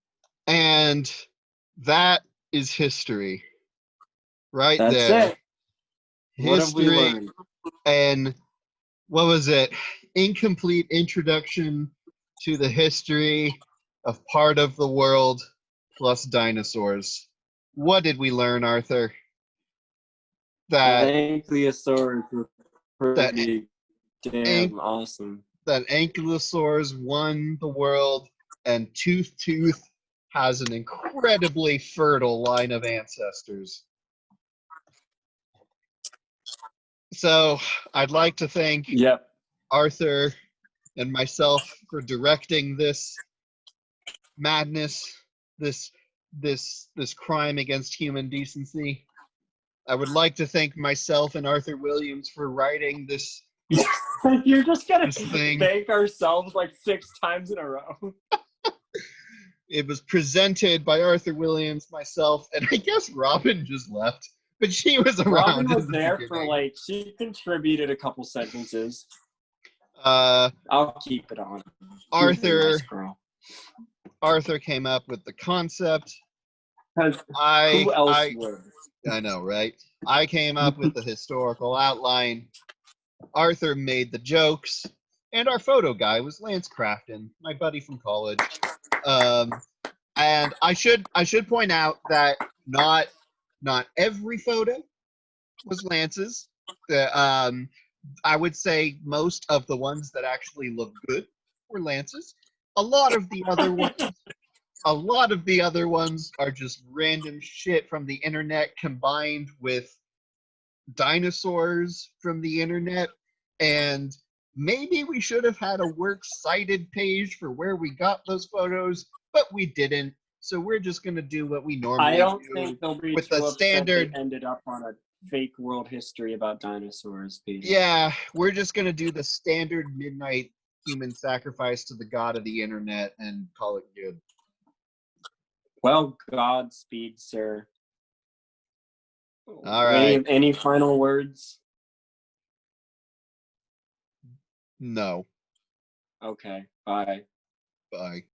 And that is history. Right That's there. it. What have we History. learned? And what was it? Incomplete introduction to the history of part of the world plus dinosaurs. What did we learn, Arthur? That Ankylosaurs were pretty damn awesome. That ankylosaurs won the world, and Tooth has an incredibly fertile line of ancestors. So I'd like to thank Arthur and myself for directing this madness, this crime against human decency. I would like to thank myself and Arthur Williams for writing this. You're just gonna thank ourselves like 6 times in a row. It was presented by Arthur Williams, myself, and I guess Robin just left, but she was around. Robin was there for she contributed a couple sentences. I'll keep it on. Arthur came up with the concept. Who else would? I know, right? I came up with the historical outline. Arthur made the jokes, and our photo guy was Lance Crafton, my buddy from college. And I should point out that not every photo was Lance's. I would say most of the ones that actually look good were Lance's. A lot of the other ones are just random shit from the internet combined with dinosaurs from the internet, and maybe we should have had a works cited page for where we got those photos, but we didn't. So we're just gonna do what we normally do. I don't think they'll be with too the upset standard. they ended up on a fake world history about dinosaurs, Peter. Yeah, we're just gonna do the standard midnight human sacrifice to the god of the internet and call it good. Well, Godspeed, sir. All right. Any final words? No. Okay. Bye. Bye.